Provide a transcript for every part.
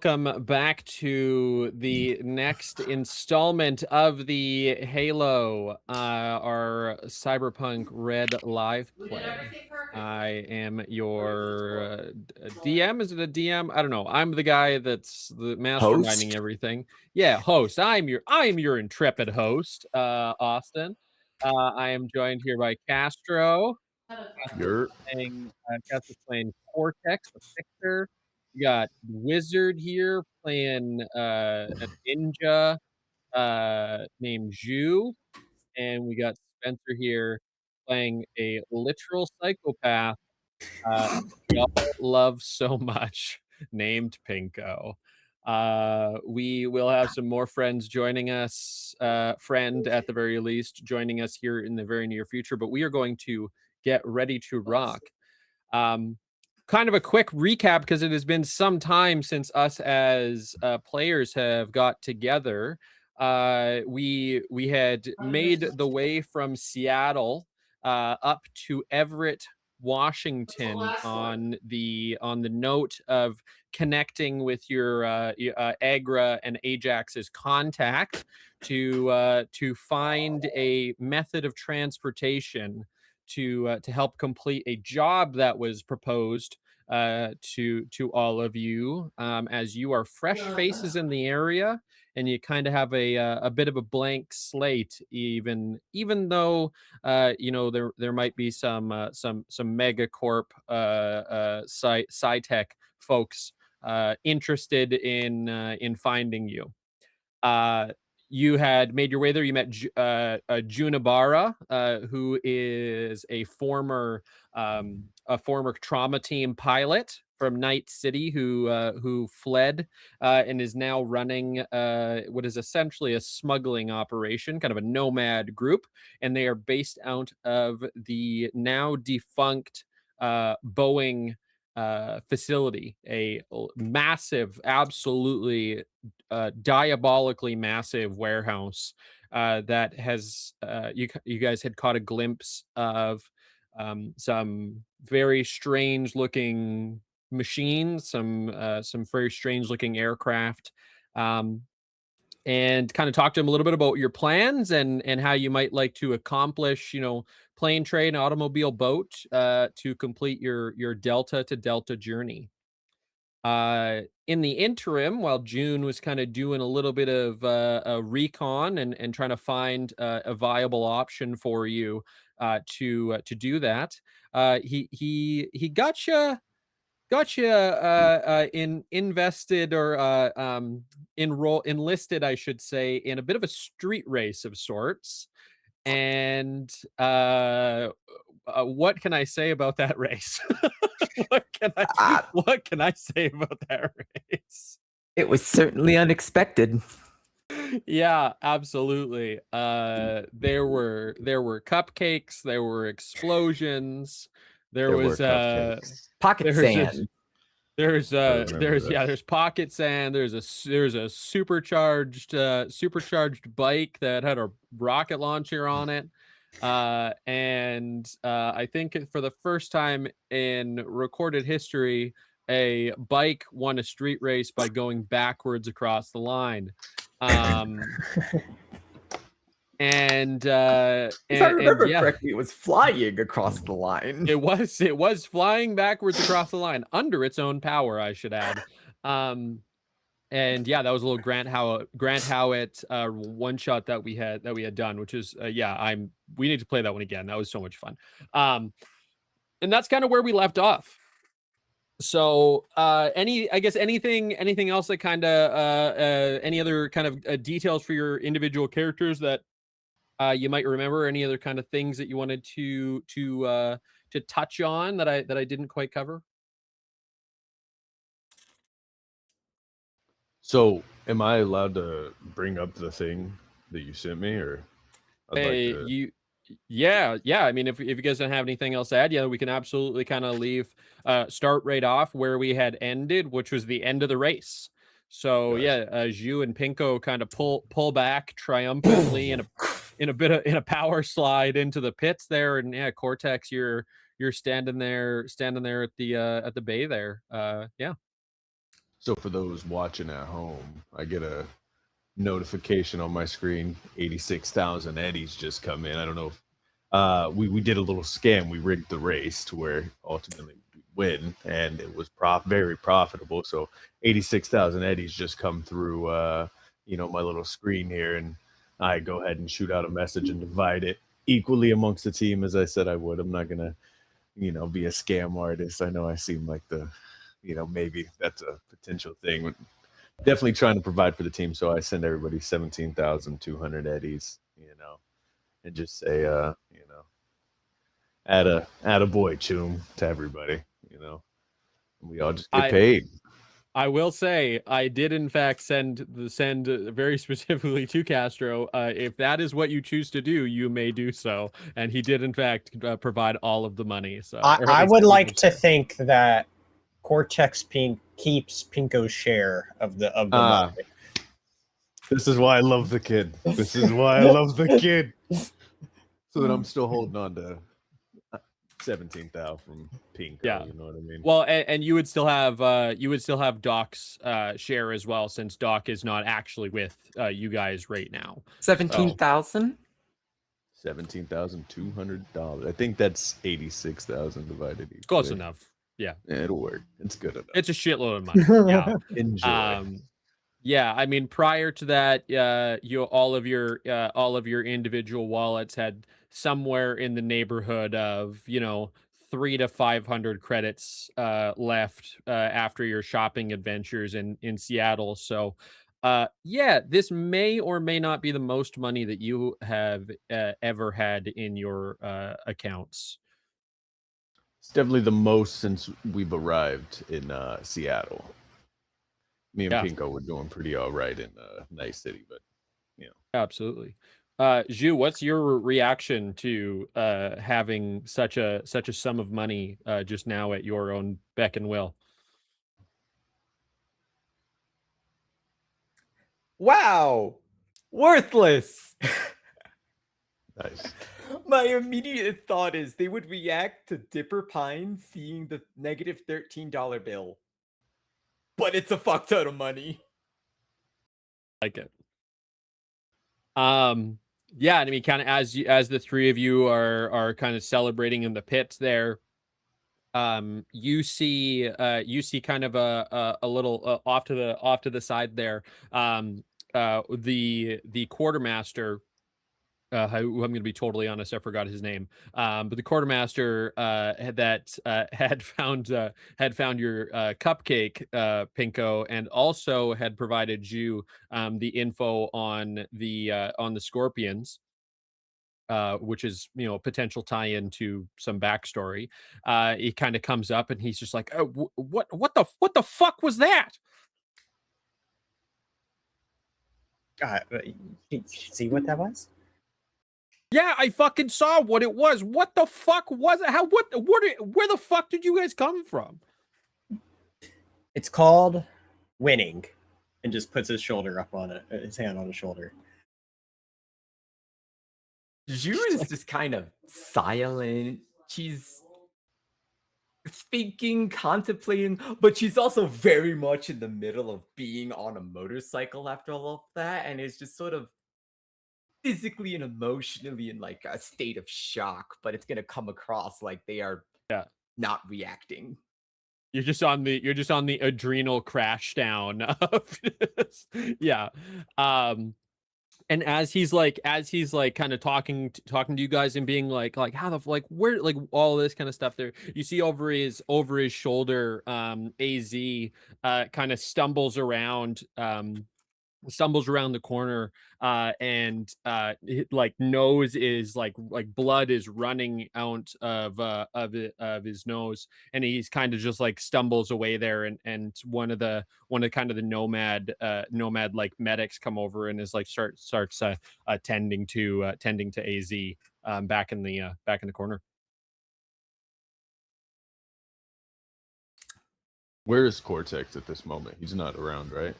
Welcome back to the next installment of the Halo, our Cyberpunk Red live play. I am your DM. Is it a DM? I don't know. I'm the guy that's the masterminding Host? everything. Yeah, host. I'm your intrepid host, Austin. I am joined here by Castro. You're Castro's playing Cortex, the Victor. We got Wizard here playing a ninja named Zhu, and we got Spencer here playing a literal psychopath we all love so much, named Pinko. We will have some more friends joining us, friend at the very least, joining us here in the very near future, but we are going to get ready to rock. Um, Kind of a quick recap because it has been some time since us as players have got together. We had made the way from Seattle up to Everett, Washington on the note of connecting with your Agra and Ajax's contact to find a method of transportation to help complete a job that was proposed to all of you, as you are fresh faces in the area and you kind of have a bit of a blank slate, even though there might be some megacorp CyTech folks interested in finding you. Uh, you had made your way there. You met Junibara, who is a former trauma team pilot from Night City who fled and is now running what is essentially a smuggling operation, kind of a nomad group, and they are based out of the now defunct Boeing facility, a massive, absolutely diabolically massive warehouse that has you guys had caught a glimpse of some very strange looking machines, some very strange looking aircraft, um, and kind of talk to him a little bit about your plans and how you might like to accomplish, plane, train, automobile, boat to complete your Delta to Delta journey. In the interim, while June was kind of doing a little bit of a recon and trying to find a viable option for you to do that, he got you invested or enlisted, I should say, in a bit of a street race of sorts. And what can I say about that race? what can I Uh, what can I say about that race? it was certainly unexpected. Yeah, absolutely. There were cupcakes, there were explosions, there There were was cupcakes. Pocket there's just sand. remember there's pocket sand, there's a supercharged bike that had a rocket launcher on it. And I think for the first time in recorded history, a bike won a street race by going backwards across the line. Um, and If I remember yeah, correctly, it was flying across the line. it was flying backwards across the line under its own power, I should add. And yeah, that was a little Grant Howitt one shot that we had done, which is we need to play that one again. That was so much fun. And that's kind of where we left off. So anything else that kind of any other kind of details for your individual characters that you might remember, any other kind of things that you wanted to touch on that I didn't quite cover? So, am I allowed to bring up the thing that you sent me, or I'd like Hey, to? yeah. I mean, if you guys don't have anything else to add, yeah, we can absolutely kind of start right off where we had ended, which was the end of the race. So Gotcha. yeah, Zhu and Pinko kind of pull back triumphantly in a power slide into the pits there, and yeah, Cortex, you're standing there at the bay there. Yeah. So for those watching at home, I get a notification on my screen, 86,000 eddies just come in. I don't know if we did a little scam. We rigged the race to where ultimately we win, and it was very profitable. So 86,000 eddies just come through my little screen here, and I go ahead and shoot out a message and divide it equally amongst the team as I said I would. I'm not gonna, be a scam artist. I know I seem like maybe that's a potential thing. Definitely trying to provide for the team, so I send everybody 17,200 eddies, and just say, add a boy choom to everybody, and we all just get paid. I will say I did in fact send very specifically to Castro. If that is what you choose to do, you may do so, and he did in fact provide all of the money. So I would like to think that Cortex Pink keeps Pinko's share of the money. This is why I love the kid. This is why I love the kid. So that I'm still holding on to 17,000 from Pinko. Yeah. You know what I mean? Well, and you would still have Doc's share as well, since Doc is not actually with you guys right now. 17,000. $17,200. I think that's 86,000 divided each Close way. enough. Yeah, it'll work. It's good enough. It's a shitload of money. Yeah. Enjoy. Yeah, I mean, prior to that, all of your individual wallets had somewhere in the neighborhood of 300 to 500 credits left after your shopping adventures in Seattle. So, yeah, this may or may not be the most money that you have ever had in your accounts. It's definitely the most since we've arrived in Seattle. Me and Pinko were doing pretty all right in Nice City, but absolutely. Zhu, what's your reaction to having such a sum of money just now at your own beck and will? Wow, worthless. Nice. My immediate thought is they would react to Dipper Pine seeing the negative $13 bill. But it's a fuck ton of money. Like it. Yeah, and I mean, kind of as the three of you are kind of celebrating in the pits there, you see kind of a little off to the side there, the quartermaster, who I'm going to be totally honest, I forgot his name. But the quartermaster had found your cupcake, Pinko, and also had provided you the info on the scorpions. Which is potential tie-in to some backstory. He kind of comes up and he's just like, oh, what the fuck was that? You see what that was? Yeah, I fucking saw what it was. What the fuck was it? Where the fuck did you guys come from? It's called winning, and just puts his shoulder up on it, his hand on his shoulder. Zhu is just kind of silent. She's thinking, contemplating, but she's also very much in the middle of being on a motorcycle after all of that, and is just sort of physically and emotionally in like a state of shock, but it's gonna come across like they are not reacting. You're just on the adrenal crash down of yeah. And as he's kind of talking to you guys and being like how the where all this kind of stuff there, you see over his shoulder, AZ kind of stumbles around the corner, and nose is like blood is running out of his nose, and he's kind of just like stumbles away there, and one of the kind of the nomad like medics come over and is like starts tending to AZ back in the corner. Where is Cortex at this moment? He's not around, right?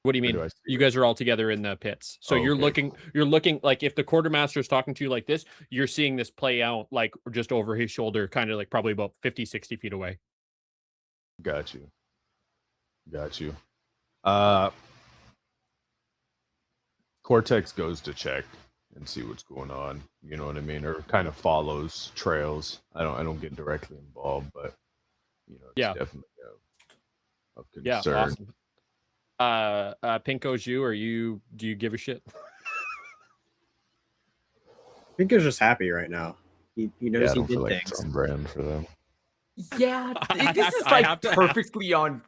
What do you mean? You guys are all together in the pits. So you're looking like if the quartermaster is talking to you like this, you're seeing this play out like just over his shoulder, kind of like probably about 50, 60 feet away. Got you. Got you. Cortex goes to check and see what's going on. You know what I mean, or kind of follows trails. I don't get directly involved, but you know, it's Yeah. definitely of Yeah, concern. awesome. Pinko Zhu, do you give a shit? Pinko's just happy right now. He knows Yeah, I he don't feel did like things. it's on brand for them. Yeah, I this have is to- I like have to ask. perfectly on.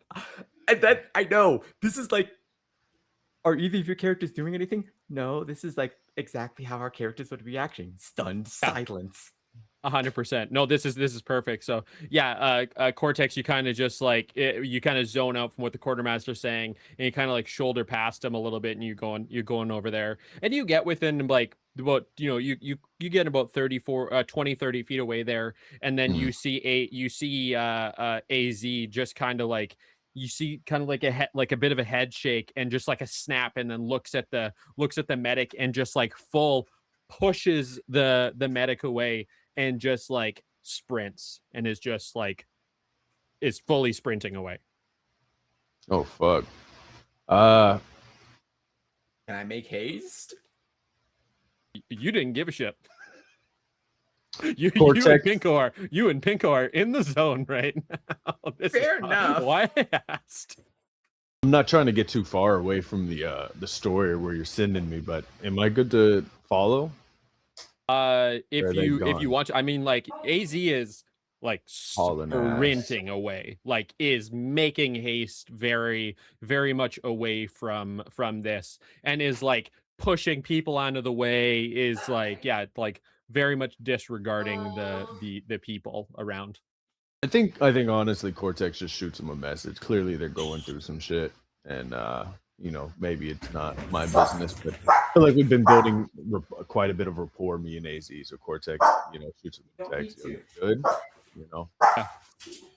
And that I know this is like. Are either of your characters doing anything? No, this is like exactly how our characters would be acting. Stunned silence. 100%. No, this is perfect. So yeah, Cortex, you kind of just like you kind of zone out from what the quartermaster's saying, and you kind of like shoulder past him a little bit, and you're going over there, and you get within like about you get about 20 30 feet away there, and then you see AZ just kind of like you see kind of like like a bit of a head shake and just like a snap, and then looks at the medic and just like full pushes the medic away and just like sprints and is just like is fully sprinting away. Oh fuck. Can I make haste? You didn't give a shit. You Cortex. you and Pinko are in the zone right now. Fair enough. Why I asked. I'm not trying to get too far away from the story where you're sending me, but am I good to follow? If you want to, I mean, like AZ is like Hauling ass. sprinting away, like is making haste very much away from this, and is like pushing people onto the way, is like like very much disregarding the people around. I think honestly Cortex just shoots him a message. Clearly they're going through some shit, and you know, maybe it's not my business, but I feel like we've been building quite a bit of rapport, me and AZ. So Cortex, you know, shoots him a text. You're good, you know.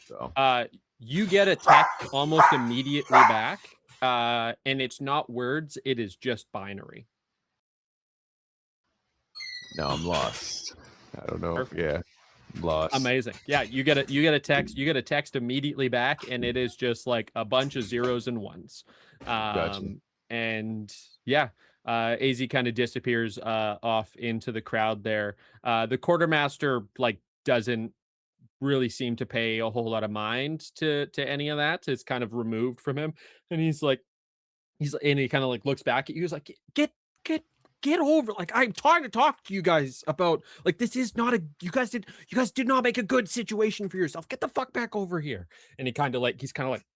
So you get a text almost immediately back, and it's not words, it is just binary. now I'm lost. I don't know. Perfect. Yeah, I'm lost. Amazing. Yeah, you get a text immediately back, and it is just like a bunch of zeros and ones. Gotcha. And yeah, AZ kind of disappears off into the crowd there. The quartermaster like doesn't really seem to pay a whole lot of mind to any of that. It's kind of removed from him, and and he kind of like looks back at you. He's like, get over. Like, I'm trying to talk to you guys about like this is not a you guys did not make a good situation for yourself. Get the fuck back over here. And he's kind of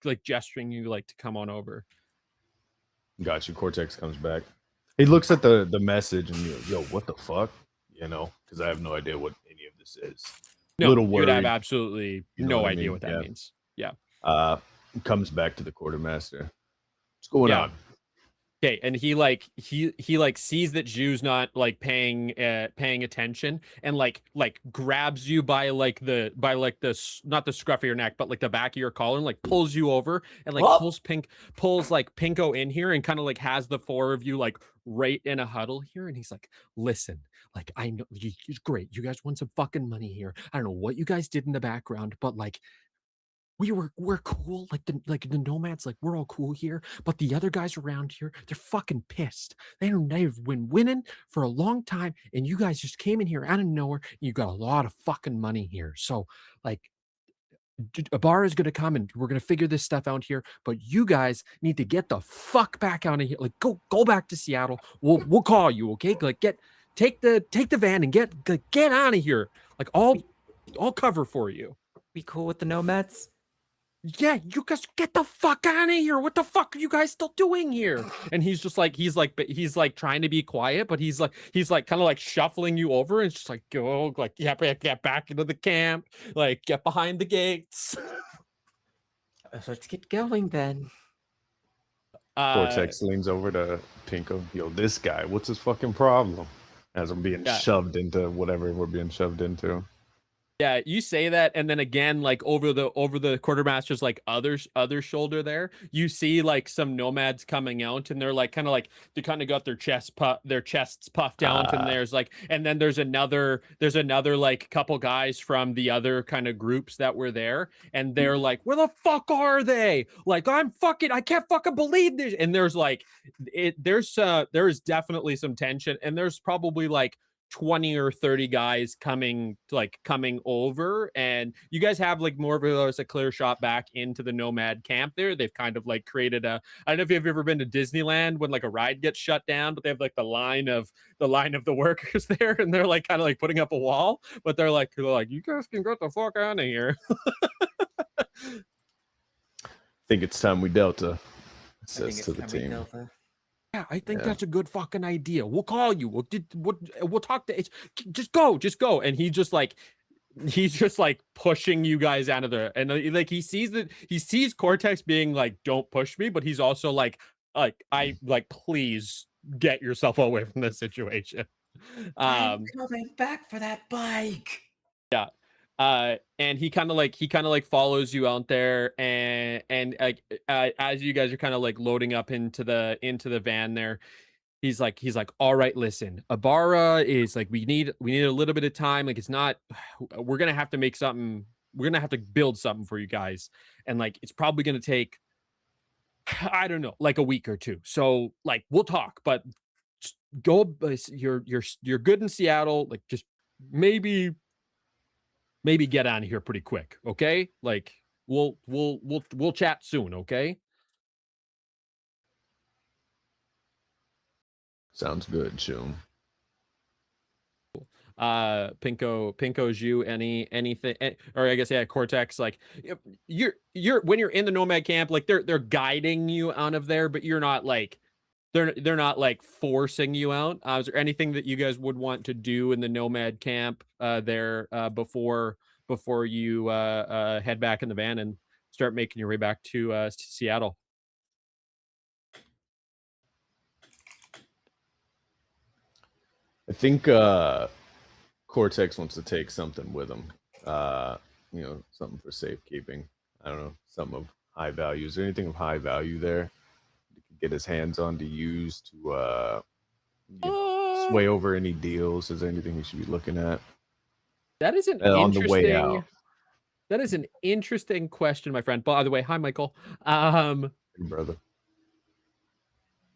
like gesturing you like to come on over. Got you. Cortex comes back. He looks at the message and yo, what the fuck? You know, because I have no idea what any of this is. No, Little you would worried. have absolutely You know no what I idea mean? what that means. Yeah. Comes back to the quartermaster. What's going on? Okay, and he like sees that Zhu's not like paying attention, and like grabs you by like the not the scruff of your neck, but like the back of your collar, and like pulls you over, and like pulls like Pinko in here, and kind of like has the four of you like right in a huddle here, and he's like, listen, like I know it's great, you guys won some fucking money here. I don't know what you guys did in the background, but like we're cool, like the nomads, like we're all cool here, but the other guys around here, they're fucking pissed. They've been winning for a long time, and you guys just came in here out of nowhere. You got a lot of fucking money here, so like a bar is gonna come and we're gonna figure this stuff out here, but you guys need to get the fuck back out of here. Like go back to Seattle. We'll call you, okay? Like take the van and get out of here. Like I'll cover for you. We cool with the nomads? Yeah, you guys get the fuck out of here. What the fuck are you guys still doing here? And he's trying to be quiet, but he's like kind of like shuffling you over, and it's just like, go, like, yeah, get back into the camp, like get behind the gates. Let's get going then. Cortex leans over to Pinko. Yo, this guy, what's his fucking problem? As I'm being shoved into whatever we're being shoved into. Yeah, you say that, and then again, like over the quartermaster's like other shoulder there, you see like some nomads coming out, and they're like kind of like they kind of got their chests puffed out, and there's like, and then there's another like couple guys from the other kind of groups that were there, and they're like, where the fuck are they? Like, I can't fucking believe this, and there's like, there is definitely some tension, and there's probably like 20 or 30 guys coming over, and you guys have like more of a clear shot back into the nomad camp there. They've kind of like created a, I don't know if you've ever been to Disneyland when like a ride gets shut down, but they have like the line of the workers there, and they're like kind of like putting up a wall, but they're like you guys can get the fuck out of here. I think it's time we Delta. It I think says it's to the time we team. Delta. Yeah, I think that's a good fucking idea. We'll call you. We'll talk to it. Just go. And he's just like pushing you guys out of there. And like he sees Cortex being like, don't push me, but he's also like please get yourself away from this situation. I'm coming back for that bike. Yeah. And he kind of like follows you out there, and like as you guys are kind of like loading up into the van there, he's like, all right, listen, Abara is like, we need a little bit of time. Like, it's not, we're gonna have to make something, we're gonna have to build something for you guys, and like it's probably gonna take, I don't know, like a week or two. So like we'll talk, but just go. You're good in Seattle. Like just maybe get out of here pretty quick, okay? Like we'll chat soon, okay? Sounds good, Shum. Pinko, you anything, or I guess, yeah, Cortex, like you're when you're in the nomad camp, like they're guiding you out of there, but you're not like, they're not like forcing you out. Is there anything that you guys would want to do in the nomad camp there before you head back in the van and start making your way back to Seattle? I think Cortex wants to take something with him. Something for safekeeping. I don't know, something of high value. Is there anything of high value there he can get his hands on to use to sway over any deals? Is there anything he should be looking at? That is an on the way out? That is an interesting question, my friend. By the way, hi, Michael. Brother.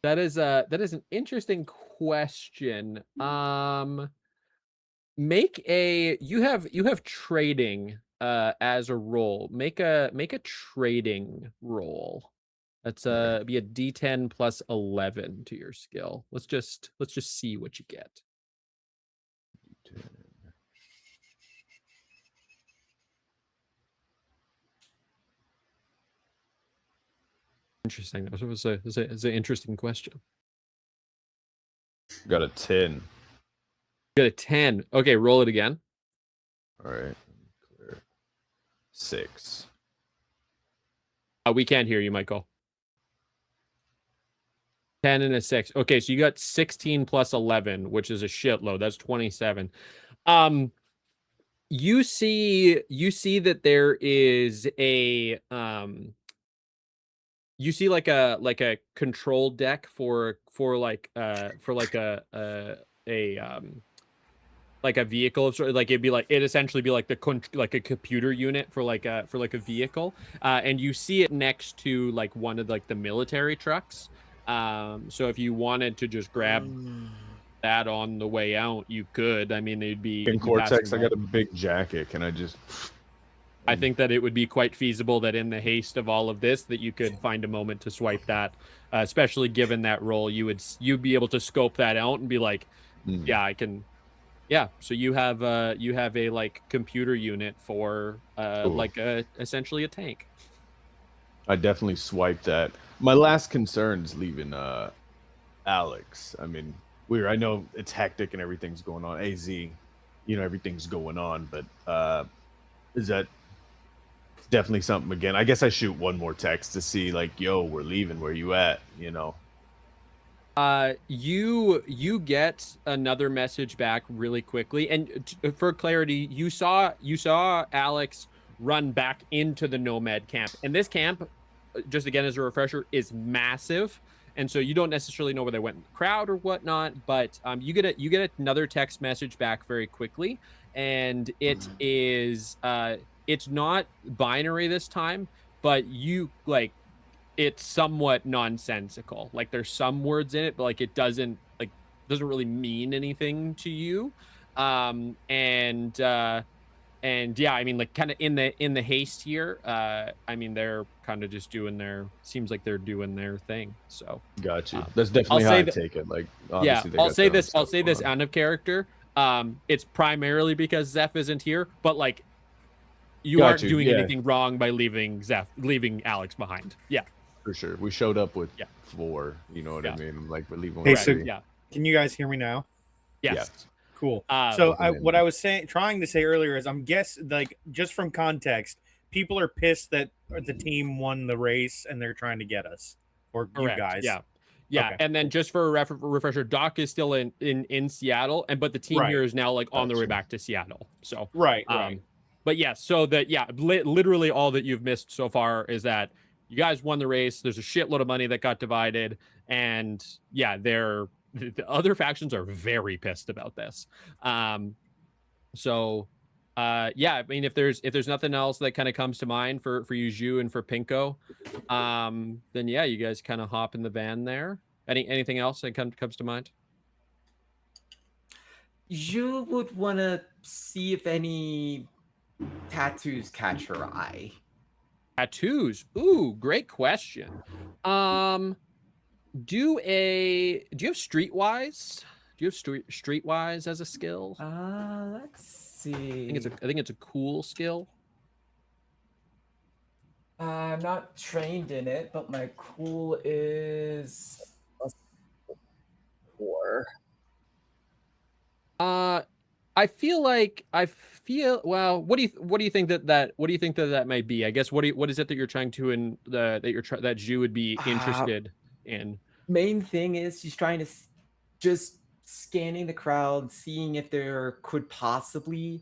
That is an interesting question. You have trading as a roll. Make a trading roll. That's be a D10 plus 11 to your skill. Let's just see what you get. D10. Interesting. That was an interesting question. Got a 10. You got a 10. Okay, roll it again. All right. Clear. 6. We can't hear you, Michael. 10 and a 6. Okay, so you got 16 plus 11, which is a shitload. That's 27. You see that there is a you see like a control deck for like a vehicle. Sort of like it'd essentially be like like a computer unit for like a vehicle, and you see it next to like one of like the military trucks. So if you wanted to just grab that on the way out, you could. I mean, it'd be in Cortex. I got a big jacket. Can I just? I think that it would be quite feasible that in the haste of all of this, that you could find a moment to swipe that, especially given that roll, you'd be able to scope that out and be like, yeah, I can. Yeah, so you have a like computer unit for like essentially a tank. I definitely swiped that. My last concern is leaving Alex. I mean, I know it's hectic and everything's going on. AZ, everything's going on, but is that definitely something again? I guess I shoot one more text to see like, yo, we're leaving. Where you at? You get another message back really quickly, and for clarity, you saw Alex run back into the nomad camp, and this camp, just again as a refresher, is massive, and so you don't necessarily know where they went in the crowd or whatnot, but you get another text message back very quickly, and it is it's not binary this time, but you like it's somewhat nonsensical. Like there's some words in it, but like it doesn't really mean anything to you. Um and uh and yeah, I mean like kind of in the haste here, I mean they're kind of just doing their seems like they're doing their thing. So Got you. um That's I'll definitely how say I that take it. Like yeah, obviously they got their own I'll stuff say going this on. out of character. It's primarily because Zeph isn't here, but like you Got aren't you. doing Yeah, anything wrong by leaving Alex behind. Yeah, for sure. We showed up with yeah, 4. You know what I yeah. mean? Like we're leaving Hey, with Correct. so 3. Yeah. can you guys hear me now? Yeah. Yes. Cool. Uh, So Open what I ended. was trying to say earlier is, I'm like just from context, people are pissed that the team won the race and they're trying to get us or you Correct. guys. Yeah. Yeah. Okay. And then just for a refresher, Doc is still in Seattle, but the team Right. here is now like on their way Gotcha. back to Seattle. So, Right. but yeah, so that, yeah, literally all that you've missed so far is that you guys won the race. There's a shitload of money that got divided. And yeah, the other factions are very pissed about this. So, yeah, I mean, if there's nothing else that kind of comes to mind for you, Zhu, and for Pinko, then yeah, you guys kind of hop in the van there. Anything else that comes to mind? You would want to see if any tattoos catch her eye. Tattoos. Ooh, great question. Do you have Streetwise? Do you have Streetwise as a skill? Let's see. I think it's a cool skill. I'm not trained in it, but my cool is +4. I feel well. What do you think that might be? I guess what is it that you're trying to that Zhu would be interested in? Main thing is she's trying to just scanning the crowd, seeing if there could possibly,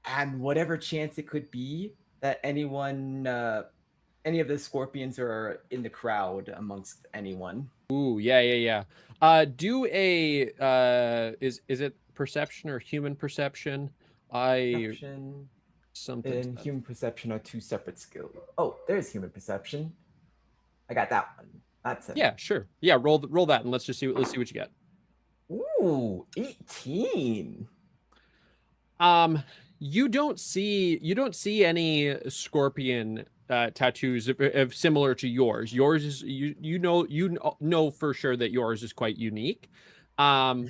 and whatever chance it could be, that anyone, any of the scorpions are in the crowd amongst anyone. Ooh, yeah. Do a is it perception or human perception? Perception Something and human perception are 2 separate skills. Oh, there's human perception. I got that one. That's it. Yeah, sure. Yeah, roll that and let's see what you get. Ooh, 18. You don't see any scorpion tattoos of similar to yours. Yours is you know for sure that yours is quite unique. But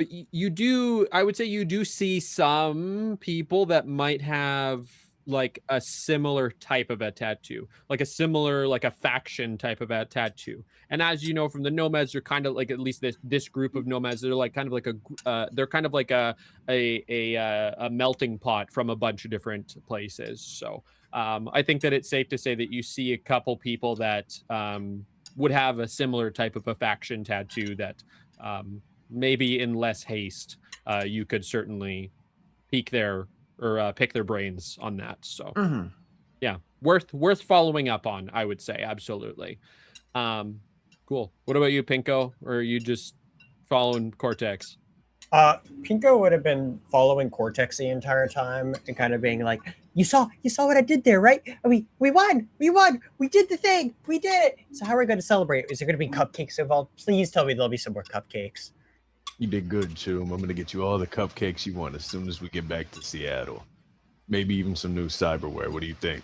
you do, I would say you do see some people that might have like a similar type of a tattoo, like a similar, like a faction type of a tattoo. And as you know from the nomads, they're kind of like, at least this group of nomads, they're like kind of like they're kind of like a melting pot from a bunch of different places. So I think that it's safe to say that you see a couple people that would have a similar type of a faction tattoo that maybe in less haste you could certainly pick their brains on that. So yeah, worth following up on, I would say. Absolutely. Cool. What about you, Pinko? Or are you just following Cortex? Pinko would have been following Cortex the entire time and kind of being like, you saw what I did there, right? We won, we did the thing, we did it. So how are we going to celebrate? Is there going to be cupcakes involved? Please tell me there'll be some more cupcakes. You did good, Choom. I'm gonna get you all the cupcakes you want as soon as we get back to Seattle. Maybe even some new cyberware. What do you think?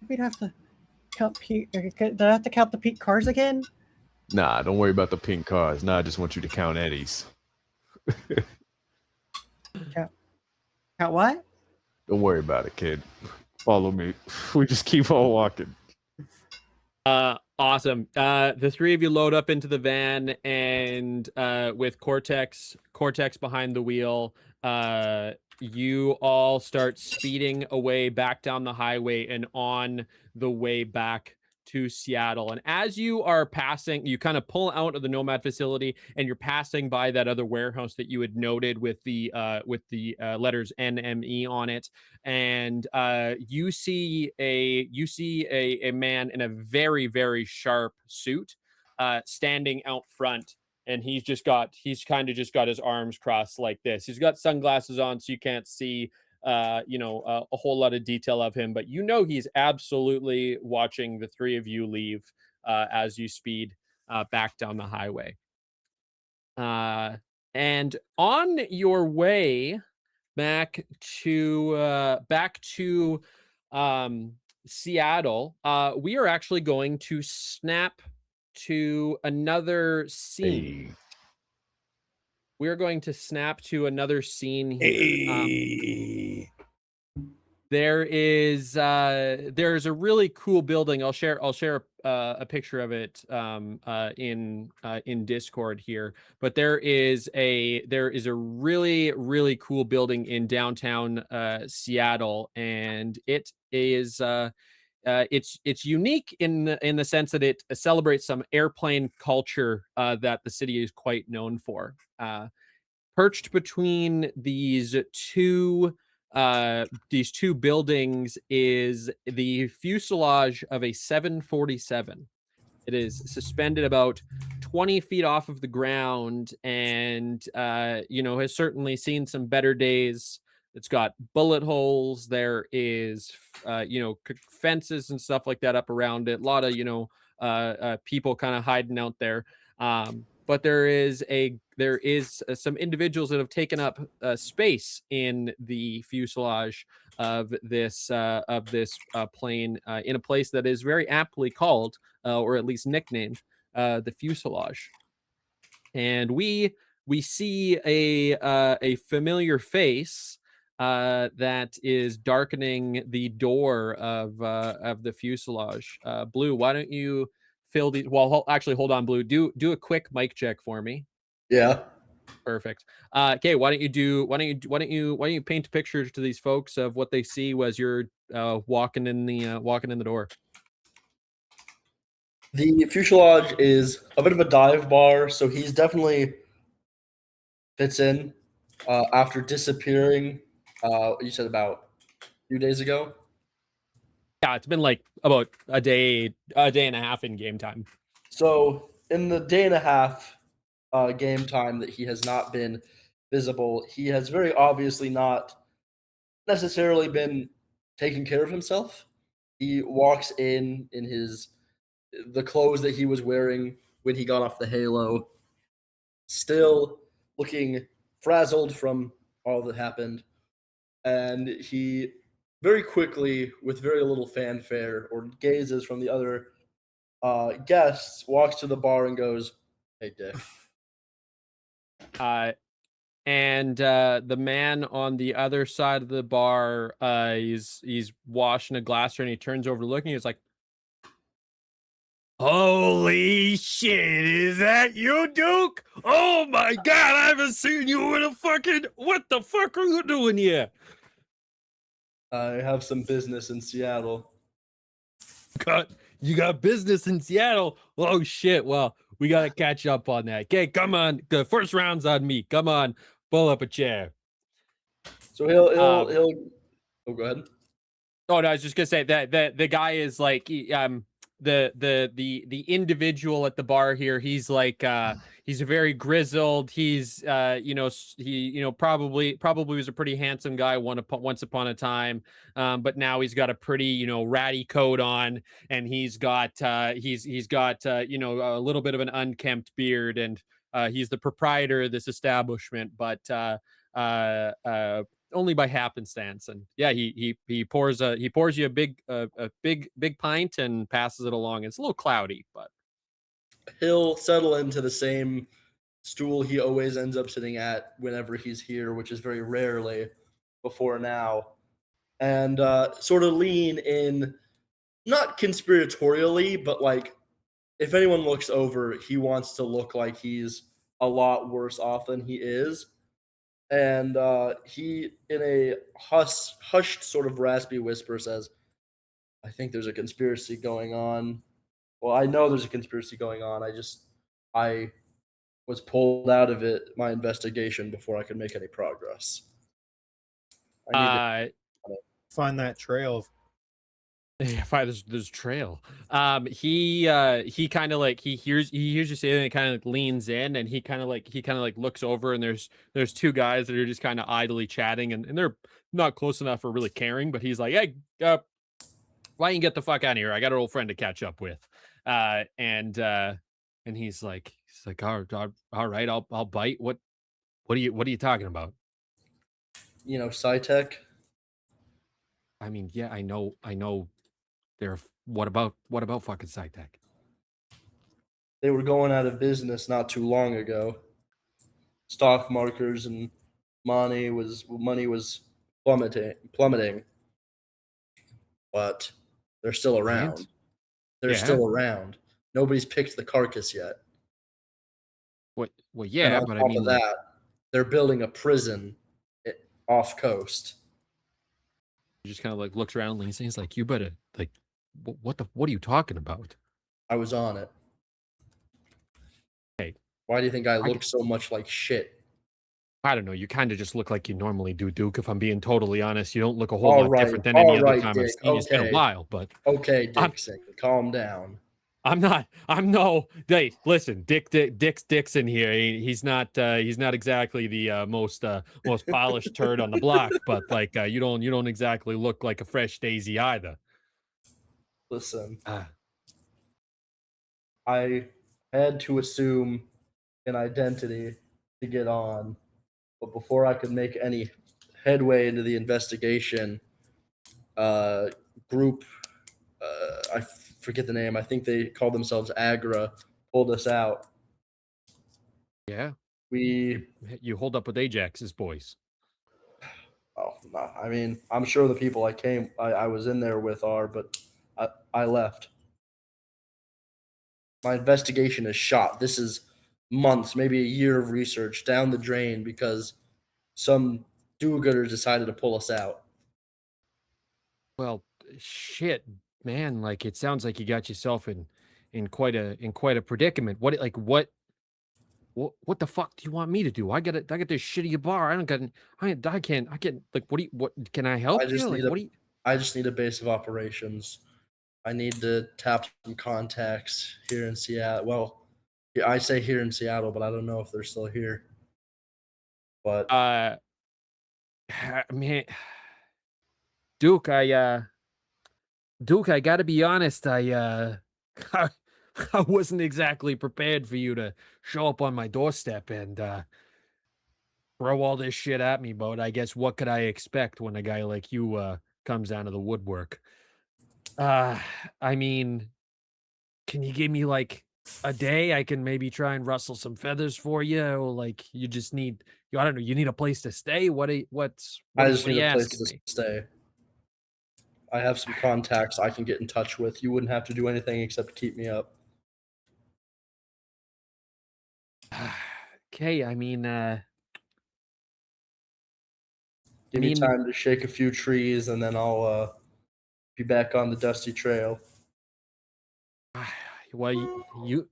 We'd have to count. Do I have to count the pink cars again? Nah, don't worry about the pink cars. Nah, I just want you to count Eddies. Count what? Don't worry about it, kid. Follow me. We just keep on walking. Awesome. The three of you load up into the van, and with Cortex behind the wheel, you all start speeding away back down the highway, and on the way back to Seattle. And as you are passing, you kind of pull out of the Nomad facility, and you're passing by that other warehouse that you had noted with the letters NME on it, and you see a man in a very, very sharp suit standing out front, and he's kind of just got his arms crossed like this. He's got sunglasses on, so you can't see a whole lot of detail of him, but he's absolutely watching the three of you leave as you speed back down the highway. And on your way back to Seattle, we are actually going to snap to another scene. Hey. We are going to snap to another scene here. There's a really cool building. I'll share a picture of it in Discord here. But there is a really, really cool building in downtown Seattle, and it is it's unique in the sense that it celebrates some airplane culture that the city is quite known for. Perched between these two buildings is the fuselage of a 747. It is suspended about 20 feet off of the ground, and has certainly seen some better days. It's got bullet holes. There is fences and stuff like that up around it. A lot of people kind of hiding out there. But there is some individuals that have taken up space in the fuselage of this plane in a place that is very aptly called, or at least nicknamed, the fuselage. And we see a familiar face that is darkening the door of the fuselage. Blue, why don't you fill the? Well, actually, hold on, Blue. Do a quick mic check for me. Yeah. Perfect. Okay, why don't you paint pictures to these folks of what they see as you're walking in the door. The fuselage is a bit of a dive bar, so he's definitely fits in after disappearing. You said about a few days ago. Yeah, it's been like about a day and a half in game time. So in the day and a half game time that he has not been visible, he has very obviously not necessarily been taking care of himself. He walks in the clothes that he was wearing when he got off the Halo, still looking frazzled from all that happened, and he very quickly, with very little fanfare or gazes from the other guests, walks to the bar and goes, "Hey, Dick." And the man on the other side of the bar, he's washing a glass, and he turns over looking. He's like, "Holy shit, is that you, Duke? Oh my god, I haven't seen you in a fucking... What the fuck are you doing here?" I have some business in Seattle. You got business in Seattle? Oh shit, well, we gotta catch up on that. Okay, come on. The first round's on me. Come on, pull up a chair. So he'll oh, go ahead. Oh no, I was just gonna say that the guy is like the individual at the bar here. He's like he's a very grizzled. He's probably was a pretty handsome guy once upon a time, but now he's got a pretty ratty coat on, and he's got a little bit of an unkempt beard, and he's the proprietor of this establishment, but only by happenstance. And yeah, he pours you a big pint and passes it along. It's a little cloudy, but He'll settle into the same stool he always ends up sitting at whenever he's here, which is very rarely before now, and sort of lean in, not conspiratorially, but like if anyone looks over, he wants to look like he's a lot worse off than he is. And he, in a hushed, sort of raspy whisper, says, "I think there's a conspiracy going on. Well, I know there's a conspiracy going on. I was pulled out of my investigation before I could make any progress. I need to. Find that trail. Yeah, fine. There's trail. He kind of like he hears you say it and kind of leans in and he kind of like looks over and there's two guys that are just kind of idly chatting and they're not close enough for really caring, but he's like, hey, why don't you get the fuck out of here? I got an old friend to catch up with. And he's like all right, I'll bite. What are you talking about? CyTech. I mean, yeah, I know. What about fucking CyTech? They were going out of business not too long ago. Stock markers and money was plummeting, but they're still around. And? They're Yeah. still around. Nobody's picked the carcass yet. Well, And yeah, on but I top mean, of like, that, they're building a prison off coast. he just kind of like looks around, leans in, he's like, you better like, what are you talking about? I was on it. Hey, Why do you think I look so much like shit? I don't know. You kind of just look like you normally do, Duke. If I'm being totally honest, you don't look a whole lot different than any other time I've Dick. seen you. It's been a Okay. while, but Okay, I'm Dixon, calm down. Hey, listen, Dixon here. He's not exactly the most polished turd on the block, but like you don't exactly look like a fresh daisy either. Listen, Ah. I had to assume an identity to get on, but before I could make any headway into the investigation, group, I forget the name. I think they called themselves Agra. Pulled us out. Yeah, We. you hold up with Ajax's boys. Oh, no, I mean, I'm sure the people I was in there with are, but I left. My investigation is shot. This is months, maybe a year of research down the drain because some do-gooders decided to pull us out. Well, shit, man. Like it sounds like you got yourself in quite a predicament. What the fuck do you want me to do? I got this shitty bar. I can't like what can I help you? Like what do you I just need a base of operations. I need to tap some contacts here in Seattle. Well, yeah, I say here in Seattle, but I don't know if they're still here. But man, Duke, I gotta be honest, I, I wasn't exactly prepared for you to show up on my doorstep and throw all this shit at me, but I guess what could I expect when a guy like you comes out of the woodwork? Uh, I mean, can you give me like a day? I can maybe try and rustle some feathers for you, or like you just need I don't know, you need a place to stay? I just what are need you a place asking to me? stay. I have some contacts I can get in touch with. You wouldn't have to do anything except keep me up. Okay, I mean, Give me time to shake a few trees, and then I'll be back on the dusty trail. well,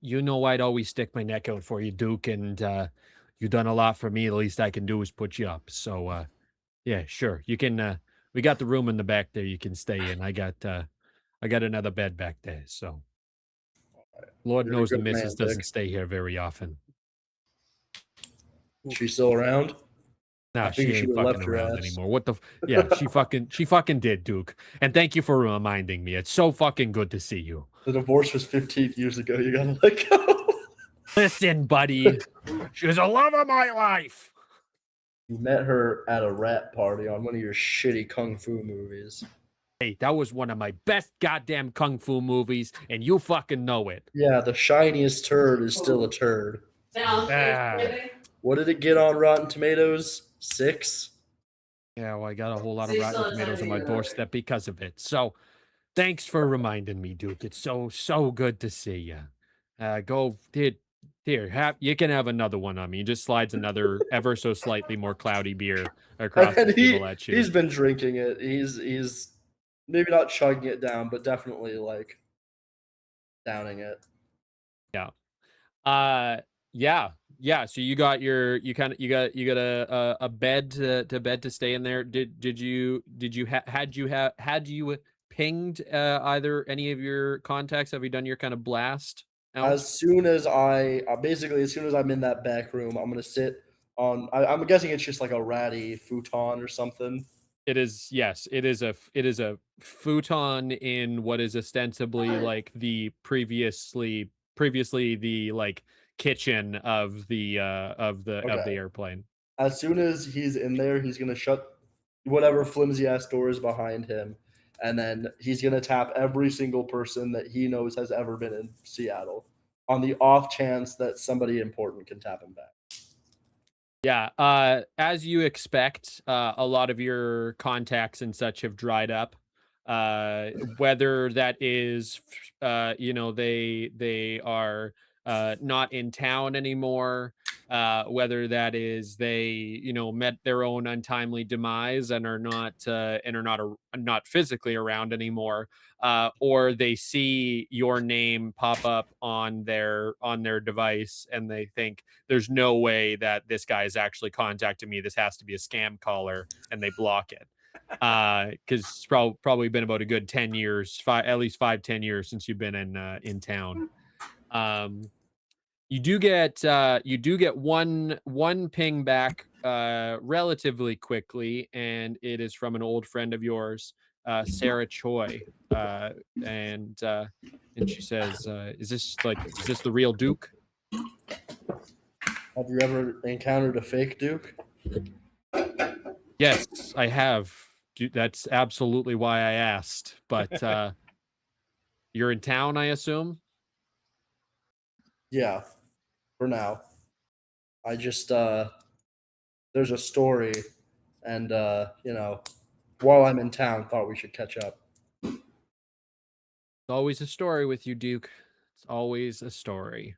you know I'd always stick my neck out for you, Duke, and you've done a lot for me. The least I can do is put you up. So yeah, sure. You can we got the room in the back there you can stay in. I got another bed back there. So Lord You're a knows the good man, missus doesn't Dick. stay here very often. She's still around? Nah, I she figured she ain't would have fucking left your around ass. anymore. What the yeah, she fucking did, Duke. And thank you for reminding me. It's so fucking good to see you. The divorce was 15 years ago. You gotta let go. Listen, buddy. She was a love of my life. You met her at a rap party on one of your shitty kung fu movies. Hey, that was one of my best goddamn kung fu movies, and you fucking know it. Yeah, the shiniest turd is still a turd. Ah. What did it get on Rotten Tomatoes? 6? Yeah, well, I got a whole lot of rotten tomatoes on my doorstep because of it. So thanks for reminding me, Duke. It's so good to see you. Go here, you can have another one on me. He just slides another ever so slightly more cloudy beer across the And table at you. he's been drinking it. He's maybe not chugging it down, but definitely like downing it. Yeah. Yeah. So you got your you got a bed to stay in there. Did you had you pinged either any of your contacts? Have you done your kind of blast out? As soon as I basically as soon as I'm in that back room, I'm gonna sit on. I'm guessing it's just like a ratty futon or something. It is, yes, it is a futon in what is ostensibly like the previously the like kitchen of the Okay. airplane. As soon as he's in there, he's gonna shut whatever flimsy ass door is behind him, and then he's gonna tap every single person that he knows has ever been in Seattle, on the off chance that somebody important can tap him back. Yeah, as you expect, a lot of your contacts and such have dried up. Whether that is, they are not in town anymore. Whether that is they, met their own untimely demise and are not physically around anymore, or they see your name pop up on their device and they think there's no way that this guy is actually contacting me. This has to be a scam caller, and they block it. Because it's probably been about a good 10 years, at least 5-10 years since you've been in town. You do get one ping back relatively quickly, and it is from an old friend of yours, Sarah Choi. And she says, is this the real Duke? Have you ever encountered a fake Duke? Yes, I have. That's absolutely why I asked. But you're in town, I assume? Yeah, for now. I just there's a story, and while I'm in town, thought we should catch up. It's always a story with you, Duke. It's always a story.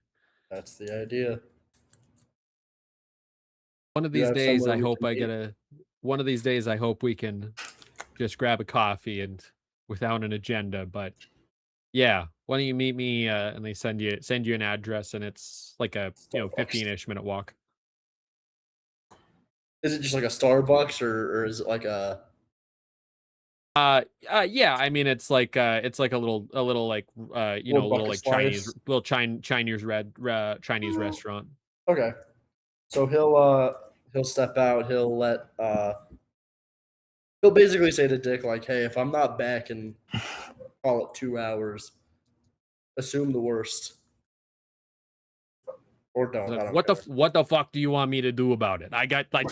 That's the idea. One of You these have days, somewhere I we hope can I meet? get a. One of these days, I hope we can just grab a coffee and without an agenda. But yeah, why don't you meet me? And they send you an address, and it's like a Starbucks. 15-ish minute walk. Is it just like a Starbucks, or is it like a? Yeah, I mean it's like a little like Little little bucket like Chinese slice? little Chinese restaurant. Okay, so he'll step out. He'll basically say to Dick like, "Hey, if I'm not back in call it 2 hours, assume the worst, or don't. Like, I don't care." what the fuck do you want me to do about it? I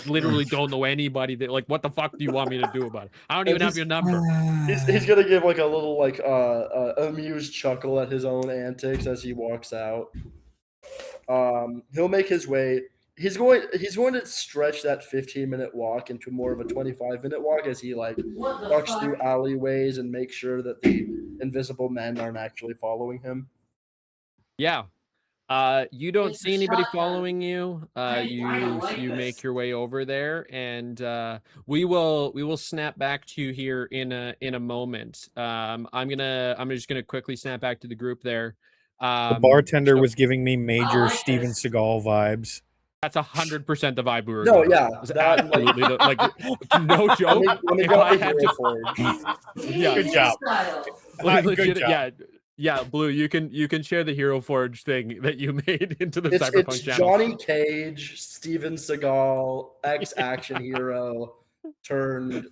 literally don't know anybody that like what the fuck do you want me to do about it? I don't And even have your number. he's gonna give like a little like amused chuckle at his own antics as he walks out. He'll make his way. He's going to stretch that 15-minute walk into more of a 25-minute walk as he like ducks through alleyways and makes sure that the invisible men aren't actually following him. Yeah. You don't see anybody following you. You make your way over there, and we will snap back to you here in a moment. I'm just gonna quickly snap back to the group there. The bartender So was giving me major Steven Seagal vibes. that's 100% the vibe we were No, going. yeah, It's that and, like- absolutely like no joke. Let me If go I to had Hero to- Forge. Yeah, Good job. like, Good legit, job. yeah, Blue. You can share the Hero Forge thing that you made into the It's Cyberpunk channel. Johnny Cage, Steven Seagal, ex-action hero turned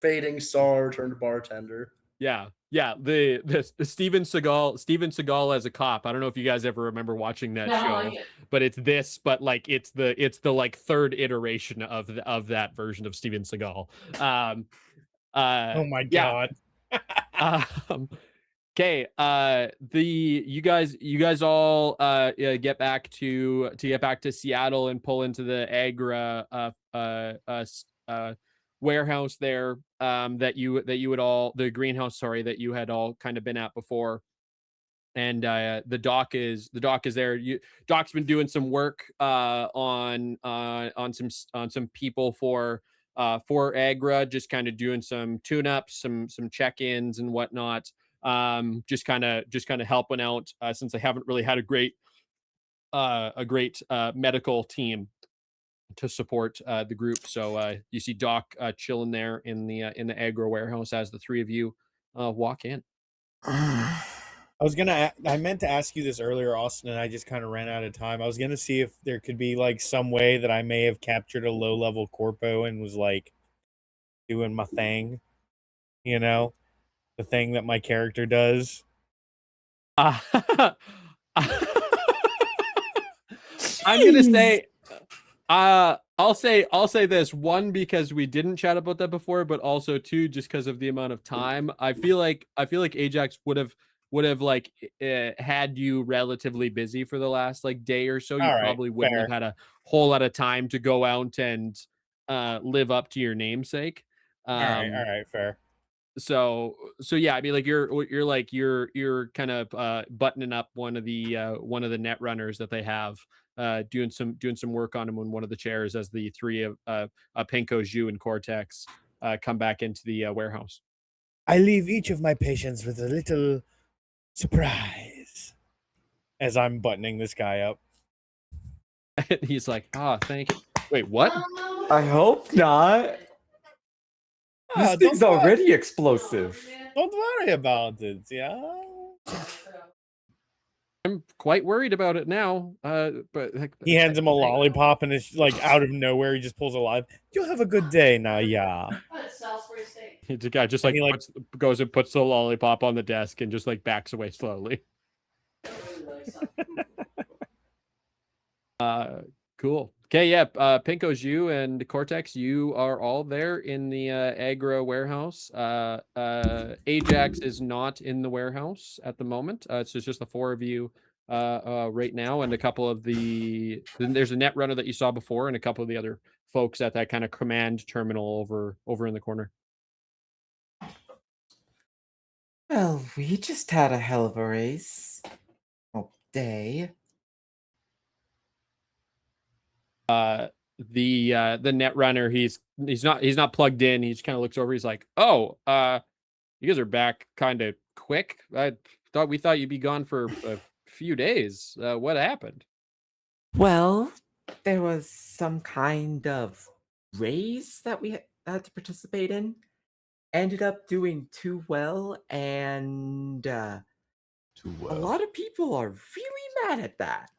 fading star turned bartender. Yeah. The Steven Seagal as a cop. I don't know if you guys ever remember watching that show, but it's this, but like it's the like third iteration of that version of Steven Seagal. Oh my Yeah. god. Okay, you guys all get back to Seattle and pull into the Agra warehouse there, that you had all, the greenhouse, sorry, that you had all kind of been at before. And the doc is there. Doc's been doing some work on some people for Agra, just kind of doing some tune-ups, some check-ins and whatnot. just kind of helping out since they haven't really had a great medical team to support the group. So you see Doc chilling there in the aggro warehouse as the three of you walk in. I meant to ask you this earlier, Austin, and I just kind of ran out of time. I was gonna see if there could be like some way that I may have captured a low level corpo and was like doing my thing, the thing that my character does. I'm gonna say, I'll say this, one, because we didn't chat about that before, but also two, just because of the amount of time. I feel like Ajax would have like had you relatively busy for the last like day or so. You All right, probably wouldn't fair. have had a whole lot of time to go out and live up to your namesake. All right, fair. So yeah, I mean, like you're kind of buttoning up one of the net runners that they have, doing some work on him in one of the chairs as the three of Pinko, Zhu, and Cortex come back into the warehouse. I leave each of my patients with a little surprise as I'm buttoning this guy up. He's like, thank you. Wait, what? I hope not. This thing's already explosive. Don't worry about it, yeah? I'm quite worried about it now. But like, He hands him a lollipop, and it's like out of nowhere, he just pulls a line. You'll have a good day now, yeah. The guy just like, goes and puts the lollipop on the desk and just like backs away slowly. Cool. Okay, yeah. Pinko, Zhu, and Cortex, you are all there in the aggro warehouse. Ajax is not in the warehouse at the moment. So it's just the four of you right now, and a couple of there's a net runner that you saw before, and a couple of the other folks at that kind of command terminal over in the corner. Well, we just had a hell of a race. Day. The net runner, he's not plugged in. He just kind of looks over. He's like, "Oh, you guys are back kind of quick. We thought you'd be gone for a few days. What happened?" Well, there was some kind of race that we had to participate in. Ended up doing too well, and a lot of people are really mad at that.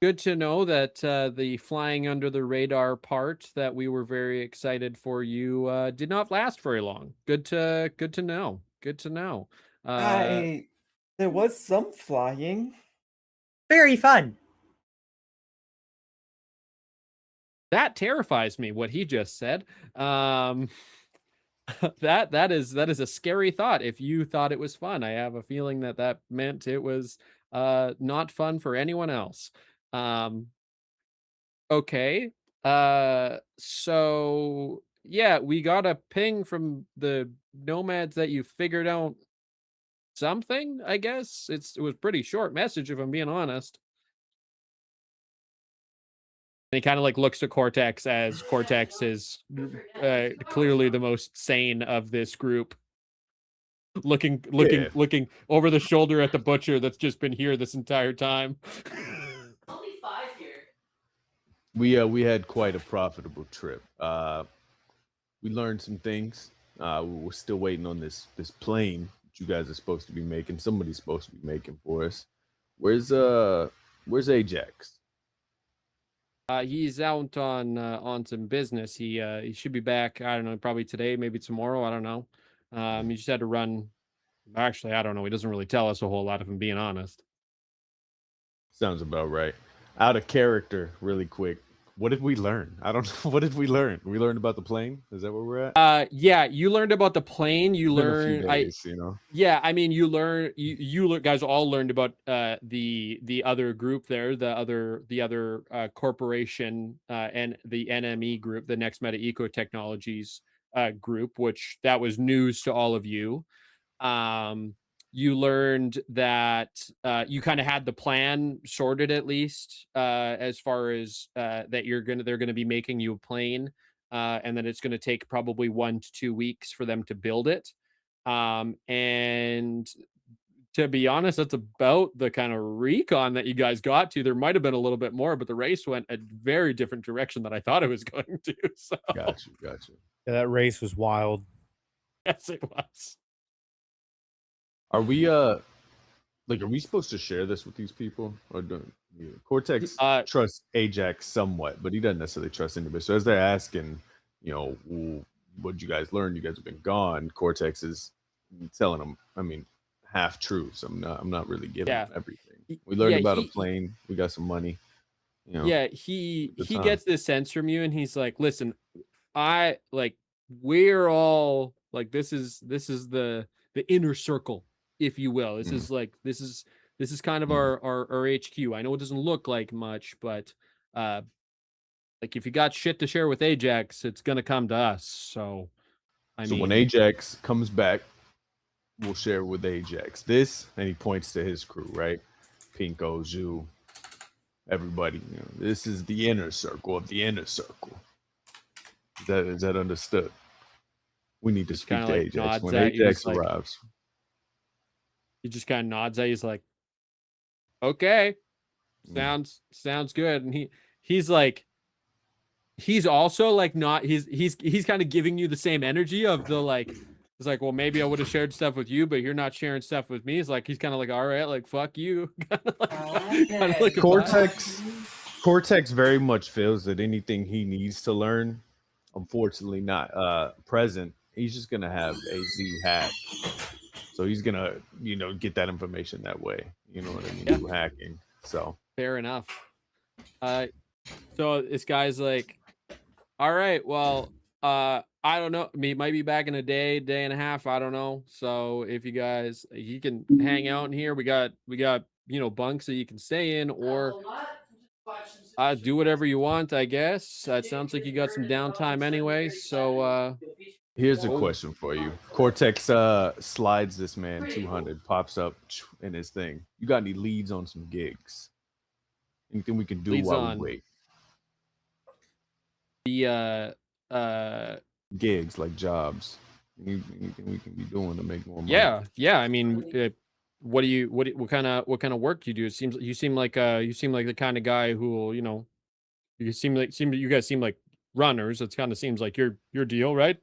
Good to know that the flying under the radar part that we were very excited for you did not last very long. Good to know. Good to know. There was some flying. Very fun. That terrifies me, what he just said. That is a scary thought. If you thought it was fun, I have a feeling that meant it was not fun for anyone else. Okay. So yeah, we got a ping from the nomads that you figured out something, I guess. It was pretty short message, if I'm being honest. And he kind of like looks to Cortex, as Cortex is clearly the most sane of this group. Looking over the shoulder at the butcher that's just been here this entire time. Only 5 here. We had quite a profitable trip. We learned some things. We're still waiting on this plane that you guys are supposed to be making. Somebody's supposed to be making for us. Where's Ajax? He's out on some business. He should be back, I don't know, probably today, maybe tomorrow, I don't know. He just had to run. Actually, I don't know. He doesn't really tell us a whole lot, if I'm being honest. Sounds about right. Out of character, really quick. What did we learn? I don't know. What did we learn? We learned about the plane. Is that where we're at? Yeah, you learned about the plane. You learned, Yeah, I mean, you guys all learned about the other group there, the other corporation and the NME group, the Next Meta Eco Technologies group, which that was news to all of you. You learned that you kind of had the plan sorted, at least as far as that they're going to be making you a plane and then it's going to take probably 1 to 2 weeks for them to build it. And to be honest, that's about the kind of recon that you guys got to. There might have been a little bit more, but the race went a very different direction than I thought it was going to. So Got you. Yeah, that race was wild. yes, it was. Are we like, are we supposed to share this with these people, or do Cortex trusts Ajax somewhat, but he doesn't necessarily trust anybody? So as they're asking, well, what'd you guys learn? You guys have been gone. Cortex is telling them, I mean, half truths. I'm not really giving them everything. We learned about a plane. We got some money. Yeah, he gets this sense from you, and he's like, listen, we're all like, this is the inner circle, if you will. This is like, this is kind of our HQ. I know it doesn't look like much, but like, if you got shit to share with Ajax, it's gonna come to us. So I mean, when Ajax comes back, we'll share with Ajax this, and he points to his crew, right? Pinko, Zhu, everybody. This is the inner circle of the inner circle. Is that understood? We need to speak to like Ajax when Ajax arrives. He just kind of nods at you. He's like, okay, sounds good. And he's like, he's also like, not, he's kind of giving you the same energy of the like, it's like, well, maybe I would have shared stuff with you, but you're not sharing stuff with me. It's like, he's kind of like, all right, like, fuck you. Like Cortex very much feels that anything he needs to learn, unfortunately not present. He's just gonna have a Z hack, so he's gonna get that information that way. You know what I mean? Through hacking. So fair enough. So this guy's like, all right, well, I don't know. He might be back in a day and a half. I don't know. So if you guys, you can hang out in here. We got bunks that you can stay in, or do whatever you want, I guess. It sounds like you got some downtime anyway. So here's a question for you. Cortex slides this man 200, pops up in his thing. You got any leads on some gigs? Anything we can do while we wait? The gigs, like jobs. Anything we can be doing to make more money? Yeah. I mean, what kind of work do you do? It seems you seem like the kind of guy who will, you guys seem like runners. It kind of seems like your deal, right?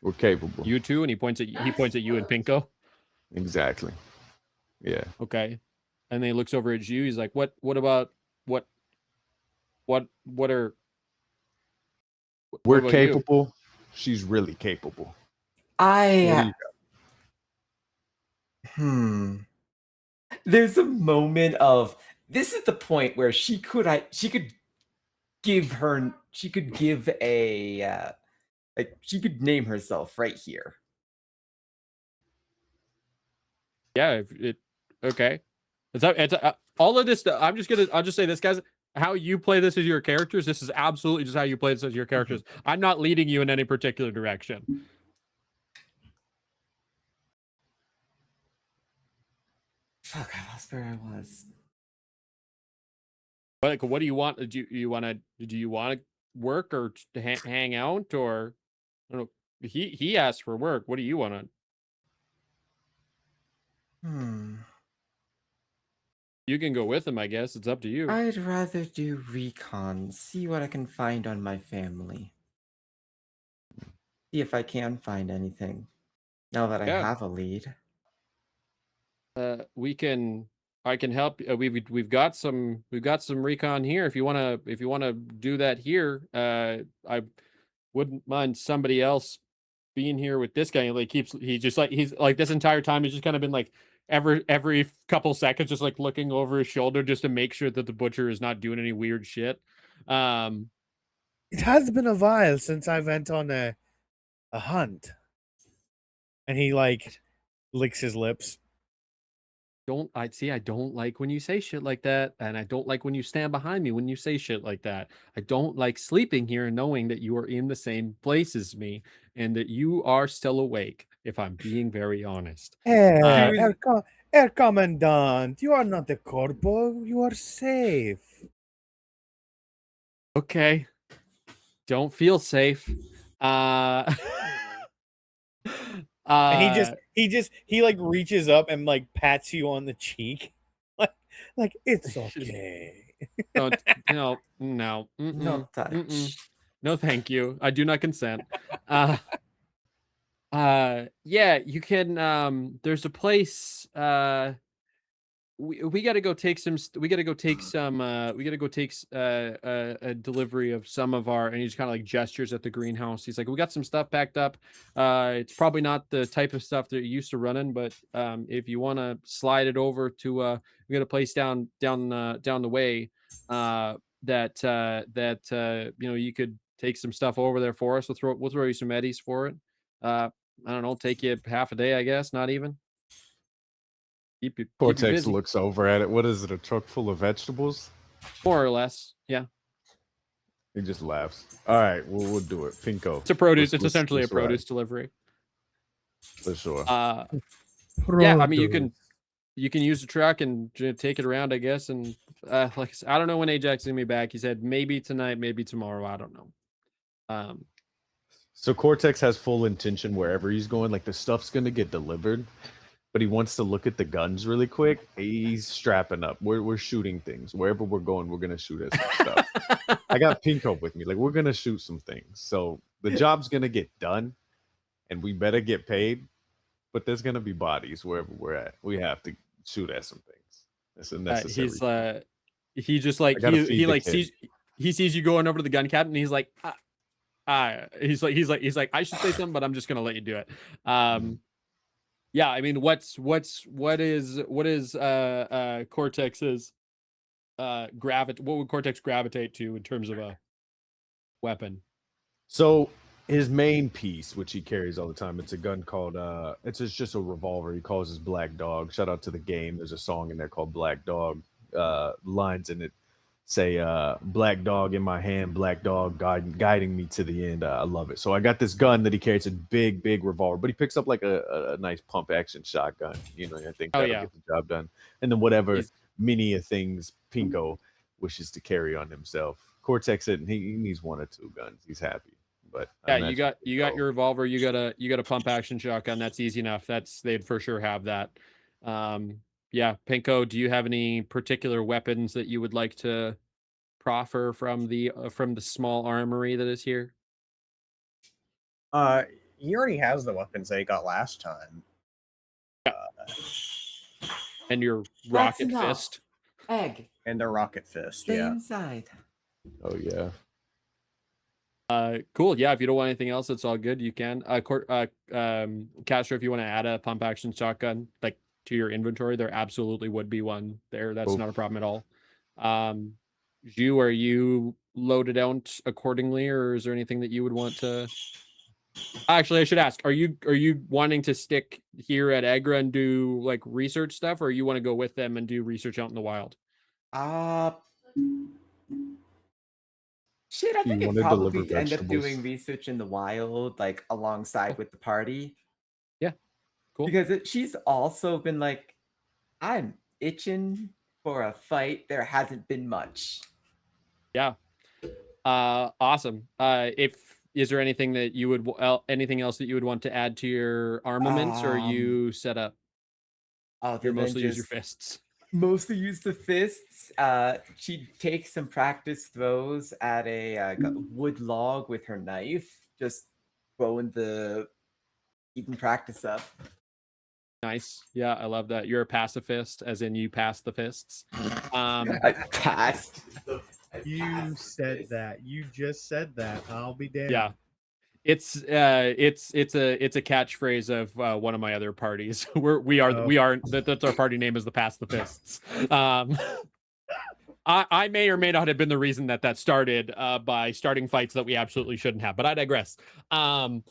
We're capable. You too, and he points at you and Pinko. Exactly. Yeah. Okay. And then he looks over at you. He's like, what about we're capable. She's really capable. There's a moment of, this is the point where she could give a she could name herself right here. Yeah, okay. It's all of this. I'll just say this, guys. How you play this as your characters, this is absolutely just how you play this as your characters. I'm not leading you in any particular direction. Fuck, I lost where I was. But what do you want? Do you want to work or to hang out, or I don't know? He asked for work. What do you want to? You can go with him, I guess. It's up to you. I'd rather do recon, see what I can find on my family. See if I can find anything. Now that I have a lead. I can help. We've got some recon here. If you wanna do that here, I wouldn't mind somebody else being here with this guy. Like he's like this entire time he's just kind of been like every couple seconds just like looking over his shoulder just to make sure that the butcher is not doing any weird shit. It has been a while since I went on a hunt. And he like licks his lips. I don't like when you say shit like that, and I don't like when you stand behind me when you say shit like that. I don't like sleeping here and knowing that you are in the same place as me and that you are still awake, if I'm being very honest. Herr Commandant, you are not a corpo. You are safe. Okay. don't feel safe. Uh, And he like reaches up and like pats you on the cheek, like it's okay. don't no No mm-mm, mm-mm. touch. No, thank you. I do not consent. Uh, yeah, you can. There's a place. We got to go take some. We got to go take some. We got to go take a delivery of some of our. And he just kind of like gestures at the greenhouse. He's like, we got some stuff packed up. It's probably not the type of stuff that you're used to running, but if you want to slide it over to, we got a place down the way. You know, you could take some stuff over there for us. We'll throw you some eddies for it. I don't know, take you half a day, I guess. Not even. Keep you Cortex busy. looks over at it. What is it? A truck full of vegetables? More or less, yeah. He just laughs. All right, we'll do it. Pinko. It's a produce. Let's- It's let's- essentially a let's ride. produce delivery. For sure. Yeah, I mean you can use the truck and take it around, I guess. And like I said, I don't know when Ajax is gonna be back. He said maybe tonight, maybe tomorrow. I don't know. So Cortex has full intention wherever he's going. Like the stuff's gonna get delivered, but he wants to look at the guns really quick. He's strapping up. We're shooting things wherever we're going. We're gonna shoot at some stuff. I got Pinko with me. Like we're gonna shoot some things. So the job's gonna get done, and we better get paid. But there's gonna be bodies wherever we're at. We have to shoot at some things. It's a necessary. He just like I gotta feed he the like kid. sees you going over to the gun cabinet, and he's like, he's like, I should say something, but I'm just gonna let you do it. Yeah, I mean, what is Cortex's what would Cortex gravitate to in terms of a weapon? So his main piece, which he carries all the time, it's a gun called just a revolver. He calls his Black Dog. Shout out to the game. There's a song in there called Black Dog. Lines in it say black dog in my hand, black dog guiding me to the end. I love it. So I got this gun that he carries, a big revolver, but he picks up like a nice pump action shotgun. You know, I think that'll get the job done. And then whatever many of things Pinko wishes to carry on himself. Cortex said he needs one or two guns. He's happy. But yeah, you got your revolver, you got a pump action shotgun. That's easy enough. They'd for sure have that. Yeah, Pinko, do you have any particular weapons that you would like to proffer from the small armory that is here? He already has the weapons that he got last time. And your rocket fist. Egg. And the rocket fist. Stay yeah. inside. Oh yeah. Cool. Yeah, if you don't want anything else, it's all good. You can. Castro, if you want to add a pump action shotgun like to your inventory, there absolutely would be one there. That's not a problem at all. Zhu, are you loaded out accordingly, or is there anything that you would want to? Actually, I should ask: Are you wanting to stick here at Agra and do like research stuff, or you want to go with them and do research out in the wild? Shit, I think You I'd wanna deliver probably end up vegetables? doing research in the wild, like alongside with the party. Yeah, cool. Because she's also been like, I'm itching for a fight. There hasn't been much. Yeah. Awesome. Is there anything that you would anything else that you would want to add to your armaments, or are you set up? Other You're than mostly use your just fists. mostly use the fists. She takes some practice throws at a wood log with her knife, just throwing the even practice up. Nice. Yeah, I love that. You're a pacifist, as in you pass the fists. I passed. You said that. You just said that. I'll be damned. Yeah. It's a catchphrase of one of my other parties. That's our party name is the Pass the Fists. I may or may not have been the reason that started by starting fights that we absolutely shouldn't have, but I digress. And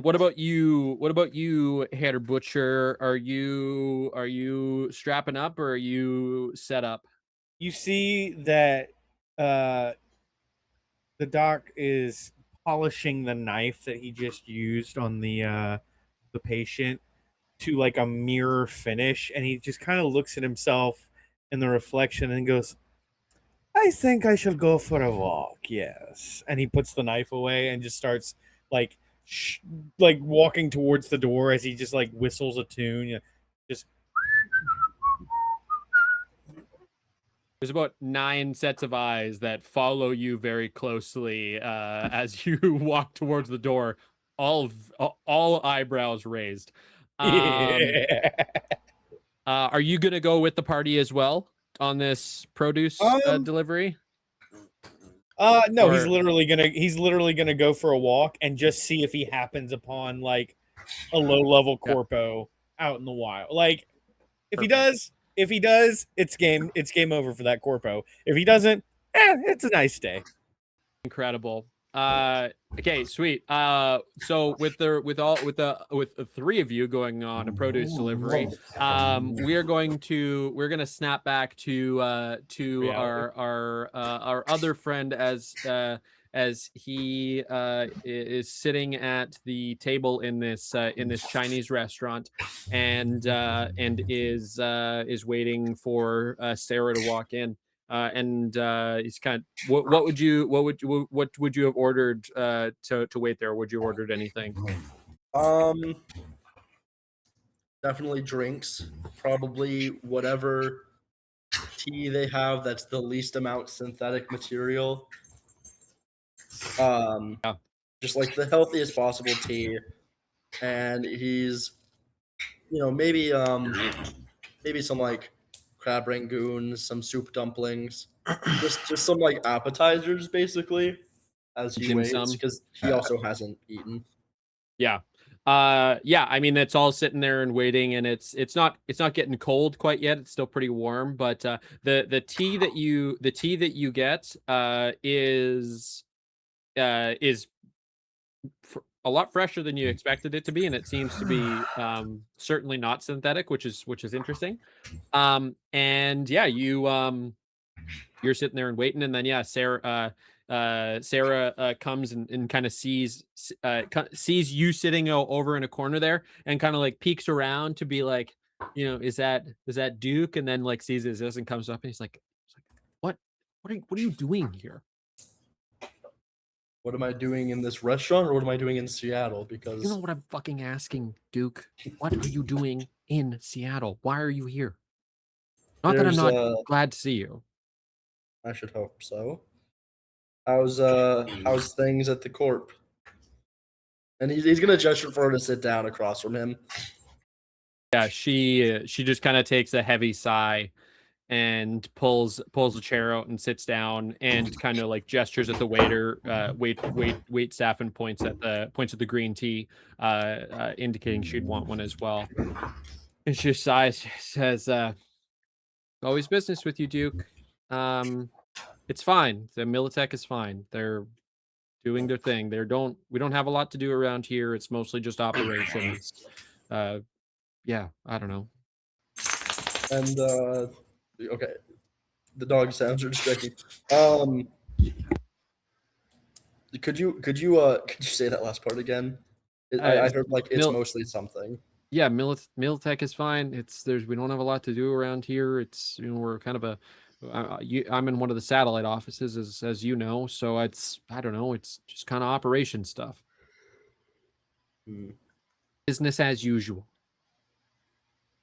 what about you, Hatter Butcher? Are you strapping up, or are you set up? You see that the doc is polishing the knife that he just used on the patient to like a mirror finish, and he just kind of looks at himself in the reflection and goes, I think I shall go for a walk. Yes. And he puts the knife away and just starts like like walking towards the door as he just like whistles a tune. You know, just There's about 9 sets of eyes that follow you very closely as you walk towards the door, all eyebrows raised. yeah. Are you gonna go with the party as well on this produce delivery? No, he's Or literally gonna go for a walk and just see if he happens upon like a low level Yeah. corpo out in the wild. Like if Perfect. he does, it's game over for that corpo. If he doesn't, it's a nice day. Incredible. Okay, sweet. So with the 3 of you going on a produce delivery, we're gonna snap back to Reality. our other friend as he is sitting at the table in this Chinese restaurant and is waiting for Sarah to walk in. And he's kind of what would you have ordered to wait there? Would you have ordered anything? Definitely drinks. Probably whatever tea they have that's the least amount synthetic material. Yeah. Just like the healthiest possible tea. And he's, maybe some like crab rangoons, some soup dumplings, just some like appetizers basically as he Dim waits sum. because he also hasn't eaten. Yeah. Yeah, I mean it's all sitting there and waiting, and it's not getting cold quite yet. It's still pretty warm, but the tea that you get is a lot fresher than you expected it to be, and it seems to be certainly not synthetic, which is interesting. And yeah, you're sitting there and waiting, and then yeah, Sarah comes and kind of sees you sitting over in a corner there, and kind of like peeks around to be like, is that Duke? And then like sees this and comes up, and he's like, what are you doing here? What am I doing in this restaurant, or what am I doing in Seattle? You Because know what I'm fucking asking, Duke? What are you doing in Seattle? Why are you here? Not that I'm there's not glad to see you. I should hope so. How's things at the corp? And he's gonna gesture for her to sit down across from him. Yeah, she just kind of takes a heavy sigh and pulls a chair out and sits down and kind of like gestures at the waiter, wait staff, and points at the green tea, indicating she'd want one as well. And she sighs, says, "Always business with you, Duke. It's fine. The Militech is fine. They're doing their thing. We don't have a lot to do around here. It's mostly just operations. Yeah, I don't know." And okay, the dog sounds are distracting. Could you say that last part again? I heard like it's Mil- mostly something. yeah, Militech is fine. We don't have a lot to do around here. It's we're kind of I'm in one of the satellite offices, as you know, so I don't know, it's just kind of operation stuff. Hmm. Business as usual.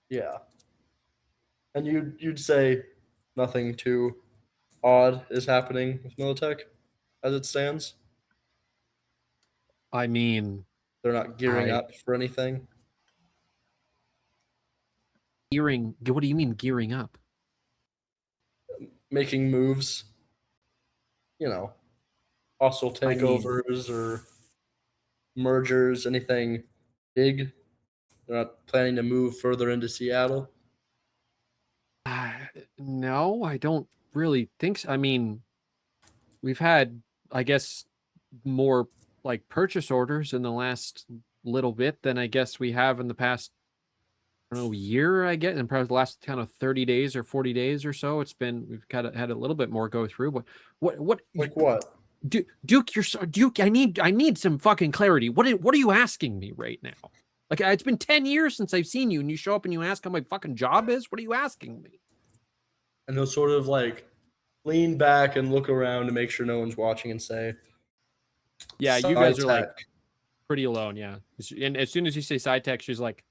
Yeah. And you'd say nothing too odd is happening with Militech as it stands? I mean, They're not gearing I up for anything? what do you mean gearing up? Making moves? Hostile I mean, takeovers or mergers, anything big? They're not planning to move further into Seattle? no, I don't really think so. I mean, we've had, I guess, more like purchase orders in the last little bit than I guess we have in the past, I don't know, year, I guess, and probably the last kind of 30 days or 40 days or so. We've kind of had a little bit more go through. But what Like what? Duke, Duke, I need some fucking clarity. What are you asking me right now? Like, it's been 10 years since I've seen you, and you show up and you ask how my fucking job is. What are you asking me? And he'll sort of like lean back and look around to make sure no one's watching and say, Yeah, you guys are like "CyTech." pretty alone. Yeah, and as soon as you say CyTech, she's like,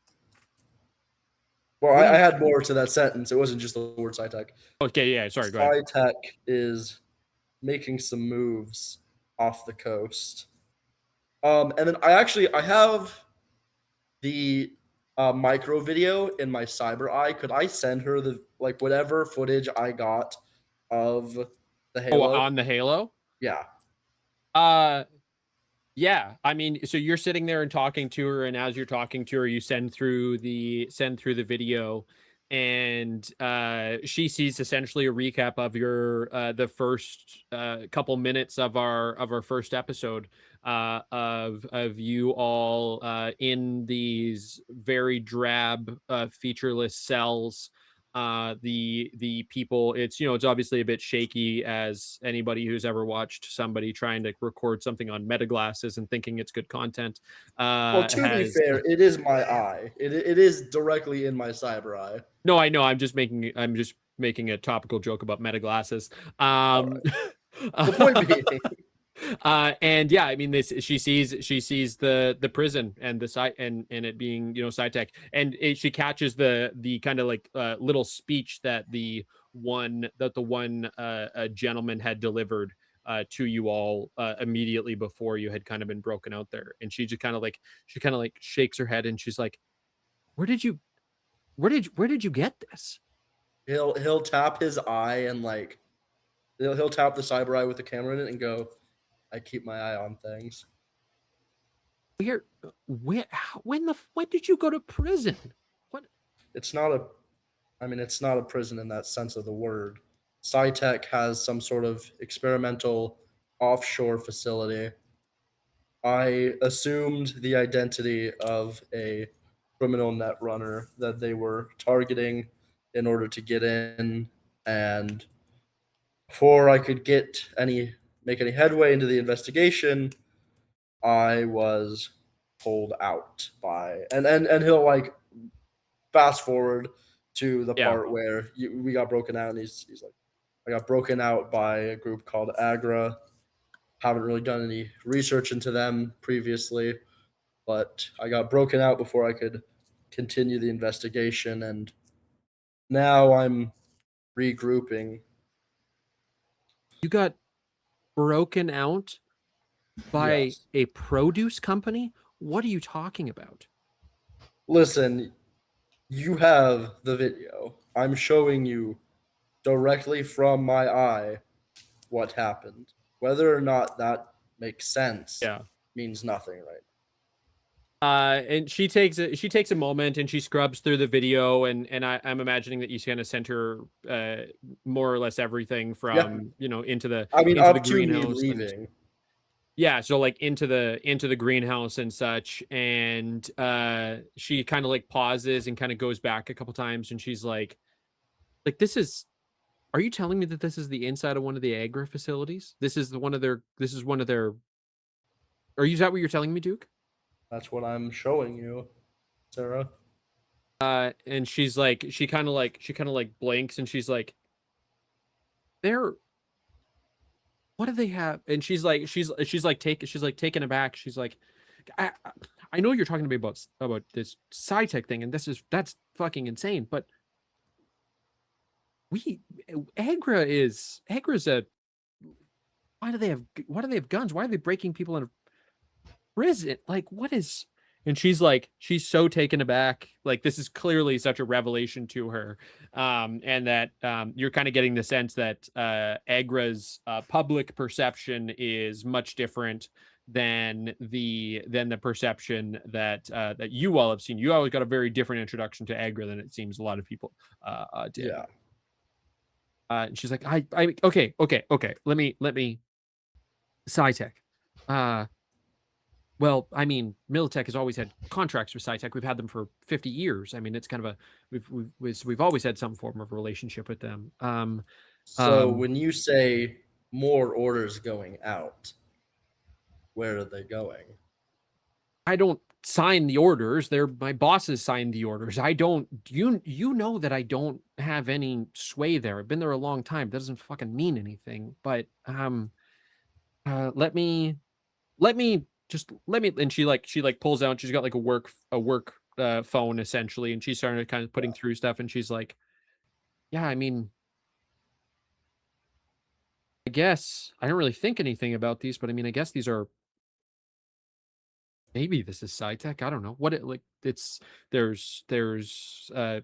Well, What do I you- had more to that sentence. It wasn't just the word CyTech. "Okay, yeah, sorry, go ahead." CyTech is making some moves off the coast. And then I have the micro video in my cyber eye. Could I send her the like whatever footage I got of the Oh, Halo? on the Halo? Yeah. Yeah. I mean, so you're sitting there and talking to her, and as you're talking to her, you send through the video, and she sees essentially a recap of your the first couple minutes of our first episode of you all in these very drab featureless cells. The people, it's it's obviously a bit shaky, as anybody who's ever watched somebody trying to record something on meta glasses and thinking it's good content Well, to be has fair, it is my eye. It is directly in my cyber eye. no, I know, I'm just making a topical joke about meta glasses. The point being, And yeah, I mean, she sees the prison and the site and it being SciTech, and she catches the kind of like little speech that the one gentleman had delivered to you all immediately before you had kind of been broken out there, and she just kind of like shakes her head, and she's like, where did you get this? he'll tap his eye and like he'll tap the cyber eye with the camera in it and go, "I keep my eye on things." When did you go to prison? What? It's not a it's not a prison in that sense of the word. SciTech has some sort of experimental offshore facility. I assumed the identity of a criminal net runner that they were targeting in order to get in, and before I could make any headway into the investigation, I was pulled out by and he'll like fast forward to the Yeah. part where we got broken out, and he's like, I got broken out by a group called Agra. Haven't really done any research into them previously, but I got broken out before I could continue the investigation, and now I'm regrouping. You got broken out by Yes. a produce company? What are you talking about? Listen, you have the video. I'm showing you directly from my eye what happened. Whether or not that makes sense Yeah. means nothing right And she takes a moment and she scrubs through the video, and I'm imagining that you kind of sent her more or less everything from into the now. I mean, into the up to me greenhouse, and leaving. yeah, so like into the greenhouse and such, and she kind of like pauses and kind of goes back a couple times, and she's like this is, are you telling me that this is the inside of one of the Agra facilities? This is one of their Are you, is that what you're telling me, Duke? That's what I'm showing you, Sarah. And she's like, she kind of like blinks, and she's like, they're, what do they have? And she's like taken aback. She's like, I know you're talking to me about this SciTech thing, and that's fucking insane, but Agra's a, why do they have guns? Why are they breaking people in prison? Like, what is? And she's like, she's so taken aback. Like, this is clearly such a revelation to her. And that you're kind of getting the sense that Agra's public perception is much different than the perception that that you all have seen. You always got a very different introduction to Agra than it seems a lot of people did. Yeah. And she's like, I okay. Let me SciTech. Well, I mean, Militech has always had contracts with SciTech. We've had them for 50 years. I mean, it's kind of we've always had some form of relationship with them. So when you say more orders going out, where are they going? I don't sign the orders. They're my bosses sign the orders. I don't. You know that I don't have any sway there. I've been there a long time. That doesn't fucking mean anything. But let me and she pulls out. She's got like a work phone essentially, and she's starting to kind of putting through stuff. And she's like, yeah, I mean, I guess I don't really think anything about these, but I mean, I guess these are. Maybe this is CyTech. I don't know what it like. It's there's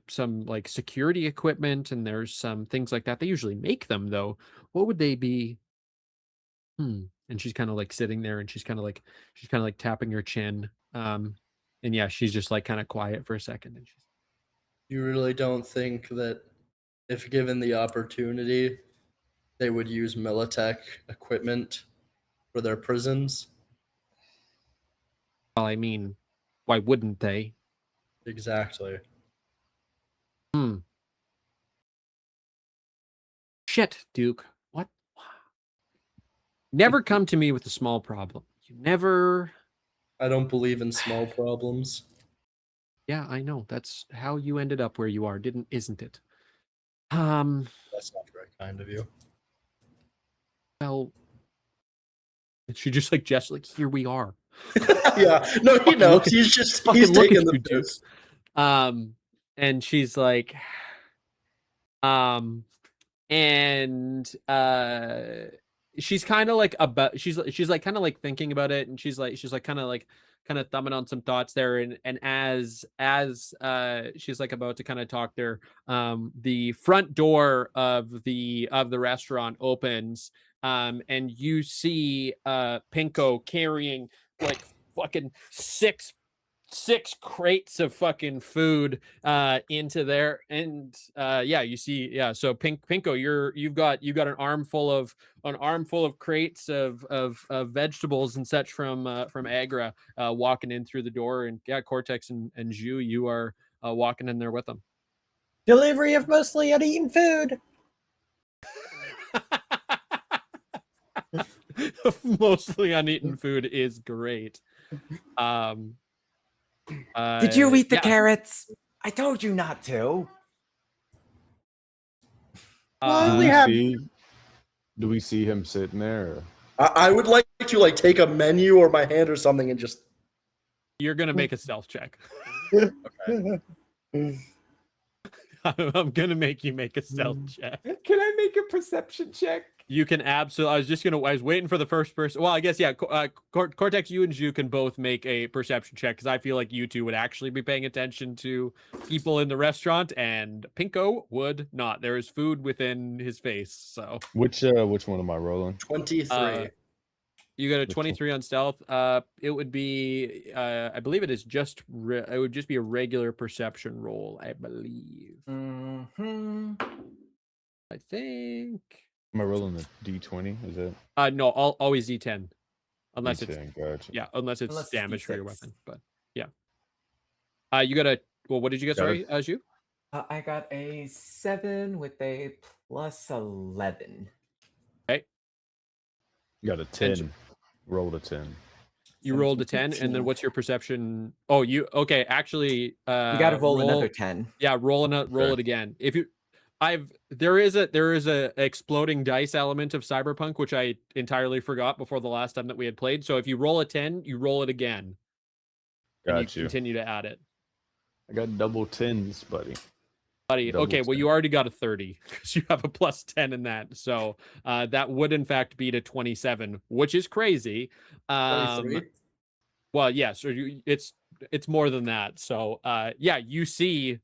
some like security equipment and there's some things like that. They usually make them though. What would they be? And she's kind of like sitting there and she's kind of like tapping her chin. And yeah, she's just like kind of quiet for a second. And she's You really don't think that if given the opportunity, they would use Militech equipment for their prisons? well, I mean, why wouldn't they? Exactly. Shit, Duke. What? Never come to me with a small problem. You never. I don't believe in small problems. Yeah, I know. That's how you ended up where you are, isn't it? That's not very kind of you. Well, she just like gestures like, here we are. Yeah, no, he knows. He's taking the piss. And she's like, and she's kind of like she's like kind of like thinking about it, and she's like kind of thumbing on some thoughts there, and as she's like about to kind of talk there, the front door of the restaurant opens, and you see Pinko carrying like fucking six crates of fucking food into there, and yeah, you see, so Pinko, you've got an armful of crates of vegetables and such from Agra, walking in through the door, and yeah, Cortex and Zhu, you are walking in there with them. Delivery of mostly uneaten food. Mostly uneaten food is great. Did you eat the yeah. carrots? I told you not to. Do we see him sitting there? I would like to like take a menu or my hand or something and just. You're gonna make a stealth check. Okay. I'm gonna make you make a stealth check. Can I make a perception check? You can absolutely. I was waiting for the first person. Well, I guess yeah. Cortex, you and Zhu can both make a perception check because I feel like you two would actually be paying attention to people in the restaurant, and Pinko would not. There is food within his face. So Which one am I rolling? 23. You got a 23 on stealth. It would be, I believe it is just, it would just be a regular perception roll, I believe. I think. Am I rolling the D20? Is it? No, always D10, unless D10, it's gotcha. yeah, unless it's damage D6. for your weapon. But yeah, you got a. Well, what did you get? Sorry, Zhu? I got a 7 with a plus 11. Okay. You got a 10. Rolled a 10. You rolled a 10, and then what's your perception? Oh, you okay? Actually, you got to roll another 10. Yeah, roll it again. If you, there is a exploding dice element of Cyberpunk, which I entirely forgot before the last time that we had played. So if you roll a 10, you roll it again. Got you continue to add it. I got double 10s, buddy. Okay, well, you already got a 30 because you have a plus 10 in that. So that would in fact beat a 27, which is crazy. 23? Well, yes, it's more than that. So yeah, you see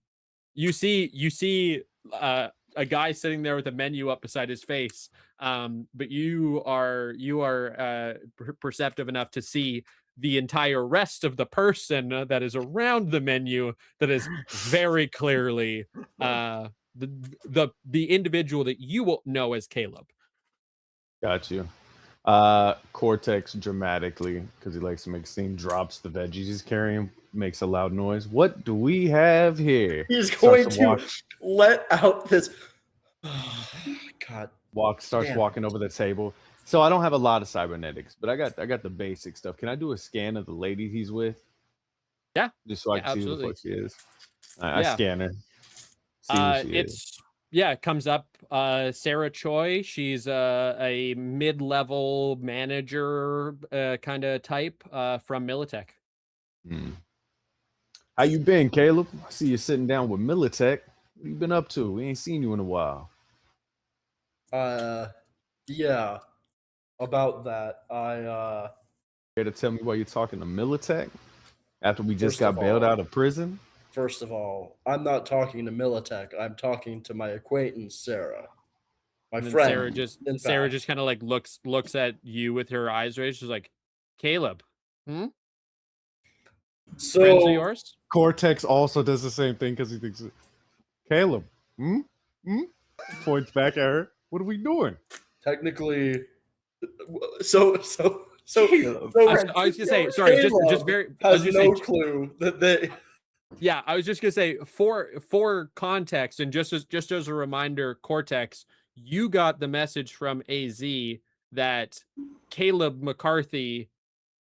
a guy sitting there with a menu up beside his face, but you are perceptive enough to see the entire rest of the person that is around the menu that is very clearly the individual that you will know as Caleb. Got you. Cortex dramatically, because he likes to make a scene, drops the veggies he's carrying, makes a loud noise. What do we have here? He's going to let out this. Oh, God. Starts walking over the table. So I don't have a lot of cybernetics, but I got the basic stuff. Can I do a scan of the lady he's with? Yeah. Just so I Yeah, can see who the absolutely. fuck she is. I Yeah. scan her. See who she is. It's it comes up Sarah Choi. She's a mid-level manager kind of type from Militech. Hmm. How you been, Caleb? I see you sitting down with Militech. What you been up to? We ain't seen you in a while. Yeah, about that. Care to tell me why you're talking to Militech after we just First got of bailed all- out of prison? First of all, I'm not talking to Militech. I'm talking to my acquaintance Sarah, my And then friend. Sarah just kind of like looks at you with her eyes raised. She's like, Caleb, friends of So yours? Cortex also does the same thing because he thinks, Caleb, points back at her. What are we doing? technically, so Caleb. I was gonna say, sorry, just very. I was has gonna no say, clue that they. yeah, I was just gonna say for context and just as a reminder, Cortex, you got the message from AZ that Caleb McCarthy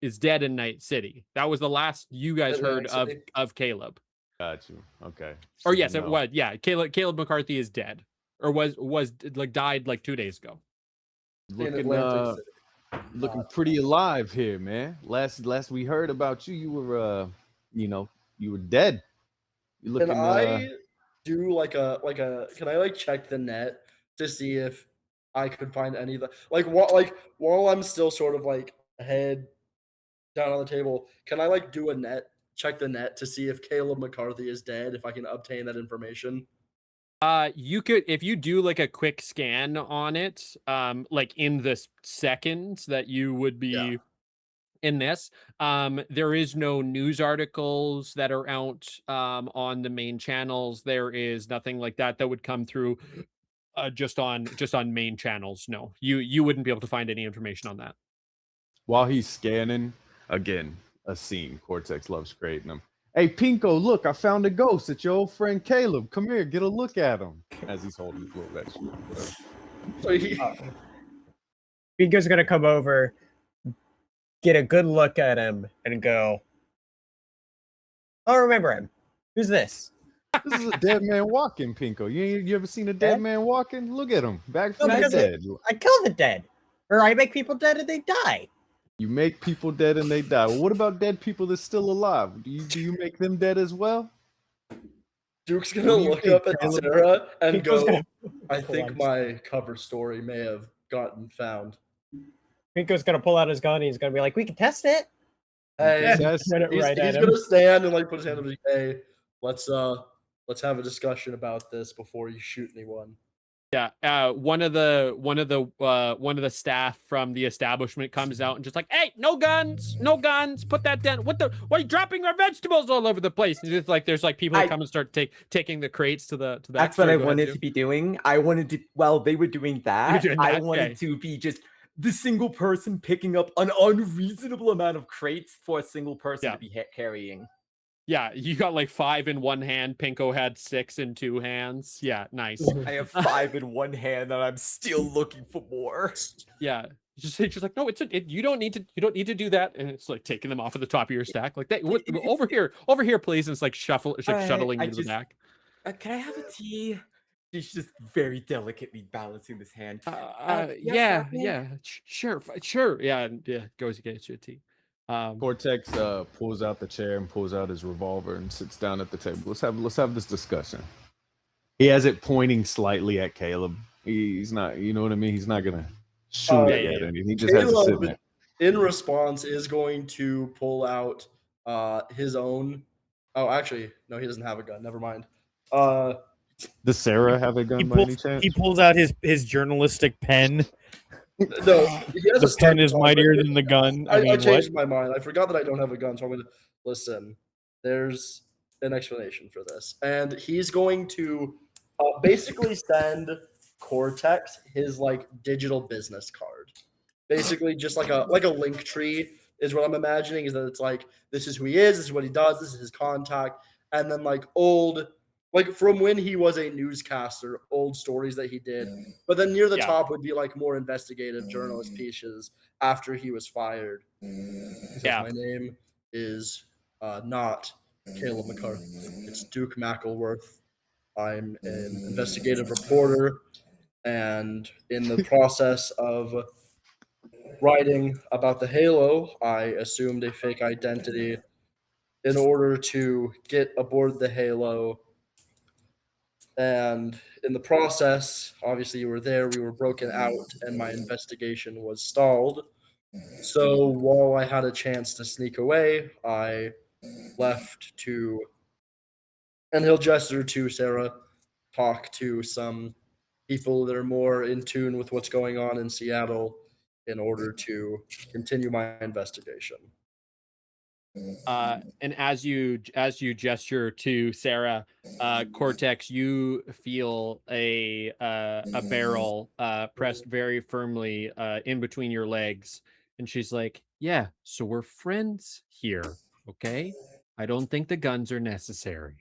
is dead in Night City. That was the last you guys heard Atlantic City. of Caleb. Got you. Okay. Or Good yes, to it know. was. Yeah, Caleb McCarthy is dead, or was like died like 2 days ago. In Looking Atlantic City. looking pretty alive here, man. Last we heard about you, you were you were dead. You Can looking I do like a can I like check the net to see if I could find any of the while I'm still sort of like head down on the table, can I like do a check the net to see if Caleb McCarthy is dead, if I can obtain that information? You could, if you do like a quick scan on it, like in the seconds that you would be in this, there is no news articles that are out on the main channels. There is nothing like that that would come through just on main channels. No, you wouldn't be able to find any information on that. while he's scanning, again, a scene. Cortex loves creating them. Hey Pinko, look, I found a ghost. It's your old friend Caleb. Come here, get a look at him. As he's holding his little red shield. So he, Bingo's gonna come over, get a good look at him, and go, "Oh, remember him. Who's this?" This is a dead man walking, Pinko. You ever seen a dead Dead? man walking? Look at him. Back No, from the because dead. I kill the dead, or I make people dead and they die. You make people dead and they die. Well, what about dead people that's still alive? Do you make them dead as well? Duke's gonna What do you look think, up at Caleb? Sarah and Pinko's go, gonna I pull think out my cover story may have gotten found. Pinko's gonna pull out his gun and he's gonna be like, "We can test it." Hey, Yes. Point it he's, right he's at him. gonna stand and like put his hand up and say, hey, let's have a discussion about this before you shoot anyone. Yeah, one of the staff from the establishment comes out and just like, hey, no guns, put that down. Why are you dropping our vegetables all over the place? And it's like there's like people that come and start taking the crates to the That's Sorry, what I go ahead, wanted Stu. to be doing. I wanted to, while they were doing that, doing I that? wanted Okay. to be just the single person picking up an unreasonable amount of crates for a single person Yeah. to be carrying. Yeah, you got like 5 in one hand. Pinko had 6 in 2 hands. Yeah, nice. I have 5 in one hand and I'm still looking for more. Yeah, just like no, you don't need to do that. And it's like taking them off of the top of your stack, like that. Over here, please. And it's like shuttling into the back. Can I have a tea? She's just very delicately balancing this hand. Yeah, Sapling? sure. Yeah, goes to get you a tea. Cortex pulls out the chair and pulls out his revolver and sits down at the table. Let's have this discussion. He has it pointing slightly at Caleb. He's not, you know what I mean? He's not gonna shoot it at anything. He just has to sit there. In response, is going to pull out his own. Oh, actually, no, he doesn't have a gun. Never mind. Does Sarah have a gun by any chance? He pulls out his journalistic pen. No, he has The pen is mightier than the gun. I changed my mind. I forgot that I don't have a gun, so I'm going to listen. There's an explanation for this, and he's going to basically send Cortex his like digital business card. Basically, just like a link tree is what I'm imagining. Is that it's like this is who he is, this is what he does, this is his contact, and then like from when he was a newscaster, old stories that he did. But then near the top would be like more investigative journalist pieces after he was fired. Because my name is not Caleb McCarthy. It's Duke McElworth. I'm an investigative reporter, and in the process of writing about the Halo, I assumed a fake identity in order to get aboard the Halo. And in the process, obviously, you were there, we were broken out, and my investigation was stalled. So while I had a chance to sneak away, I left to, and he'll gesture to Sarah, talk to some people that are more in tune with what's going on in Seattle in order to continue my investigation. And as you gesture to Sarah, Cortex, you feel a barrel pressed very firmly in between your legs, and she's like, "Yeah, so we're friends here, okay? I don't think the guns are necessary."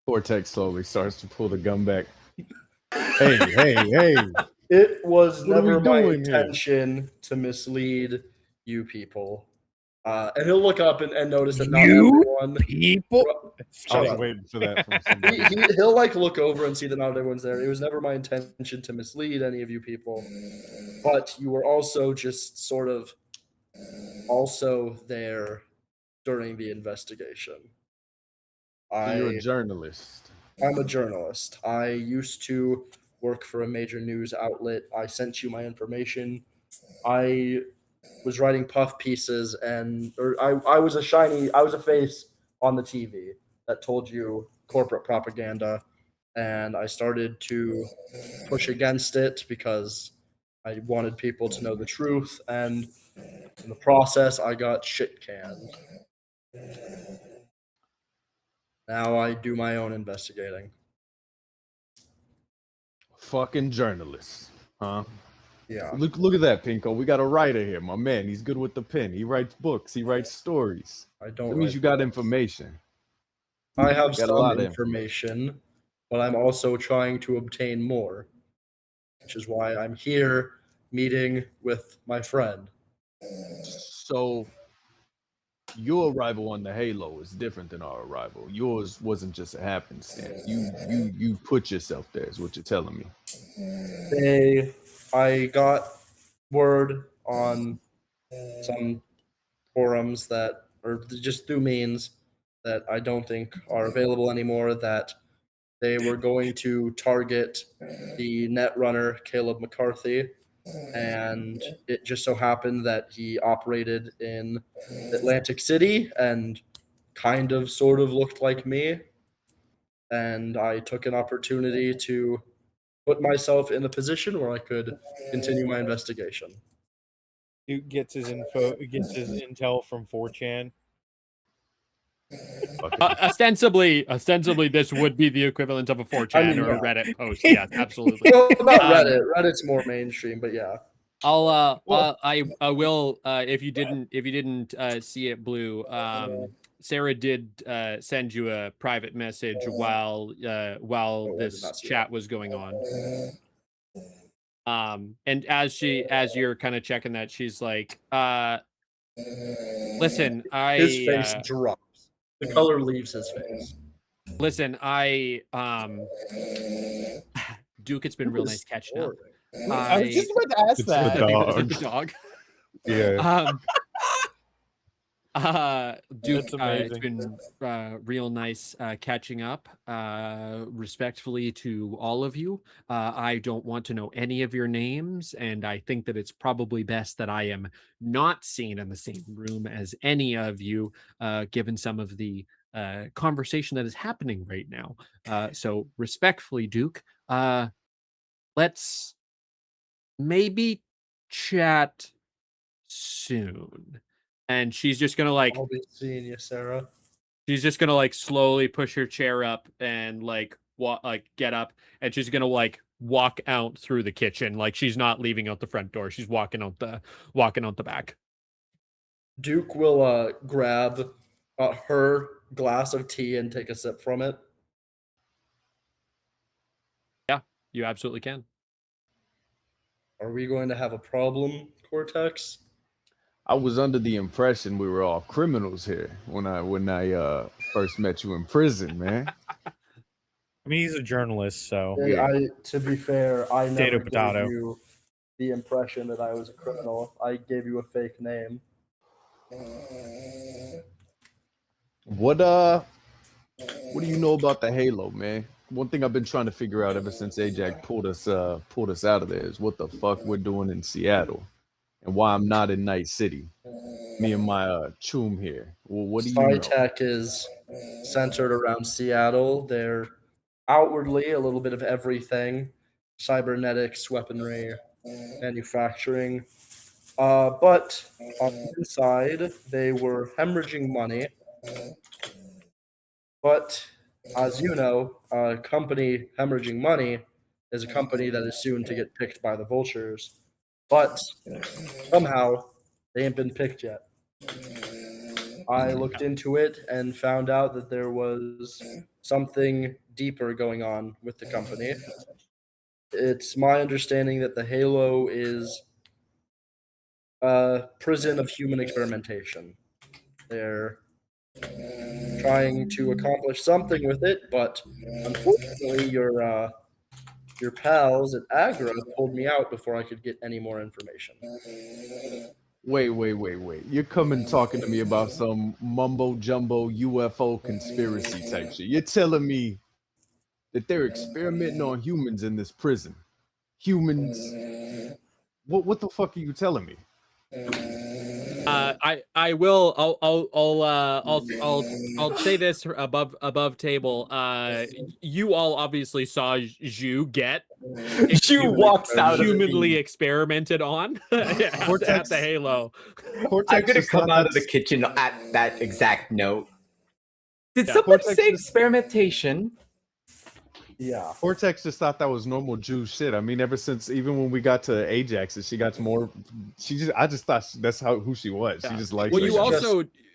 Cortex slowly starts to pull the gun back. Hey. It was What are we never my doing here? intention to mislead you people. And he'll look up and notice that not You everyone. people. I Shut was up. waiting for that from somebody. He'll like look over and see that not everyone's there. It was never my intention to mislead any of you people, but you were also just sort of also there during the investigation. So you're a journalist. I'm a journalist. I used to work for a major news outlet. I sent you my information. I was writing puff pieces, and I was a face on the TV that told you corporate propaganda, and I started to push against it because I wanted people to know the truth, and in the process, I got shit canned. Now I do my own investigating. Fucking journalist, huh? Yeah, Look at that, Pinko. We got a writer here, my man. He's good with the pen. He writes books. He writes stories. I don't That means write you got books. information. I have Got a some lot of information, but I'm also trying to obtain more, which is why I'm here meeting with my friend. So your arrival on the Halo is different than our arrival. Yours wasn't just a happenstance. You put yourself there, is what you're telling me. I got word on some forums that, or just through means that I don't think are available anymore, that they were going to target the netrunner Caleb McCarthy, and it just so happened that he operated in Atlantic City and kind of sort of looked like me, and I took an opportunity to put myself in a position where I could continue my investigation. Duke gets his intel from 4chan. Ostensibly, this would be the equivalent of a 4chan or a yeah. Reddit post. Yes, absolutely. Well, not Reddit. Reddit's more mainstream, but yeah. I will if you didn't see it, Blue. Sarah did send you a private message while I did this not see chat that. was going on. And as you're kind of checking that, she's like, listen, His face drops. The color leaves his face. listen, Duke, it's been real nice catching up. I was just about to ask It's the that. dog. Is it the dog? Yeah. Duke, That's it's amazing. been real nice catching up. Respectfully to all of you, I don't want to know any of your names, and I think that it's probably best that I am not seen in the same room as any of you, given some of the conversation that is happening right now. So respectfully, Duke, let's maybe chat soon. And she's just gonna like I'll be seeing you, Sarah. she's just gonna like slowly push her chair up and like get up, and she's gonna like walk out through the kitchen. Like she's not leaving out the front door. She's walking out the back. Duke will grab her glass of tea and take a sip from it. Yeah, you absolutely can. Are we going to have a problem, Cortex? I was under the impression we were all criminals here when I first met you in prison, man. I mean, he's a journalist, so Hey, Yeah. to be fair, I Potato, never gave potato. you the impression that I was a criminal. I gave you a fake name. What do you know about the Halo, man? One thing I've been trying to figure out ever since Ajax pulled us out of there is what the fuck we're doing in Seattle and why I'm not in Night City. Me and my choom here. Well, what do you know? CyTech is centered around Seattle. They're outwardly a little bit of everything: cybernetics, weaponry, manufacturing. But on the inside, they were hemorrhaging money. But as you know, a company hemorrhaging money is a company that is soon to get picked by the vultures. But somehow they ain't been picked yet. I looked into it and found out that there was something deeper going on with the company. It's my understanding that the Halo is a prison of human experimentation. They're trying to accomplish something with it, but unfortunately, your pals at Agra pulled me out before I could get any more information. Wait. You're coming talking to me about some mumbo jumbo UFO conspiracy type shit. You're telling me that they're experimenting on humans in this prison. Humans. What the fuck are you telling me? I will. I'll say this above table. You all obviously saw Zhu get Shu walks out of the humanly thing. experimented on at the Halo. I'm gonna just come thought out of the that's- kitchen at that exact note. Did Yeah, somebody Cortex say just- experimentation? Yeah. Cortex just thought that was normal Jew shit. I mean, ever since even when we got to Ajax, and she got to more. I just thought that's who she was. She just likes. Well, like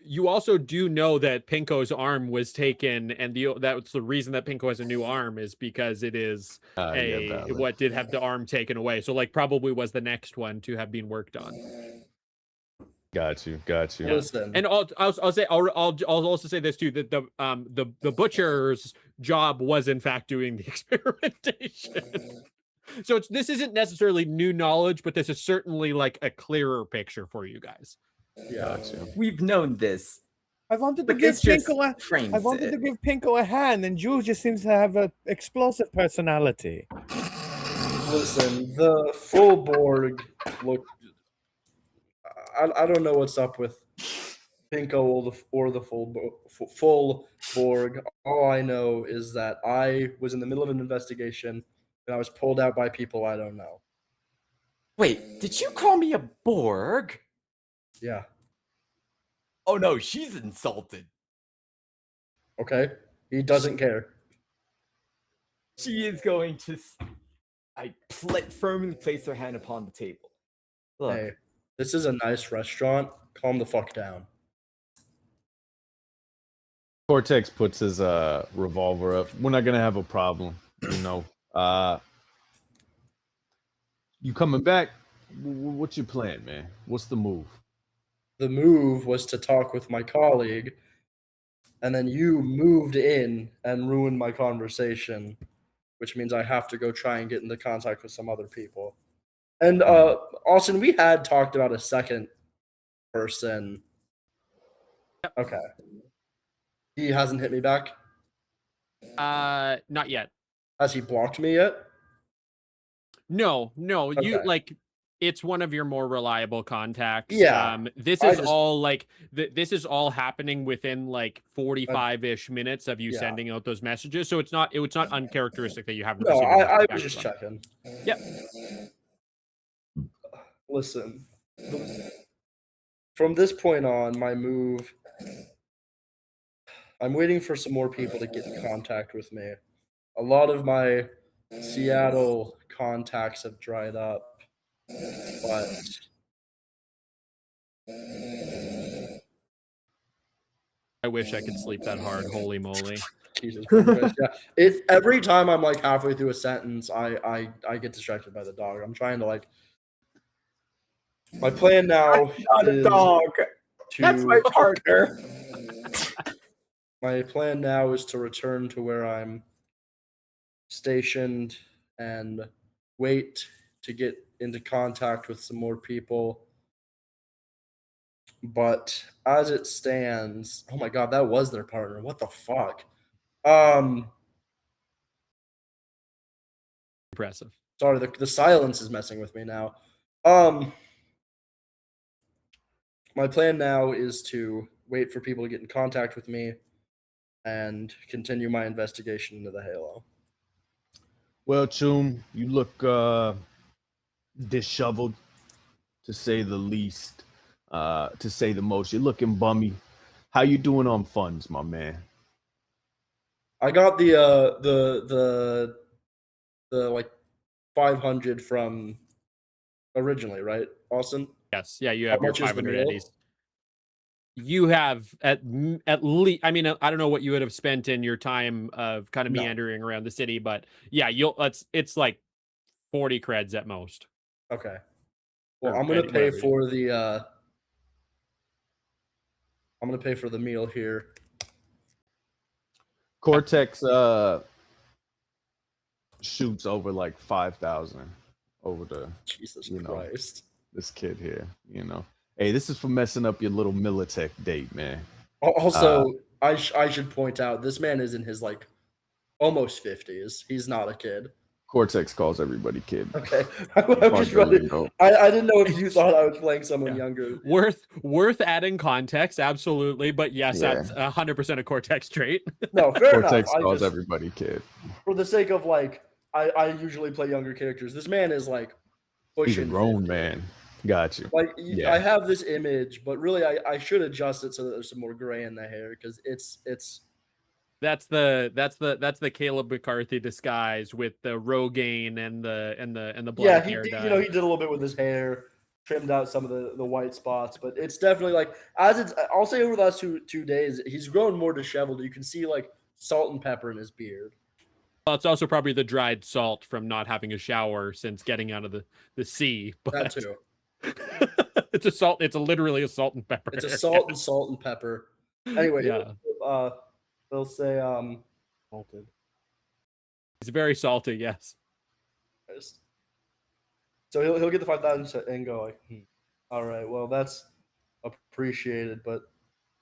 you also do know that Pinko's arm was taken, and that's the reason that Pinko has a new arm is because it is valid. what did have the arm taken away. So like probably was the next one to have been worked on. Got you. Listen, And I'll also say this too, that the butcher's job was in fact doing the experimentation. So this isn't necessarily new knowledge, but this is certainly like a clearer picture for you guys. yeah. Gotcha. We've known this, I wanted to but give this just Pinko frames I wanted it. to give Pinko a hand, and Jules just seems to have an explosive personality. Listen, the full Borg look. I don't know what's up with Pinko or the full Borg. All I know is that I was in the middle of an investigation and I was pulled out by people I don't know. Wait, did you call me a Borg? Yeah. Oh no, she's insulted. Okay. He doesn't care. She is going to. Firmly place her hand upon the table. Look, Hey, this is a nice restaurant. Calm the fuck down. Cortex puts his revolver up. We're not gonna have a problem, you know. You coming back? What's your plan, man? What's the move? The move was to talk with my colleague, and then you moved in and ruined my conversation, which means I have to go try and get into contact with some other people. And Austin, we had talked about a second person. Okay. He hasn't hit me back. Not yet. Has he blocked me yet? No, you Okay. like it's one of your more reliable contacts. Yeah, This I is just- all like this is all happening within like 45-ish minutes of you Yeah. sending out those messages. So it's not uncharacteristic that you haven't No, received I anything was back just from them. checking. Yep. Listen, from this point on, my move. I'm waiting for some more people to get in contact with me. A lot of my Seattle contacts have dried up, but I wish I could sleep that hard. Holy moly. Jesus Christ, yeah. Every time I'm like halfway through a sentence, I get distracted by the dog. I'm trying to like. My plan now Not a is dog. That's my to partner. my plan now is to return to where I'm stationed and wait to get into contact with some more people. But as it stands, oh my god, that was their partner. What the fuck? Um, Impressive. sorry, the silence is messing with me now. Um, my plan now is to wait for people to get in contact with me and continue my investigation into the Halo. Well, Choom, you look disheveled, to say the least. To say the most. You're looking bummy. How you doing on funds, my man? I got the like 500 from originally, right, Austin? Yes. Yeah, you How have your much is the 500 meal? eddies. You have at least, I mean, I don't know what you would have spent in your time of kind of No. meandering around the city, but yeah, it's like 40 creds at most. Okay. Well, Or I'm gonna eddy, pay whatever it is. for the I'm gonna pay for the meal here. Cortex shoots over like 5,000 over to Jesus you know Christ. this kid here. Hey, this is for messing up your little Militech date, man. Also, I should point out this man is in his like almost 50s. He's not a kid. Cortex calls everybody kid. Okay. I'm just running. I didn't know if you thought I was playing someone Yeah. younger. Worth adding context, absolutely, but yes, Yeah. that's 100% a Cortex trait. No, fair Cortex enough. calls everybody kid. For the sake of like, I usually play younger characters. This man is like He's a pushing grown 50. man. Got you. Like Yeah. I have this image, but really I should adjust it so that there's some more gray in the hair because it's That's the Caleb McCarthy disguise with the Rogaine and the black yeah, hair he dye. he did a little bit with his hair, trimmed out some of the white spots, but it's definitely like as it's I'll say over the last two days he's grown more disheveled. You can see like salt and pepper in his beard. Well, it's also probably the dried salt from not having a shower since getting out of the sea. That But too. It's literally a salt and pepper. It's a haircut. salt and pepper. Anyway, Yeah. they'll say Salted. It's very salty. Yes. so he'll get the 5,000 and go like, all right, well that's appreciated, but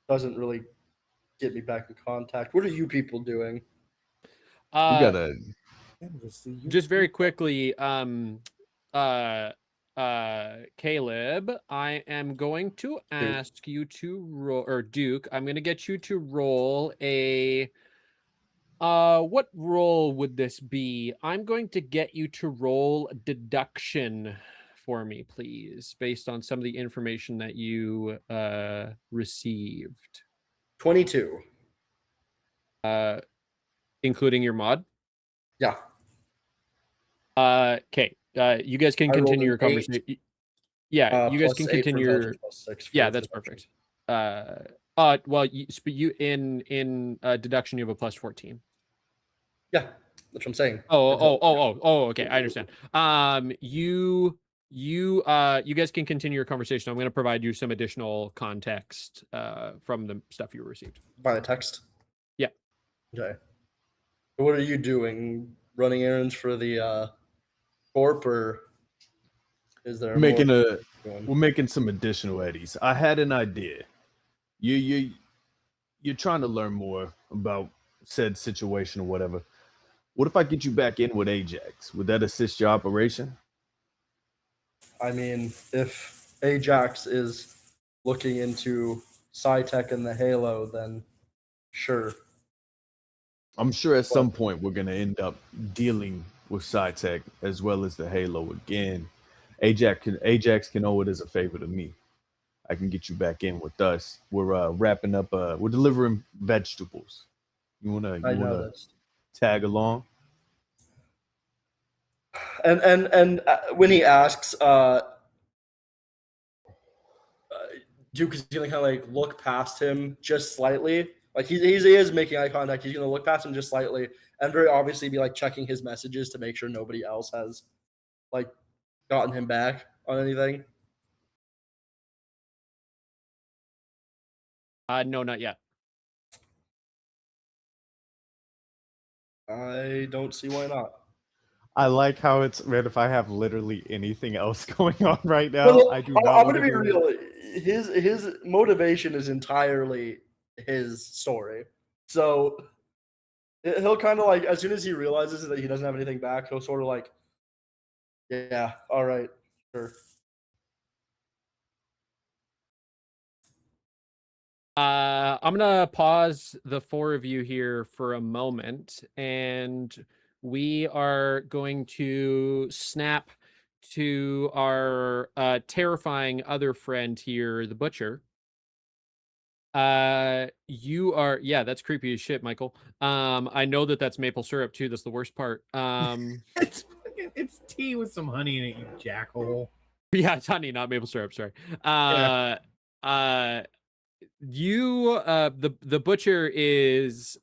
doesn't really get me back in contact. What are you people doing? You gotta Just very quickly, Caleb, I am going to ask you to roll, or Duke, I'm going to get you to roll a, what role would this be? I'm going to get you to roll deduction for me, please, based on some of the information that you, received. 22. Including your mod? Yeah. Okay. You guys can continue your conversation. Yeah, you guys can continue your. Yeah, that's perfect. Well, you in deduction, you have a plus 14. Yeah, that's what I'm saying. Oh. Okay, I understand. You guys can continue your conversation. I'm going to provide you some additional context from the stuff you received by the text. Yeah. Okay. What are you doing? Running errands for the corp, or is there we're making some additional eddies. I had an idea. You're trying to learn more about said situation or whatever. What if I get you back in with Ajax? Would that assist your operation? I mean, if Ajax is looking into CyTech and the Halo, then sure. I'm sure at some point we're going to end up dealing with CyTech as well as the Halo again. Ajax can owe it as a favor to me. I can get you back in with us. We're wrapping up. We're delivering vegetables. You wanna tag along? And when he asks, Duke is gonna kind of like look past him just slightly. Like he is making eye contact. He's gonna look past him just slightly, and very obviously be like checking his messages to make sure nobody else has like gotten him back on anything. No, not yet. I don't see why not. I like how it's man. If I have literally anything else going on right now, Well, I do not I'm want gonna to be do it. real. His motivation is entirely his story. So he'll kind of like, as soon as he realizes that he doesn't have anything back, he'll sort of like, yeah, all right, sure. I'm gonna pause the four of you here for a moment, and we are going to snap to our terrifying other friend here, the butcher. You are, yeah, that's creepy as shit, Michael. I know that that's maple syrup too. That's the worst part. It's tea with some honey in it, you jackhole. Yeah, it's honey, not maple syrup. Sorry. Yeah. The butcher is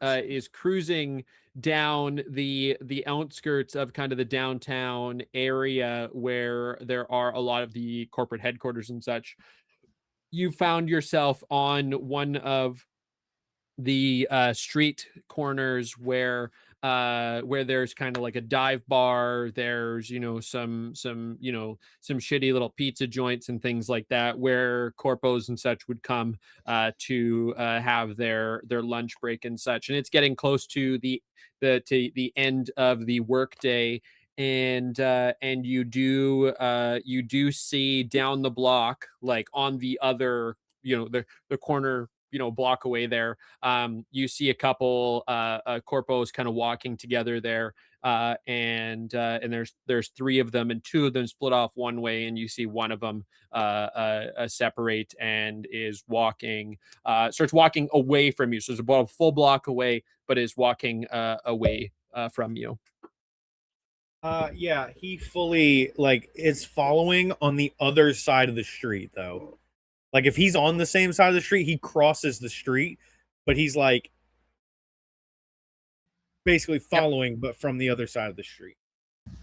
cruising down the outskirts of kind of the downtown area where there are a lot of the corporate headquarters and such. You found yourself on one of the street corners where there's kind of like a dive bar. There's some shitty little pizza joints and things like that where corpos and such would come to have their lunch break and such. And it's getting close to the end of the workday, and you do see down the block, like on the other, the corner, block away there, you see a couple corpos kind of walking together there, and there's three of them, and two of them split off one way, and you see one of them separate and is walking, starts walking away from you. So it's about a full block away, but is walking away from you. Yeah, he fully like is following on the other side of the street though. Like if he's on the same side of the street, he crosses the street, but he's like basically following, but from the other side of the street.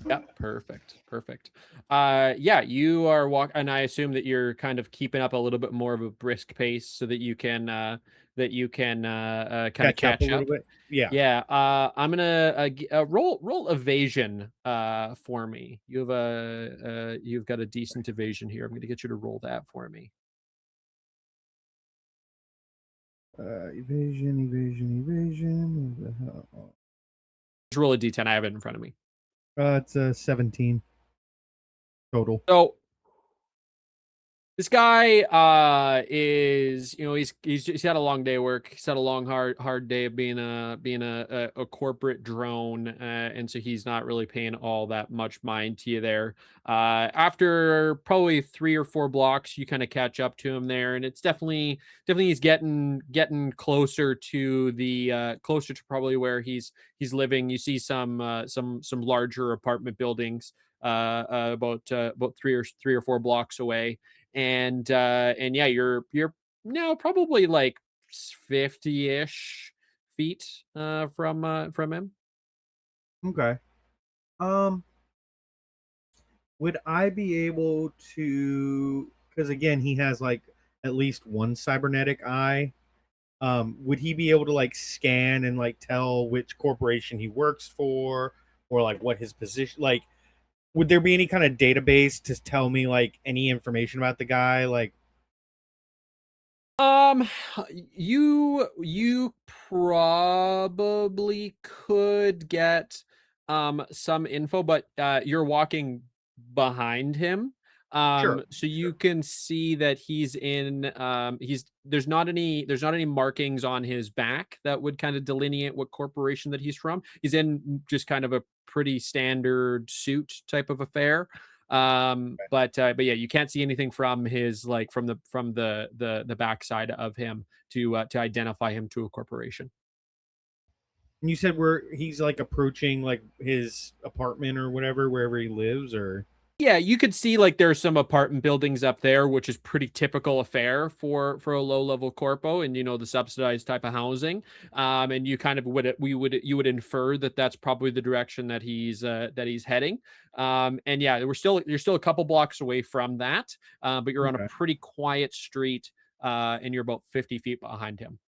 Yeah, perfect. Yeah, you are and I assume that you're kind of keeping up a little bit more of a brisk pace so that you can kind of Catch up a catch little up. bit. Yeah. Yeah, I'm gonna roll evasion for me. You've got a decent evasion here. I'm gonna get you to roll that for me. Evasion. What the hell? Just roll a d10. I have it in front of me. It's a 17 total. So this guy is, he's had a long day of work. He's had a long hard day of being a corporate drone, and so he's not really paying all that much mind to you there. After probably 3 or 4 blocks, you kind of catch up to him there, and it's definitely he's getting closer to closer to probably where he's living. You see some larger apartment buildings about 3 or 4 blocks away, and yeah, you're now probably like 50-ish feet from him. Okay. Would I be able to, because again, he has like at least one cybernetic eye. Would he be able to like scan and like tell which corporation he works for, or like what his position, like would there be any kind of database to tell me like any information about the guy? Like, Um, you probably could get some info, but you're walking behind him. sure. So you can see that he's in there's not any markings on his back that would kind of delineate what corporation that he's from. He's in just kind of a pretty standard suit type of affair. But yeah, you can't see anything from his, like, from the backside of him to identify him to a corporation. And you said he's like approaching like his apartment or whatever, wherever he lives, or Yeah, you could see, like, there's some apartment buildings up there, which is pretty typical affair for a low level corpo, and the subsidized type of housing. And you kind of you would infer that that's probably the direction that he's heading. And yeah, you're still a couple blocks away from that, but you're on a okay. pretty quiet street. and you're about 50 feet behind him.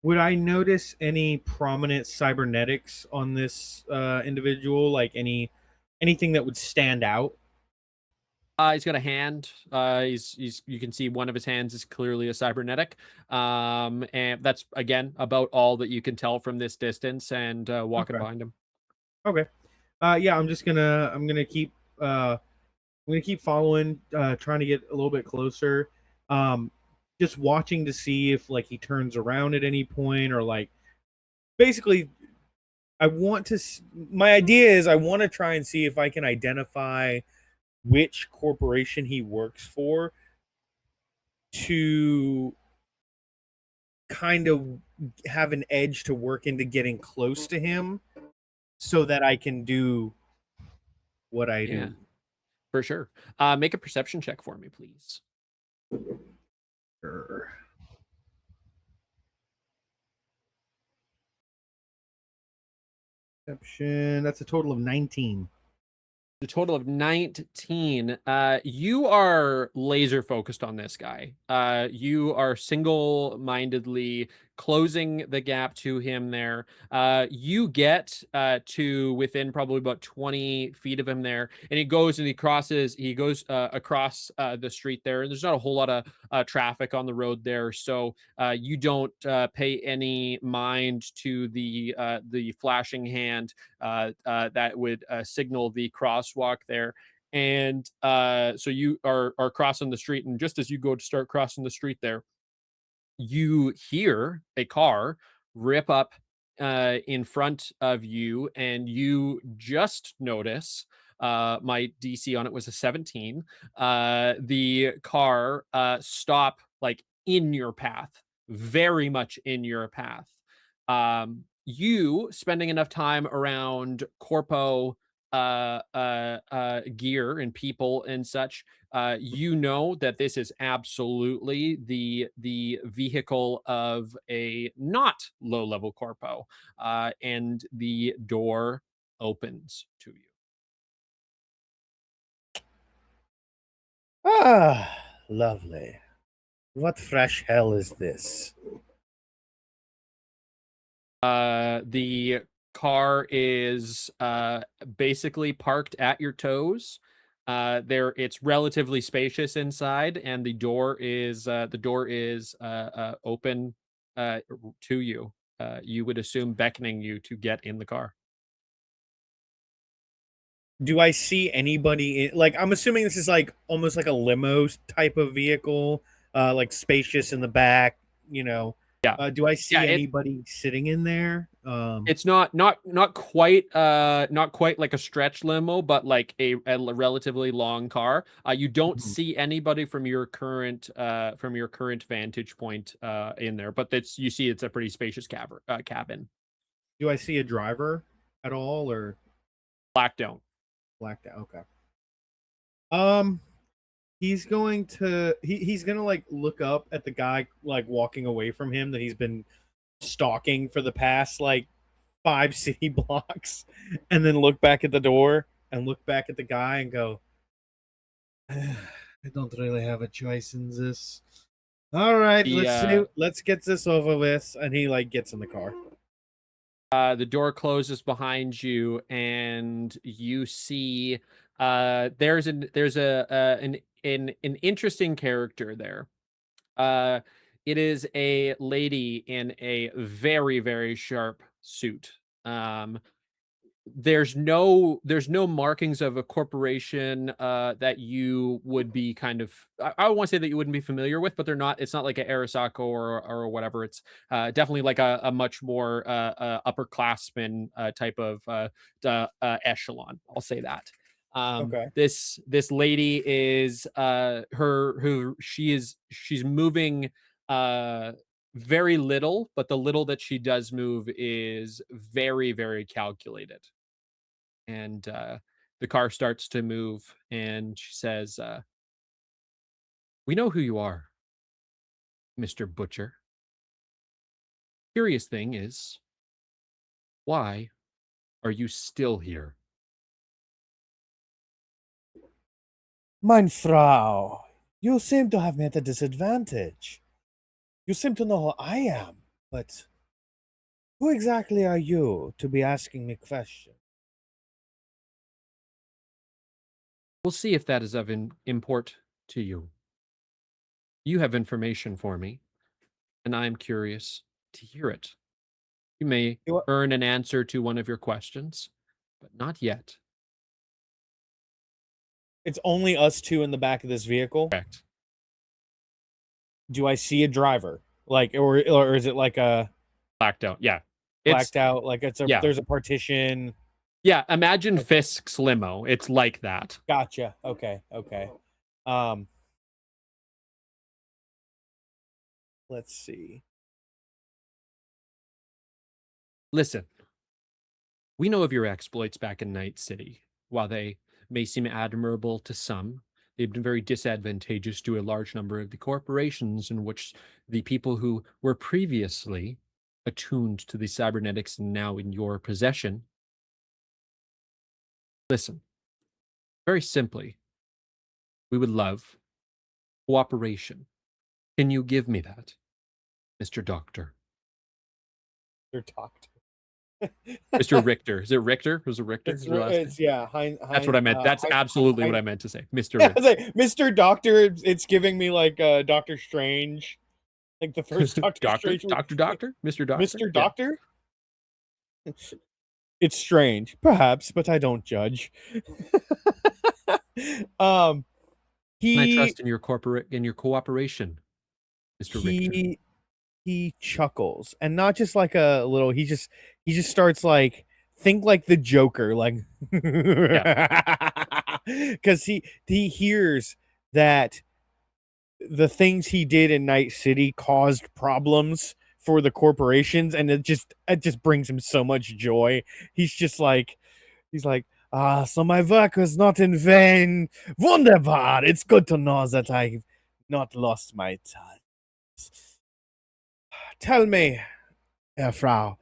Would I notice any prominent cybernetics on this individual? Like anything that would stand out? He's got a hand. He's you can see one of his hands is clearly a cybernetic. And that's again about all that you can tell from this distance and walking Okay. behind him. Okay. Yeah, I'm gonna keep following, trying to get a little bit closer. Um, just watching to see if like he turns around at any point or like basically I want to my idea is I want to try and see if I can identify which corporation he works for to kind of have an edge to work into getting close to him so that I can do what I Yeah, do. for sure. Make a perception check for me, please. Sure. Perception. That's a total of 19. The total of 19. You are laser focused on this guy. You are single-mindedly closing the gap to him there. You get to within probably about 20 feet of him there, and he goes across the street there. And there's not a whole lot of traffic on the road there, so you don't pay any mind to the flashing hand that would signal the crosswalk there. And so you are crossing the street, and just as you go to start crossing the street there, you hear a car rip up in front of you, and you just notice my DC on it was a 17. The car stop like in your path, very much in your path. You spending enough time around corpo gear and people and such, you know that this is absolutely the vehicle of a not low level corpo, and the door opens to you. Ah, lovely. What fresh hell is this? The car is basically parked at your toes. It's relatively spacious inside, and the door is open to you. You would assume beckoning you to get in the car. Do I see anybody like I'm assuming this is like almost like a limo type of vehicle, like spacious in the back, you know. Yeah, Do I yeah. see anybody sitting in there? It's not quite like a stretch limo, but like a relatively long car. You don't Mhm. see anybody from your current vantage point in there, but you see it's a pretty spacious cabin. Do I see a driver at all or Blacked out. blacked out? Okay. Um he's gonna like look up at the guy like walking away from him that he's been stalking for the past like 5 city blocks and then look back at the door and look back at the guy and go, I don't really have a choice in this. All right, The uh, let's get this over with. And he like gets in the car. the door closes behind you, and you see there's an interesting character there. Uh, it is a lady in a very, very sharp suit. Um, there's no markings of a corporation that you would be kind of I won't say that you wouldn't be familiar with, but it's not like an Arasaka or whatever. It's definitely like a much more upperclassman type of echelon. I'll say that. Okay. This lady is she's moving very little, but the little that she does move is very, very calculated. And the car starts to move, and she says, "We know who you are, Mr. Butcher. Curious thing is, why are you still here?" Mein Frau, You seem to have me at a disadvantage. You seem to know who I am, but who exactly are you to be asking me questions? We'll see if that is of import to you. You have information for me, and I am curious to hear it. You may You what? earn an answer to one of your questions, but not yet. It's only us two in the back of this vehicle. Correct. Do I see a driver? Like, or is it like a Blacked out. Yeah. blacked out? Like yeah. there's a partition. Yeah. Imagine Fisk's limo. It's like that. Gotcha. Okay. Let's see. Listen, we know of your exploits back in Night City. While they may seem admirable to some, they've been very disadvantageous to a large number of the corporations in which the people who were previously attuned to the cybernetics and now in your possession. Listen, very simply, we would love cooperation. Can you give me that, Mr. Doctor? Your doctor. Mr. Richter. Is it Richter? Was it Richter? It's yeah. That's what I meant. That's absolutely what I meant to say. Mr. Yeah, Richter. like, Mr. Doctor, it's giving me like Doctor Strange. Like the first Doctor Strange. Doctor? Mr. Doctor? Mr. Doctor? It's strange, perhaps, but I don't judge. Can I trust in your cooperation, Mr. Richter? He chuckles, and not just like a little. He just starts like think like the Joker, like because he hears that the things he did in Night City caused problems for the corporations, and it just brings him so much joy. He's like, so my work was not in vain. Wunderbar. It's good to know that I've not lost my time. Tell me, Herr Frau,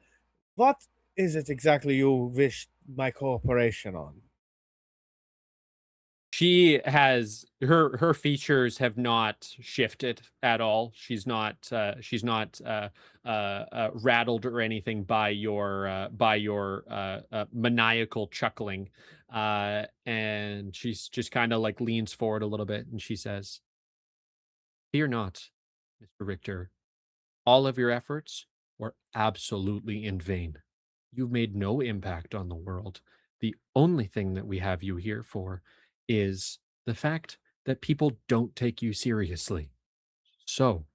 what is it exactly you wish my cooperation on? She has her features have not shifted at all. She's not rattled or anything by your maniacal chuckling, and she's just kind of like leans forward a little bit and she says, "Fear not, Mr. Richter. All of your efforts were absolutely in vain. You've made no impact on the world. The only thing that we have you here for is the fact that people don't take you seriously. So,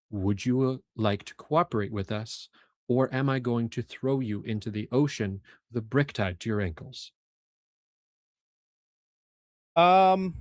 would you like to cooperate with us, or am I going to throw you into the ocean with a brick tied to your ankles?" Um,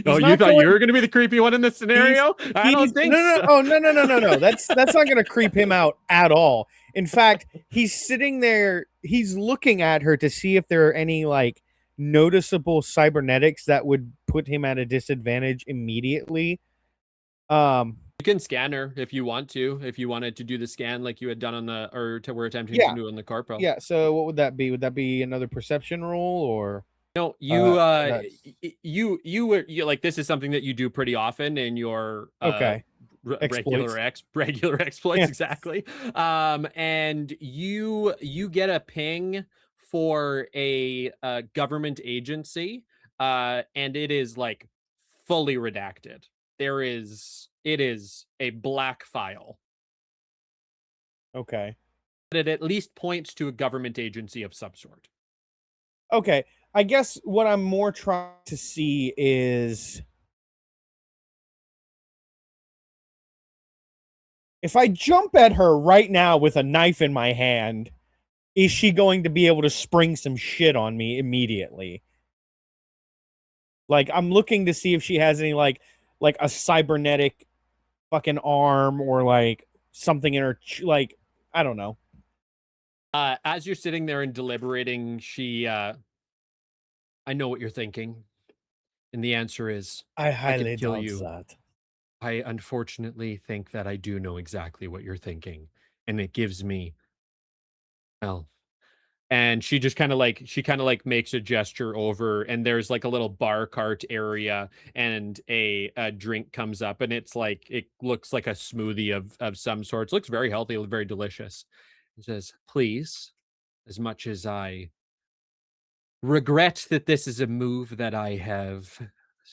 Oh, you thought you were going to be the creepy one in this scenario? I don't think so. No. That's not going to creep him out at all. In fact, he's sitting there. He's looking at her to see if there are any like noticeable cybernetics that would put him at a disadvantage immediately. You can scan her if you want to. If you wanted to do the scan like you had done on the, or to were attempting to do on the corpo. Yeah. So what would that be? Would that be another perception roll or? No, you were like, this is something that you do pretty often in your regular exploits. Exactly. And you get a ping for a government agency, and it is like fully redacted. It is a black file. Okay. But it at least points to a government agency of some sort. Okay. I guess what I'm more trying to see is if I jump at her right now with a knife in my hand, is she going to be able to spring some shit on me immediately? Like, I'm looking to see if she has any like a cybernetic fucking arm or like something in her like, I don't know. As you're sitting there and deliberating, I know what you're thinking. And the answer is, I highly kill doubt you. that. I unfortunately think that I do know exactly what you're thinking. And it gives me, well, And she just kind of like makes a gesture over, and there's like a little bar cart area, and a drink comes up, and it's like it looks like a smoothie of some sorts. Looks very healthy, very delicious. It says, "Please, as much as I regret that this is a move that I have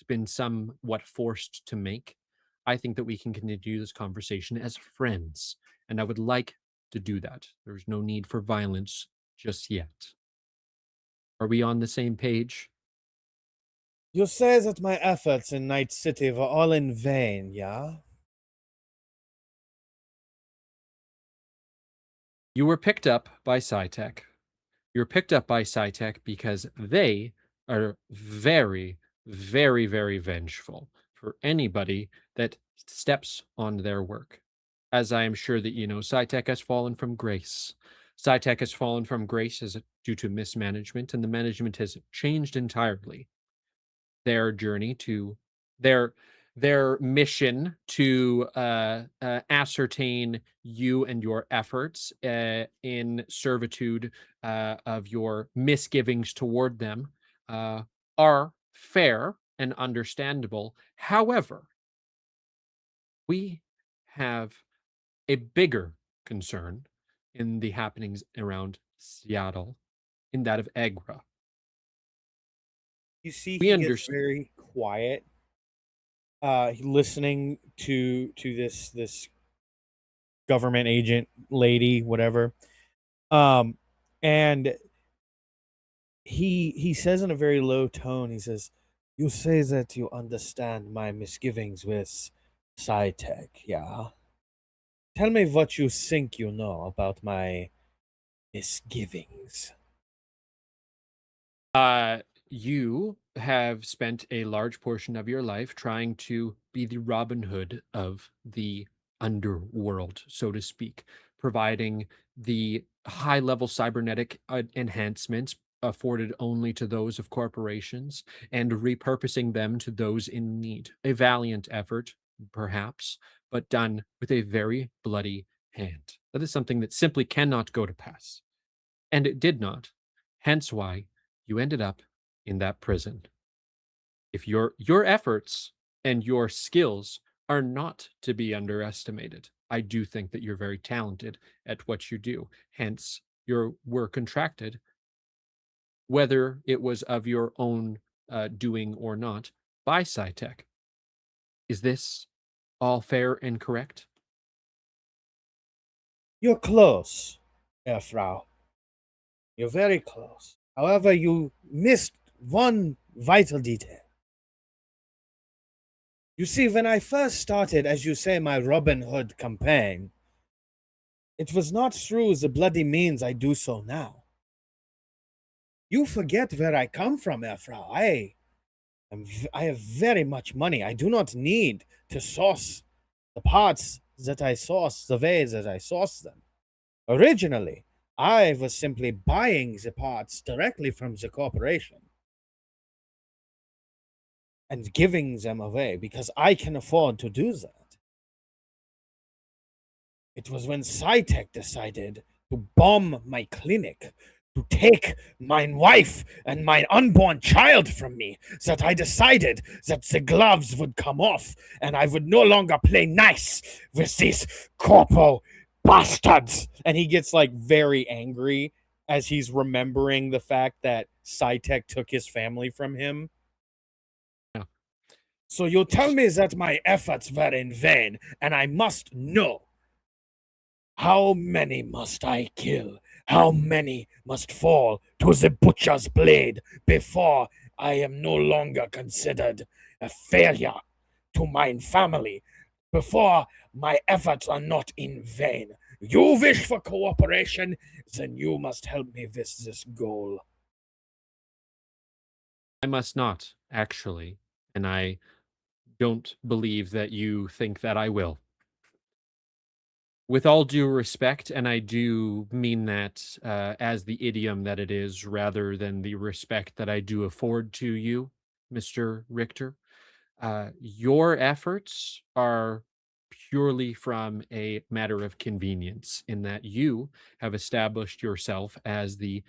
been somewhat forced to make, I think that we can continue this conversation as friends, and I would like to do that. There's no need for violence just yet. Are we on the same page?" You say that my efforts in Night City were all in vain, yeah? You were picked up by CyTech. You were picked up by CyTech because they are very, very, very vengeful for anybody that steps on their work. As I am sure that you know, CyTech has fallen from grace. CyTech has fallen from grace due to mismanagement, and the management has changed entirely. Their journey to their their mission to ascertain you and your efforts in servitude of your misgivings toward them uh, are fair and understandable. However, we have a bigger concern in the happenings around Seattle, in that of Agra. You see, We he gets understand. very quiet, listening to this government agent lady, whatever. And he says in a very low tone, he says, "You say that you understand my misgivings with SciTech, yeah? Tell me what you think you know about my misgivings." You have spent a large portion of your life trying to be the Robin Hood of the underworld, so to speak, providing the high level cybernetic enhancements afforded only to those of corporations and repurposing them to those in need. A valiant effort, perhaps, but done with a very bloody hand. That is something that simply cannot go to pass. And it did not. Hence why you ended up in that prison. If your efforts and your skills are not to be underestimated, I do think that you're very talented at what you do. Hence, you were contracted, whether it was of your own doing or not, by SciTech. Is this all fair and correct? You're close, Herr Frau. You're very close. However, you missed one vital detail. You see, when I first started, as you say, my Robin Hood campaign, it was not through the bloody means I do so now. You forget where I come from, Herr Frau. I have very much money. I do not need to source the parts that I source the way that I source them. Originally, I was simply buying the parts directly from the corporation and giving them away because I can afford to do that. It was when SciTech decided to bomb my clinic, to take my wife and my unborn child from me, that I decided that the gloves would come off and I would no longer play nice with these corpo bastards. And he gets like very angry as he's remembering the fact that SciTech took his family from him. Yeah. So you tell me that my efforts were in vain, and I must know. How many must I kill? How many must fall to the butcher's blade before I am no longer considered a failure to my family? Before my efforts are not in vain? You wish for cooperation? Then you must help me with this goal. I must not, actually, and I don't believe that you think that I will. With all due respect, and I do mean that as the idiom that it is, rather than the respect that I do afford to you, Mr. Richter, your efforts are purely from a matter of convenience, in that you have established yourself as the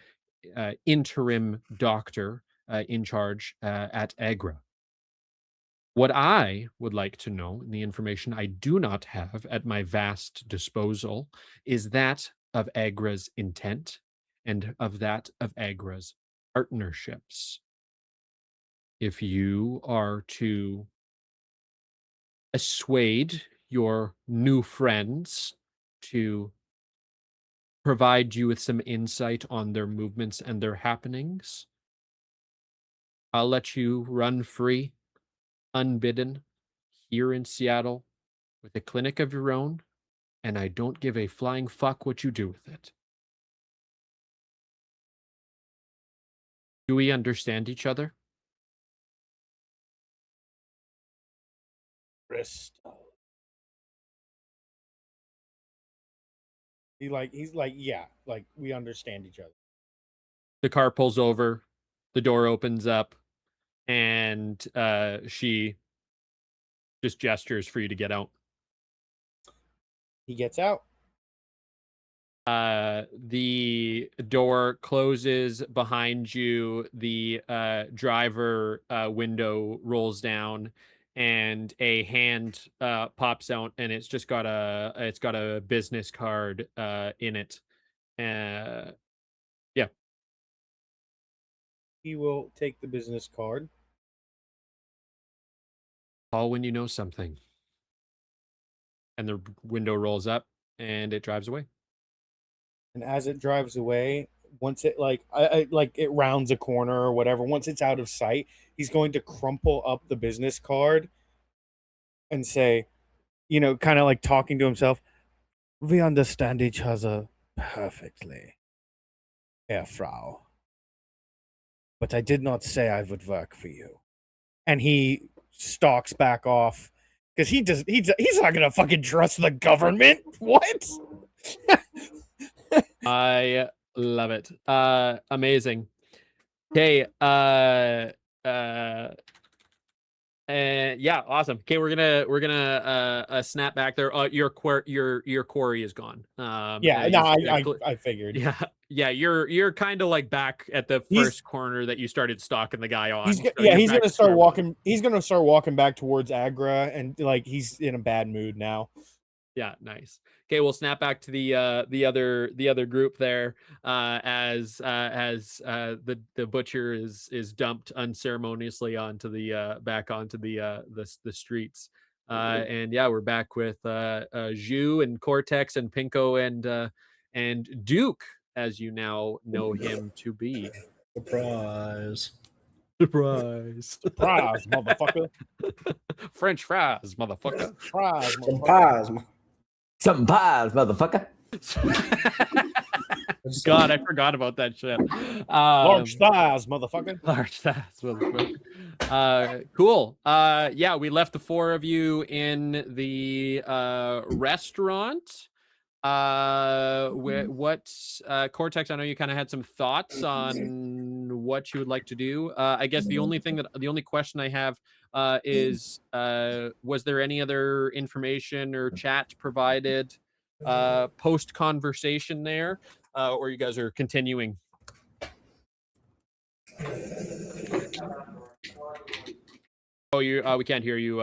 interim doctor in charge at Agra. What I would like to know, and the information I do not have at my vast disposal, is that of Agra's intent and of that of Agra's partnerships. If you are to assuade your new friends to provide you with some insight on their movements and their happenings, I'll let you run free, unbidden, here in Seattle with a clinic of your own, and I don't give a flying fuck what you do with it. Do we understand each other? Bristol. He's like, yeah, like we understand each other. The car pulls over, the door opens up, and she just gestures for you to get out. He gets out. The door closes behind you. The driver window rolls down, and a hand pops out, and it's got a business card in it. Yeah. He will take the business card. Call when you know something. And the window rolls up, and it drives away. And as it drives away, once it like it rounds a corner or whatever, once it's out of sight, he's going to crumple up the business card and say, kind of like talking to himself, "We understand each other perfectly, Herr Frau. But I did not say I would work for you." And he stalks back off because he's not gonna fucking trust the government. What? I love it. Amazing. Okay. Yeah, awesome. Okay, we're gonna snap back there. Your quarry is gone. Yeah, no, I figured. Yeah. You're kind of like back at the first corner that you started stalking the guy on. He's gonna start walking. He's gonna start walking back towards Agra, and like he's in a bad mood now. Yeah, nice. Okay, we'll snap back to the other group there as the butcher is dumped unceremoniously onto back onto the streets. And yeah, we're back with Zhu and Cortex and Pinko and Duke, as you now know him to be. Surprise. Surprise. Surprise, motherfucker. French fries, motherfucker. Fries, motherfucker. Some pies, motherfucker. God, I forgot about that shit. Large thighs, motherfucker. Large thighs, motherfucker. Cool. Yeah, we left the four of you in the restaurant. What Cortex, I know you kind of had some thoughts on what you would like to do. I guess the only question I have is was there any other information or chat provided post conversation there, or you guys are continuing? Oh, we can't hear you.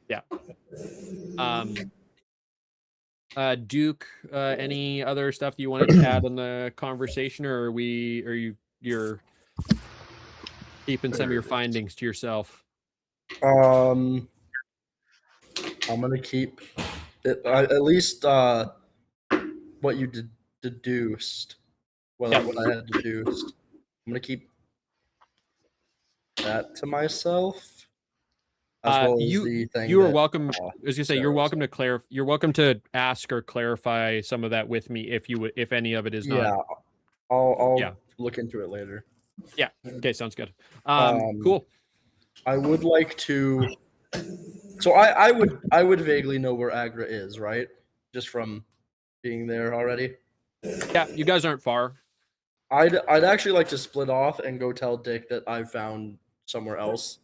Yeah. Duke, any other stuff that you wanted to add on the conversation, or you're keeping some of your findings to yourself? I'm gonna keep it, at least what you deduced. What I had deduced. I'm gonna keep that to myself. As well as the thing you are welcome. I was gonna say you're welcome to clarify. You're welcome to ask or clarify some of that with me if any of it is not. Yeah, I'll look into it later. Yeah. Okay. Sounds good. Cool. I would like to. So I would vaguely know where Agra is, right? Just from being there already. Yeah, you guys aren't far. I'd actually like to split off and go tell Dick that I found somewhere else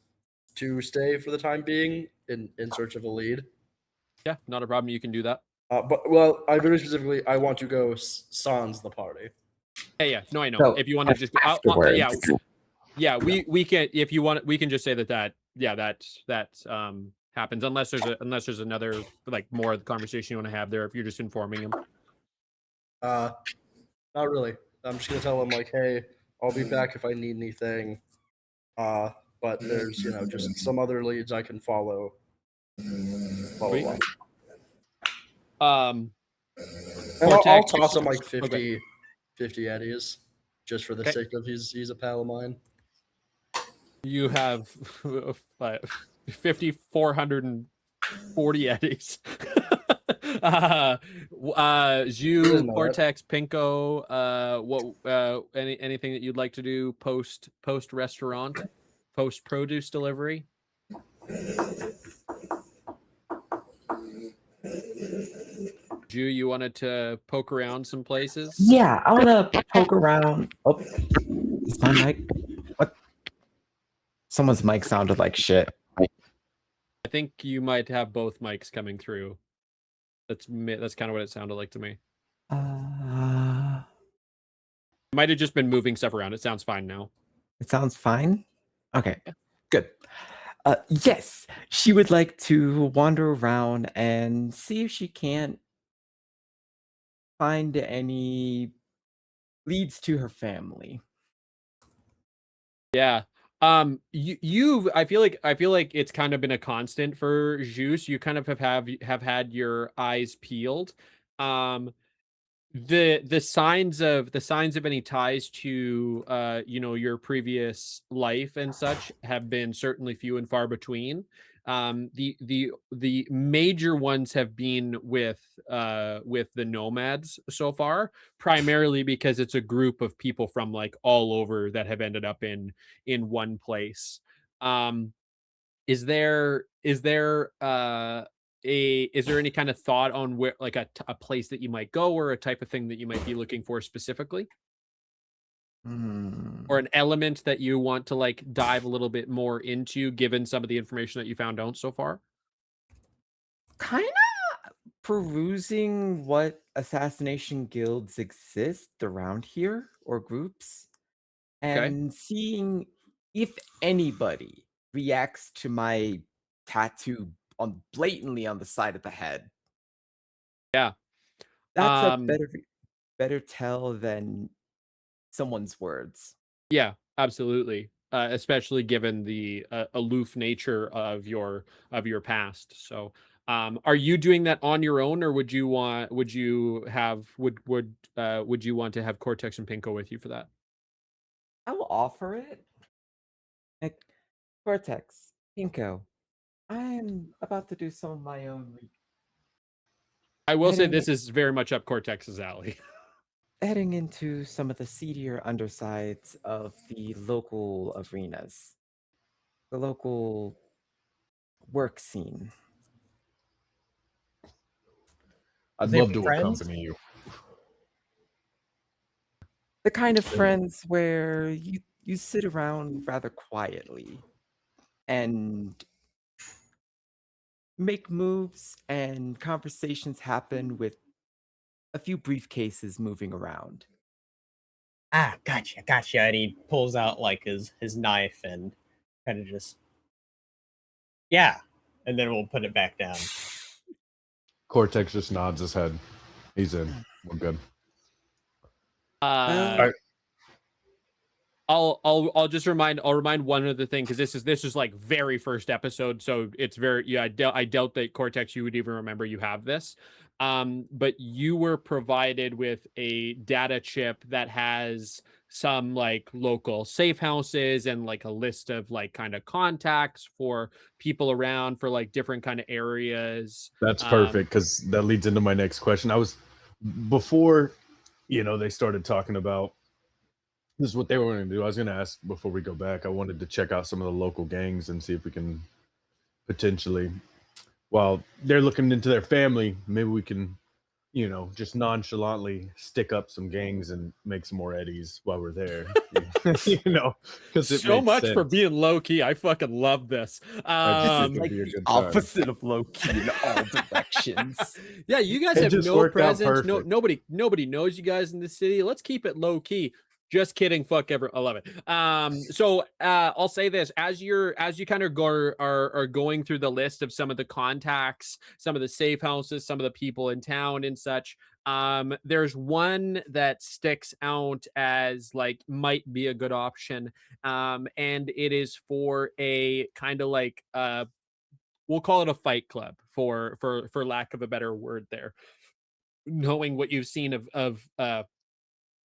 to stay for the time being in search of a lead. Yeah, not a problem. You can do that. But well, I very specifically I want to go sans the party. Yeah. No, I know. So, If you want to just afterwards. yeah, we can, if you want, we can just say that happens unless there's another, like, more of the conversation you want to have there, if you're just informing him. Not really. I'm just gonna tell him like, hey, I'll be back if I need anything. But there's just some other leads I can follow. Blah, blah, blah. Um, And I'll Cortex- toss him like Okay. 50 eddies, just for the Okay. sake of he's a pal of mine. You have 5,440 eddies. Zhu, know Cortex, Pinko, anything that you'd like to do post restaurant, post produce delivery? Zhu, you wanted to poke around some places? Yeah, I want to poke around. Oh, is my mic? What? Someone's mic sounded like shit. I think you might have both mics coming through. That's kind of what it sounded like to me. Might have just been moving stuff around. It sounds fine now. It sounds fine. Okay, good. Yes, she would like to wander around and see if she can't find any leads to her family. Yeah. I feel like it's kind of been a constant for Juice. You kind of have had your eyes peeled. The signs of any ties to your previous life and such have been certainly few and far between. The major ones have been with the nomads so far, primarily because it's a group of people from like all over that have ended up in one place. Is there any kind of thought on where, like, a place that you might go, or a type of thing that you might be looking for specifically, or an element that you want to like dive a little bit more into, given some of the information that you found out so far? Kind of perusing what assassination guilds exist around here, or groups, Okay. and seeing if anybody reacts to my tattoo blatantly on the side of the head. Yeah. That's a better tell than someone's words. Yeah, absolutely. Especially given the aloof nature of your past. So, are you doing that on your own, or would you want to have Cortex and Pinko with you for that? I will offer it. Like, Cortex, Pinko, I'm about to do some of my own. I will say Heading- this is very much up Cortex's alley. Heading into some of the seedier undersides of the local arenas, the local work scene. I'd They love to friends? accompany you. The kind of friends where you sit around rather quietly and make moves, and conversations happen with a few briefcases moving around. Ah, gotcha. And he pulls out like his knife and kind of just, yeah, and then we'll put it back down. Cortex just nods his head. He's in. We're good. I'll just remind one other thing, because this is like very first episode, so it's very, I doubt that Cortex you would even remember you have this. But you were provided with a data chip that has some like local safe houses and like a list of like kind of contacts for people around for like different kind of areas. That's perfect, because that leads into my next question. Before they started talking about this is what they were going to do. I was going to ask before we go back. I wanted to check out some of the local gangs and see if we can potentially, while they're looking into their family, maybe we can, you know, just nonchalantly stick up some gangs and make some more eddies while we're there. You know, because it So makes much for sense. being low key. I fucking love this. I just think it'd Like be a the good time. opposite of low key in all directions. Yeah, you guys It have just no worked out presence. No, perfect. nobody knows you guys in the city. Let's keep it low key. Just kidding. Fuck ever. I love it. So I'll say this as you kind of are going through the list of some of the contacts, some of the safe houses, some of the people in town and such. There's one that sticks out as like might be a good option. And it is for a kind of like we'll call it a fight club for lack of a better word there. Knowing what you've seen of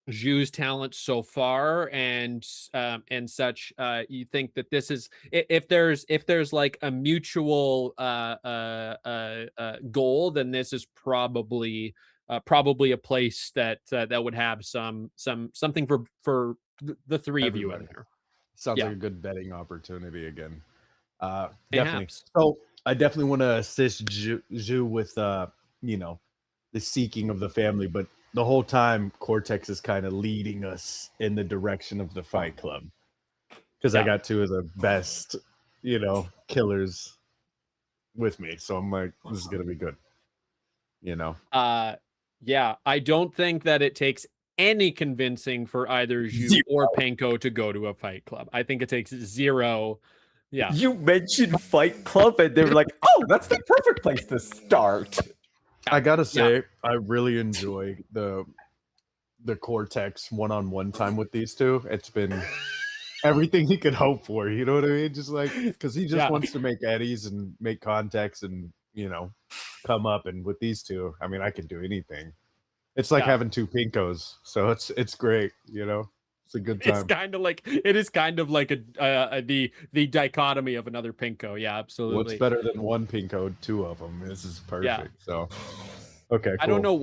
Ju's talent so far and such, you think that this is if there's like a mutual goal, then this is probably a place that that would have something for the three of you in Everybody. there. Sounds Yeah. like a good betting opportunity again. Definitely. Perhaps. So I definitely want to assist Ju with you know, the seeking of the family, but the whole time Cortex is kind of leading us in the direction of the Fight Club. Because I Yeah. got two of the best, you know, killers with me. So I'm like, this is gonna be good. You know. Yeah, I don't think that it takes any convincing for either Ju or Penko to go to a fight club. I think it takes zero. Yeah. You mentioned Fight Club, and they were like, "Oh, that's the perfect place to start." I gotta say, I really enjoy the Cortex one-on-one time with these two. It's been everything he could hope for. You know what I mean? Just like because he just wants to make eddies and make contacts and you know come up. And with these two, I mean, I can do anything. It's like having two Pinkos, so it's great. You know, it's a good time. It's kind of like it is kind of like the dichotomy of another Pinko. Yeah, absolutely. What's better than one Pinko? Two of them. This is perfect. Yeah. So. Okay, cool. I don't know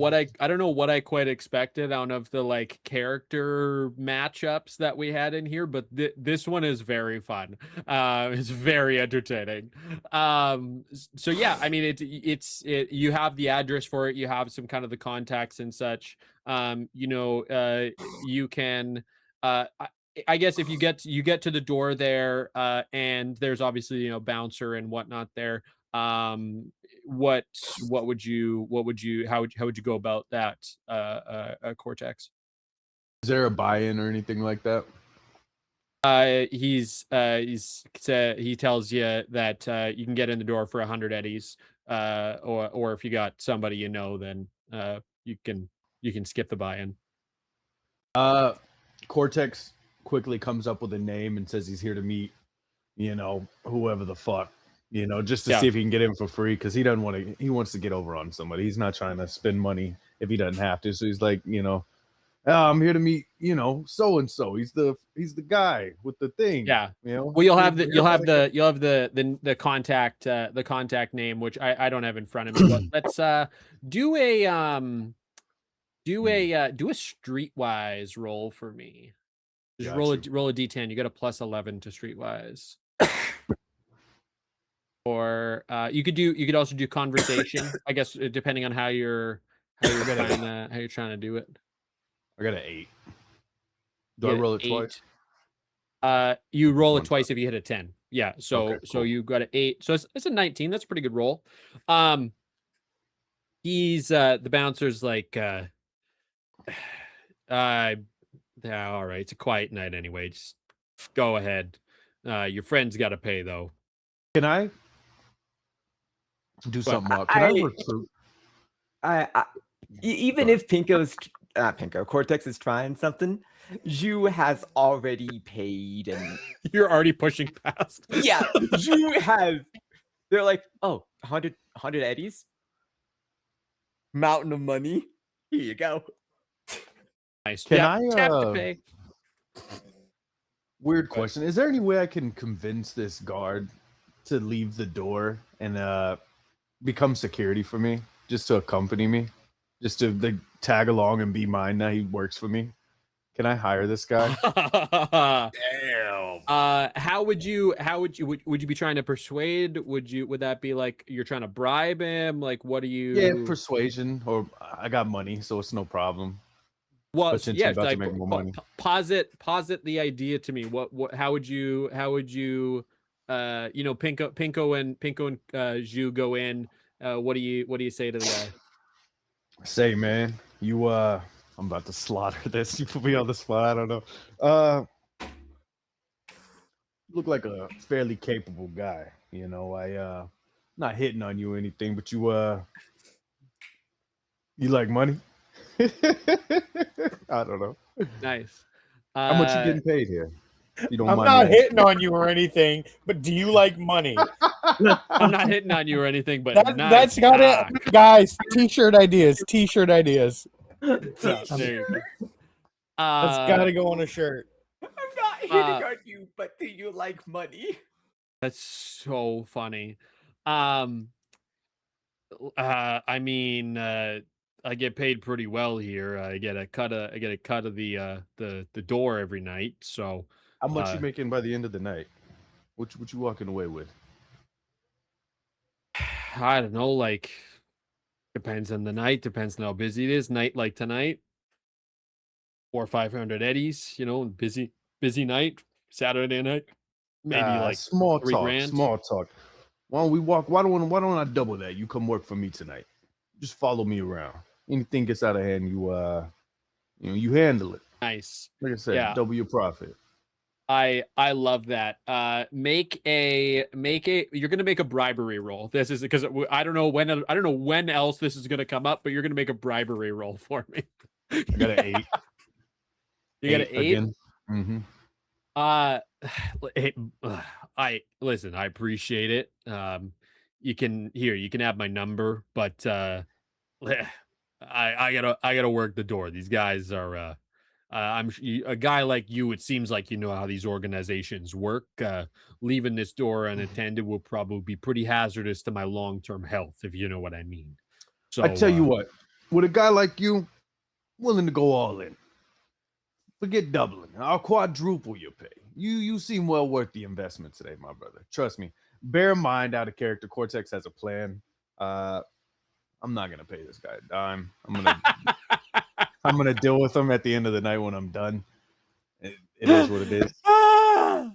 what I quite expected out of the like character matchups that we had in here, but this one is very fun. It's very entertaining. So yeah, I mean you have the address for it, you have some kind of the contacts and such. You know, you can I guess if you get to the door there, and there's obviously you know bouncer and whatnot there. What would you how would you go about that Cortex? Is there a buy-in or anything like that? He tells you that you can get in the door for 100 eddies, or if you got somebody you know, then you can skip the buy-in. Cortex quickly comes up with a name and says he's here to meet, you know, whoever the fuck, you know, just to see if he can get in for free because he doesn't want to. He wants to get over on somebody. He's not trying to spend money if he doesn't have to. So he's like, you know, I'm here to meet, you know, so and so. He's the guy with the thing. Yeah. You know. Well, you'll have the contact name, which I don't have in front of me. But let's do a streetwise roll for me. Just roll a d10. You got a plus 11 to streetwise. Or you could also do conversation. I guess depending on how you're trying to do it. I got an 8. Do I roll it twice? You roll it twice if you hit a 10. Yeah. So Okay, cool. you got an 8. So it's a 19. That's a pretty good roll. He's the bouncer's like yeah, all right. It's a quiet night anyway. Just go ahead. Your friend's got to pay though. Can I do something up? Can I recruit? Even if Cortex is trying something, Ju has already paid, and you're already pushing past. Yeah, Ju has. They're like, oh, 100 eddies, mountain of money. Here you go. Nice. Can yeah, I tap to pay. Weird question. Is there any way I can convince this guard to leave the door and become security for me, just to accompany me, just to like, tag along and be mine? Now he works for me. Can I hire this guy? Damn. How would you would you be trying to persuade? Would that be like you're trying to bribe him? Like what do Yeah, you persuasion, or I got money, so it's no problem. well Potentially yeah, about to like make more money. posit the idea to me. What how would you you know, Pinko and Zhu go in. What do you say to the guy? Say, man, I'm about to slaughter this. You put me on the spot. I don't know. You look like a fairly capable guy. You know, not hitting on you or anything, but you like money. I don't know. Nice. How much you getting paid here? You don't I'm mind me not hitting asking. on you or anything, but do you like money? I'm not hitting on you or anything, but That's got it, guys. T-shirt ideas. T-shirt ideas. There you go. That's got to go on a shirt. I'm not hitting on you, but do you like money? That's so funny. I mean, I get paid pretty well here. I get a cut of the door every night. So, How much you making by the end of the night? What you walking away with? I don't know. Like, depends on the night. Depends on how busy it is. Night like tonight, 400 or 500 eddies. You know, busy night. Saturday night, maybe like Small 3 talk. grand. Small talk. Why don't we walk? Why don't I double that? You come work for me tonight. Just follow me around. Anything gets out of hand, you handle it. Nice. Like I said, Yeah. double your profit. I love that. Make a you're gonna make a bribery roll. This is because I don't know when else this is gonna come up, but you're gonna make a bribery roll for me. I got an 8. You got an 8 again. Mm-hmm. I listen. I appreciate it. You can have my number, but I gotta work the door. These guys are. A guy like you. It seems like you know how these organizations work. Leaving this door unattended will probably be pretty hazardous to my long-term health, if you know what I mean. So I tell you what, with a guy like you, willing to go all in. Forget doubling. I'll quadruple your pay. You seem well worth the investment today, my brother. Trust me. Bear in mind, out of character, Cortex has a plan. I'm not gonna pay this guy a dime. I'm gonna deal with him at the end of the night when I'm done. It is what it is. Oh,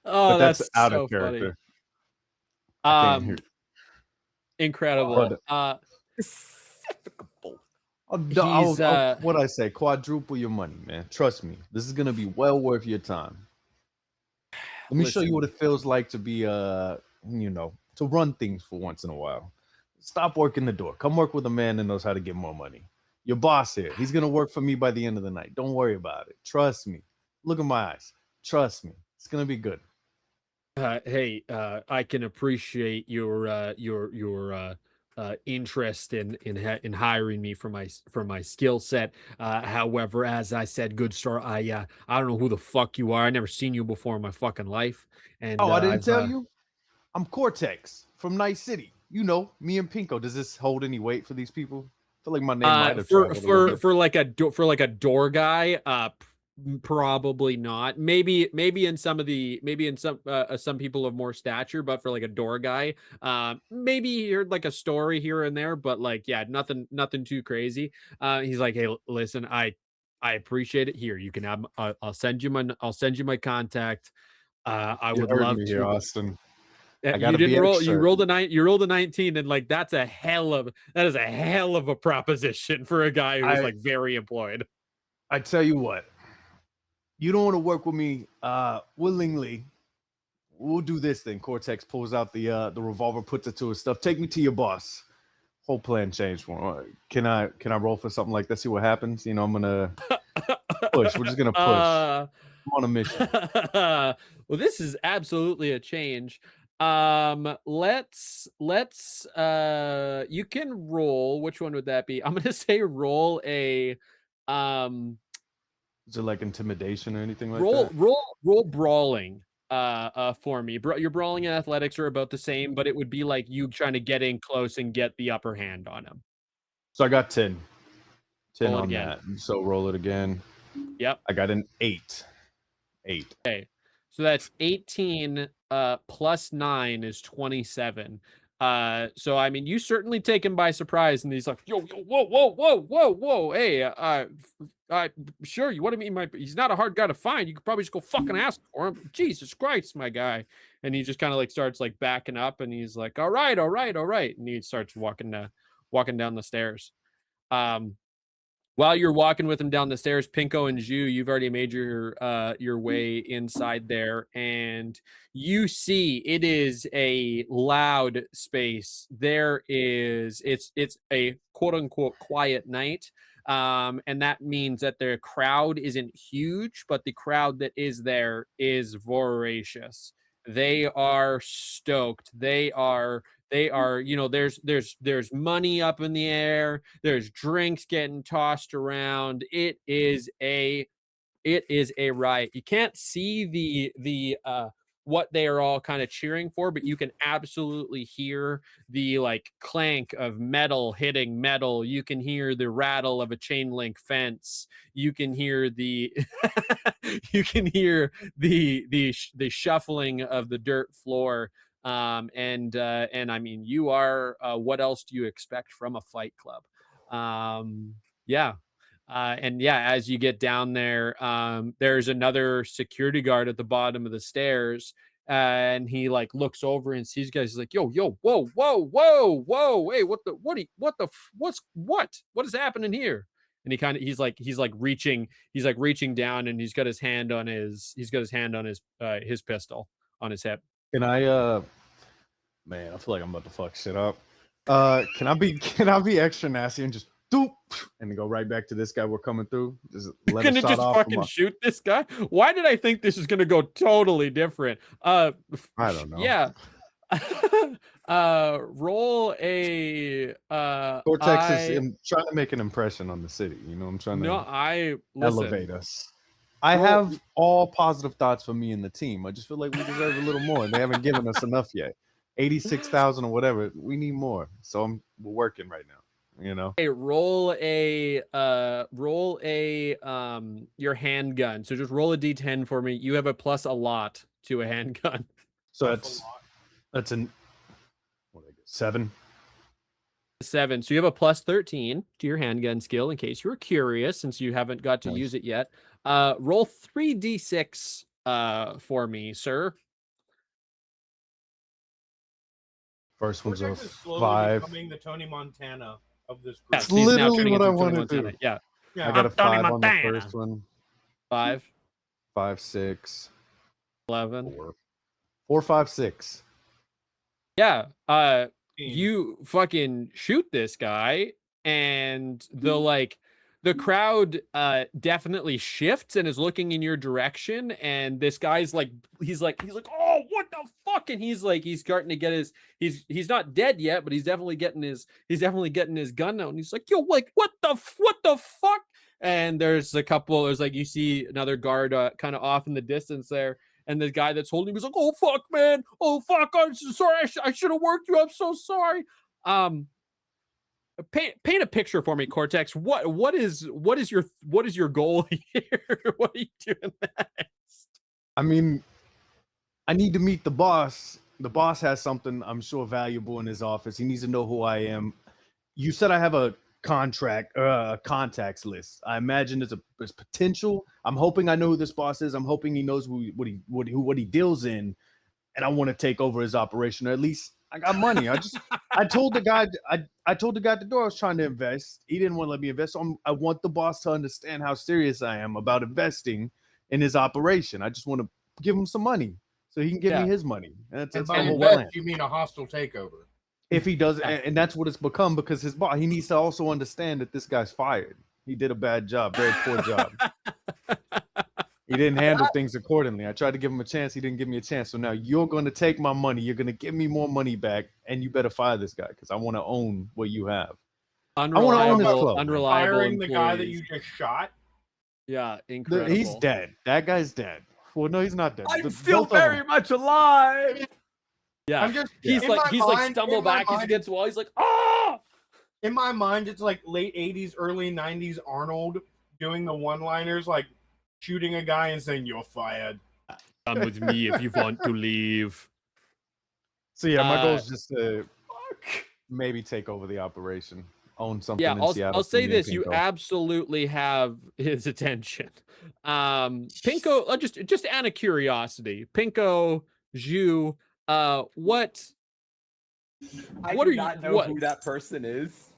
But that's out so of character. Funny. Incredible. What I say? Quadruple your money, man. Trust me. This is gonna be well worth your time. Let me show you what it feels like to be to run things for once in a while. Stop working the door. Come work with a man that knows how to get more money. Your boss here. He's gonna work for me by the end of the night. Don't worry about it. Trust me. Look in my eyes. Trust me. It's gonna be good. Hey, I can appreciate your interest in hiring me for my skill set. However, as I said, good sir, I don't know who the fuck you are. I never seen you before in my fucking life. And I didn't tell you. I'm Cortex from Night City. You know, me and Pinko. Does this hold any weight for these people? I feel like my name might have traveled a little bit. for like a door guy. Probably not. Maybe in some people of more stature, but for like a door guy, maybe you heard like a story here and there, but like yeah, nothing too crazy. He's like, hey, listen, I appreciate it. Here, you can have. I'll send you my contact. I would love me to. here, Austin. You didn't roll. You rolled a 19, and like that is a hell of a proposition for a guy who's like very employed. I tell you what. You don't want to work with me willingly. We'll do this then. Cortex pulls out the revolver, puts it to his stuff. Take me to your boss. Whole plan changed for him. Can I roll for something like that? See what happens? You know, I'm gonna push. We're just gonna push. I'm on a mission. Well, this is absolutely a change. Let's you can roll. Which one would that be? I'm gonna say roll a Is it like intimidation or anything like that? Roll brawling for me. Your brawling and athletics are about the same, but it would be like you trying to get in close and get the upper hand on him. So I got 10. 10 Roll it on again. that. So roll it again. Yep. I got an 8. 8. Okay. So that's 18 plus 9 is 27. So I mean, you certainly take him by surprise, and he's like, yo, whoa, hey, sure, you want to meet he's not a hard guy to find. You could probably just go fucking ask for him. Jesus Christ, my guy. And he just kind of like starts like backing up, and he's like, all right, and he starts walking down the stairs. While you're walking with him down the stairs, Pinko and Zhu, you've already made your way inside there, and you see it is a loud space. It's a quote unquote quiet night. And that means that the crowd isn't huge, but the crowd that is there is voracious. They are stoked. There's money up in the air, there's drinks getting tossed around. It is a riot. You can't see the what they are all kind of cheering for, but you can absolutely hear the like clank of metal hitting metal. You can hear the rattle of a chain link fence. You can hear the you can hear the shuffling of the dirt floor. And I mean, you are what else do you expect from a fight club? Yeah. And yeah, as you get down there, there's another security guard at the bottom of the stairs, and he like looks over and sees guys. He's like, "Yo, whoa, hey, what is happening here?" And he's like reaching down, and he's got his hand on his pistol on his hip. Can I man, I feel like I'm about to fuck shit up. Can I be extra nasty and just doop and go right back to this guy we're coming through? Just You're let gonna a shot just off fucking shoot this guy? Why did I think this is gonna go totally different? I don't know. Yeah. Roll a Cortex is trying to make an impression on the city. You know, I'm trying to elevate us. I have all positive thoughts for me and the team. I just feel like we deserve a little more. They haven't given us enough yet. 86,000 or whatever. We need more. So we're working right now. You know. Hey, roll a your handgun. So just roll a d10 for me. You have a plus a lot to a handgun. So that's an 7. 7. So you have a plus 13 to your handgun skill in case you were curious, since you haven't got to use it yet. Roll 3d6 for me, sir. First one's a Cortex is slowly 5. becoming the Tony Montana of this group. Yes, That's he's now literally turning what I into Tony wanted to Montana. do. Yeah. Yeah. I got a Tony 5 on the Montana. first one. 5, 5, 6, 11. 4, 5, 6. Yeah. You fucking shoot this guy, and the crowd definitely shifts and is looking in your direction, and this guy's like he's like, oh, what the fuck? And he's starting to get he's not dead yet, but he's definitely getting his gun out, and he's like, yo, like what the fuck? And there's like, you see another guard kind of off in the distance there, and the guy that's holding him is like, oh fuck, man, oh fuck, I'm so sorry, I should have worked you, I'm so sorry. Paint a picture for me, Cortex. What is your goal here? What are you doing next? I mean, I need to meet the boss. The boss has something I'm sure valuable in his office. He needs to know who I am. You said I have a contacts list. I imagine there's potential. I'm hoping I know who this boss is. I'm hoping he knows what he deals in, and I want to take over his operation, or at least I got money. I told the guy at the door I was trying to invest. He didn't want to let me invest. So I want the boss to understand how serious I am about investing in his operation. I just want to give him some money so he can give me his money. And that's by the whole invest, plan. you mean a hostile takeover? If he does, and that's what it's become, because his boss, he needs to also understand that this guy's fired. He did a bad job, very poor job. He didn't handle things accordingly. I tried to give him a chance. He didn't give me a chance. So now you're going to take my money. You're going to give me more money back, and you better fire this guy, because I want to own what you have. Unreliable Firing the guy that employees. you just shot. Yeah, incredible. He's dead. That guy's dead. Well, no, he's not dead. I'm still very much alive. Yeah, I'm just he's in my like mind- stumble in my back. He's mind- against the wall. He's like, ah! In my mind, it's like late 80s, early 90s Arnold doing the one-liners, like shooting a guy and saying, "You're fired." Come with me if you want to leave. So yeah, my goal is just to maybe take over the operation, own something Yeah, in Seattle. I'll for say me and this: you Pinko. absolutely have his attention. Pinko, just out of curiosity, Pinko, Zhu, what I What do are you? not know What? who that person is.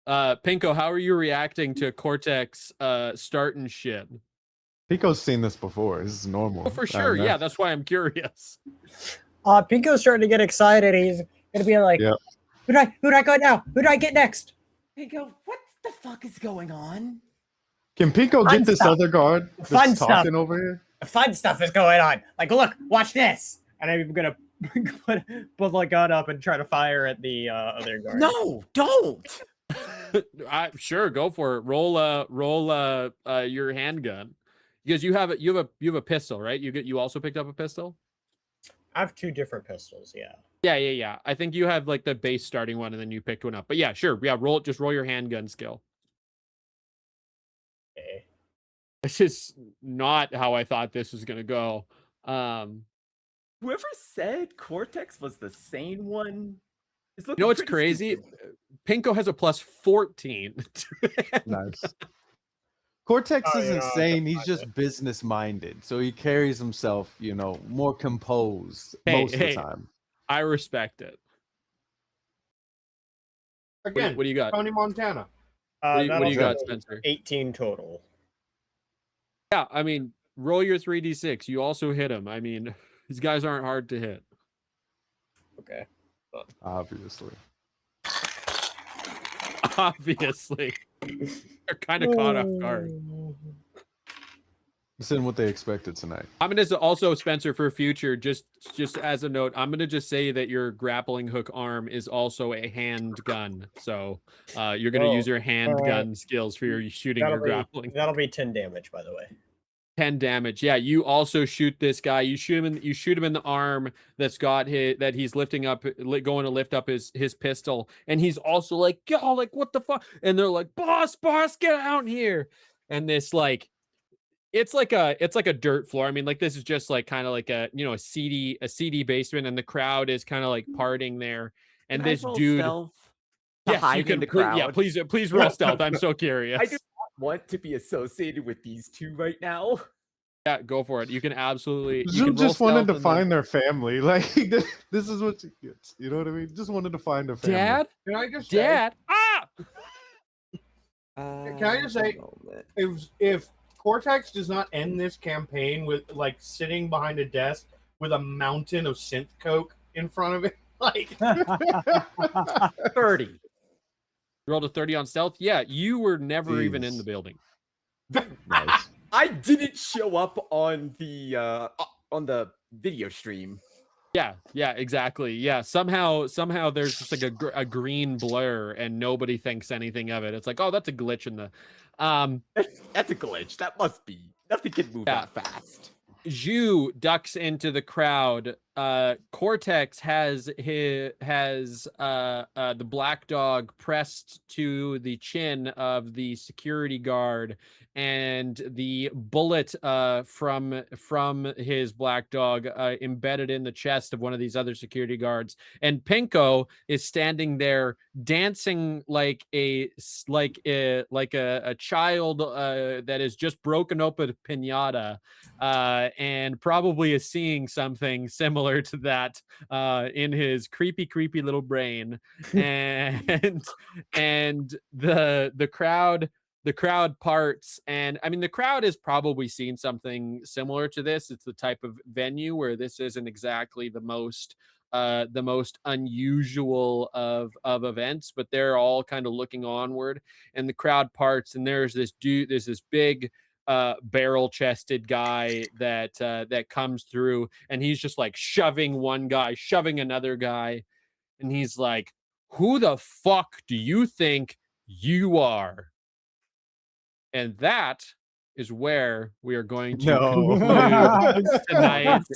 Pinko, how are you reacting to Cortex starting shit? Pinko's seen this before. This is normal. Oh, for sure. Yeah, that's why I'm curious. Pinko's starting to get excited. He's gonna be like, Yep. who do I go now? Who do I get next? Pinko, what the fuck is going on? Can Pinko Fun get this stuff. other guard that's Fun stuff. talking over here? Fun stuff is going on. Like, look, watch this. And I'm gonna put my gun up and try to fire at the other guard. No, don't. Sure, go for it. Roll your handgun, because you have a pistol, right? You also picked up a pistol. I have 2 different pistols. Yeah. Yeah. I think you have like the base starting one, and then you picked one up. But yeah, sure. Yeah, just roll your handgun skill. Okay. This is not how I thought this was gonna go. Whoever said Cortex was the sane one is You looking know what's pretty crazy? stupid. Pinko has a plus 14. Nice. Cortex Oh, isn't yeah, I saying can he's find just business minded, so he carries himself, more composed Hey, most of hey. the time. I respect it. Again, What do you got? Tony Montana. What do you That'll got, be Spencer? 18 total. Yeah, I mean, roll your 3d6. You also hit him. I mean, these guys aren't hard to hit. Okay. Obviously. Obviously. They're kind of caught off guard. This isn't what they expected tonight. I'm gonna also, Spencer, for future, just as a note, I'm gonna just say that your grappling hook arm is also a handgun. So you're gonna use your handgun skills for your shooting your grappling. That'll be 10 damage, by the way. 10 damage. Yeah, you also shoot this guy. You shoot him in the arm that's got that he's lifting up, going to lift up his pistol, and he's also like, yo, like what the fuck? And they're like, boss, get out here. And this like, it's like a dirt floor. I mean, like this is just like kind of like a seedy basement, and the crowd is kind of like partying there. And this dude, yes, you can. Please roll stealth. I'm so curious. I do not want to be associated with these two right now. Yeah, go for it. You can absolutely. Zoom just wanted to find their family. Like this is what she gets. You know what I mean? Just wanted to find their family. Dad. Can I just Dad. Can I just say, if Cortex does not end this campaign with like sitting behind a desk with a mountain of synth coke in front of it, like 30. You rolled a 30 on stealth. Yeah, you were never Jeez. even in the building. Nice. I didn't show up on the video stream. Yeah, exactly. Yeah, somehow there's just like a green blur, and nobody thinks anything of it. It's like, oh, that's a glitch in the. That's a glitch. That must be. Nothing can move that fast. Zhu ducks into the crowd. Cortex has the black dog pressed to the chin of the security guard, and the bullet from his black dog embedded in the chest of one of these other security guards. And Pinko is standing there dancing like a child that has just broken open a pinata, and probably is seeing something similar to that in his creepy little brain. And the crowd parts, and I mean the crowd has probably seen something similar to this. It's the type of venue where this isn't exactly the most unusual of events, but they're all kind of looking onward, and the crowd parts, and there's this big barrel-chested guy that comes through, and he's just like shoving one guy, shoving another guy, and he's like, who the fuck do you think you are? And that is where we are going to No. conclude tonight's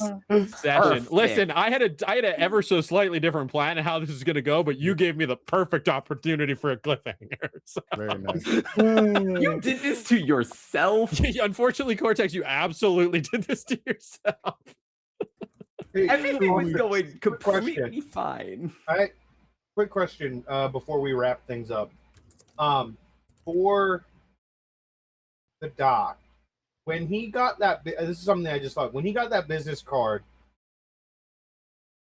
session. Perfect. Listen, I had a ever so slightly different plan of how this is going to go, but you gave me the perfect opportunity for a cliffhanger. So. Very nice. You did this to yourself. Unfortunately, Cortex, you absolutely did this to yourself. Everything was going quick question. completely fine. All right. Quick question before we wrap things up. For the doc, when he got that, this is something I just thought. When he got that business card,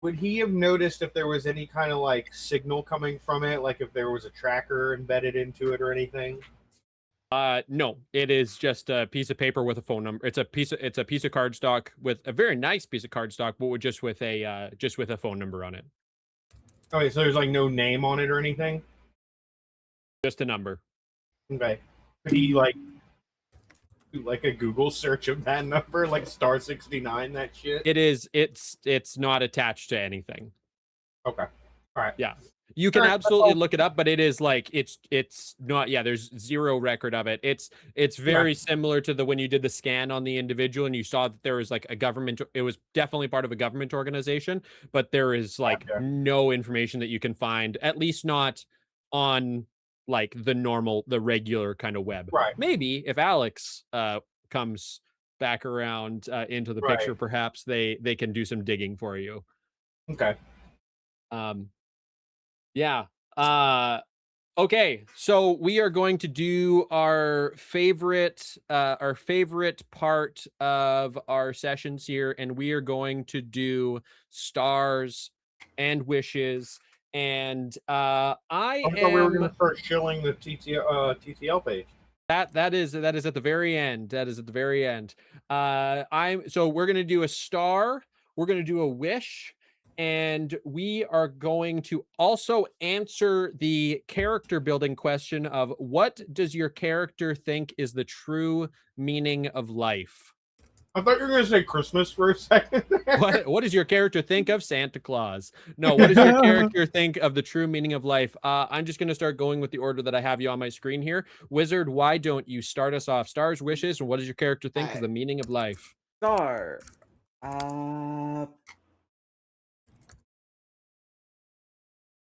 would he have noticed if there was any kind of like signal coming from it, like if there was a tracker embedded into it or anything? No, it is just a piece of paper with a phone number. It's a piece of cardstock with a very nice piece of cardstock, but just with a phone number on it. Okay, so there's like no name on it or anything? Just a number. Okay. Could he like do like a Google search of that number, like star 69, that shit? It's not attached to anything. Okay. All right. Yeah. You can absolutely look it up, but it is like it's not. Yeah, there's zero record of it. It's very similar to when you did the scan on the individual and you saw that there was like a government. It was definitely part of a government organization, but there is like no information that you can find, at least not on like the regular kind of web. Right. Maybe if Alex comes back around into the picture, perhaps they can do some digging for you. Okay. Yeah. Okay, so we are going to do our favorite part of our sessions here, and we are going to do stars and wishes. And I thought we were going to start shilling the TTL page. That is at the very end. That is at the very end. So we're gonna do a star, we're gonna do a wish, and we are going to also answer the character building question of what does your character think is the true meaning of life? I thought you were going to say Christmas for a second. What does your character think of Santa Claus? No, what does your character think of the true meaning of life? I'm just going to start going with the order that I have you on my screen here. Wizard, why don't you start us off? Stars, wishes, and what does your character think is the meaning of life? Star.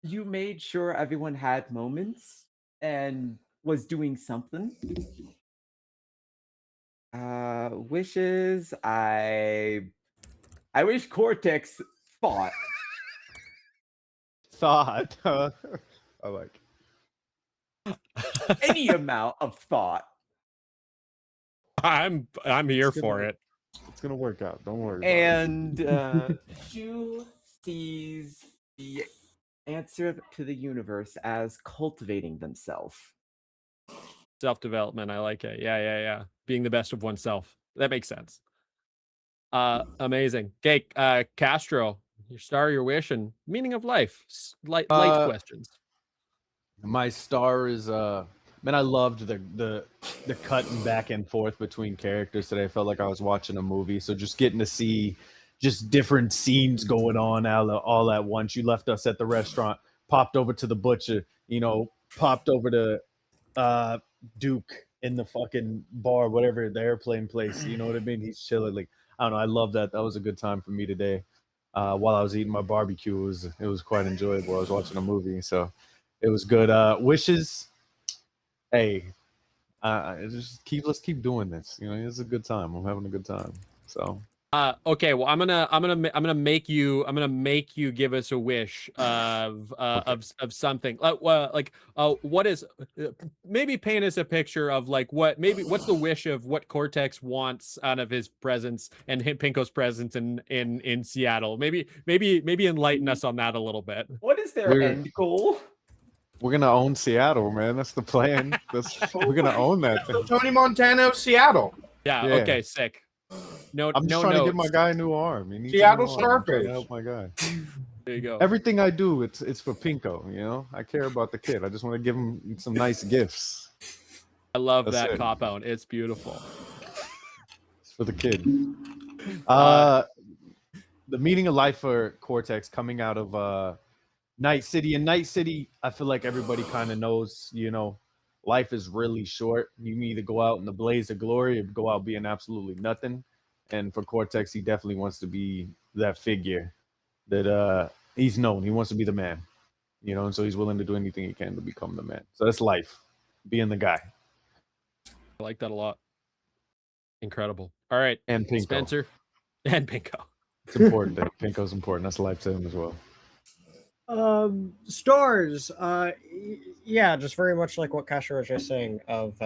You made sure everyone had moments and was doing something. Wishes. I wish Cortex thought. Thought. I like Any amount of thought. I'm here for it. It's gonna work out. Don't worry. And Shu sees the answer to the universe as cultivating themselves. Self-development. I like it. Yeah. Being the best of oneself. That makes sense. Amazing. Okay, Castro, your star, your wish, and meaning of life. Light questions. My star is man, I loved the cutting back and forth between characters today. I felt like I was watching a movie. So just getting to see just different scenes going on all at once. You left us at the restaurant, popped over to the butcher, popped over to Duke in the fucking bar, whatever, the airplane place. You know what I mean? He's chilling. Like, I don't know. I love that. That was a good time for me today. While I was eating my barbecue, it was quite enjoyable. I was watching a movie, so it was good. Wishes. Hey, let's keep doing this. It's a good time. I'm having a good time. So. Okay, well, I'm gonna make you give us a wish of something. What is maybe paint us a picture of like what's the wish of what Cortex wants out of his presence and Pinko's presence in Seattle. Maybe enlighten us on that a little bit. What is their end goal? We're gonna own Seattle, man. That's the plan. We're gonna own that thing. Tony Montana of Seattle. Yeah. Okay. Sick. No, I'm just trying to give my guy a new arm. Seattle Starfish. Help my guy. There you go. Everything I do, it's for Pinko. I care about the kid. I just want to give him some nice gifts. I love that cop out. It's beautiful. It's for the kid. The meaning of life for Cortex coming out of Night City. In Night City, I feel like everybody kind of knows, life is really short. You can either go out in the blaze of glory or go out being absolutely nothing. And for Cortex, he definitely wants to be that figure that he's known. He wants to be the man, and so he's willing to do anything he can to become the man. So that's life, being the guy. I like that a lot. Incredible. All right, And Pinko. Spencer and Pinko. It's important. Pinko's important. That's life to him as well. Stars. Yeah, just very much like what Kasha was just saying of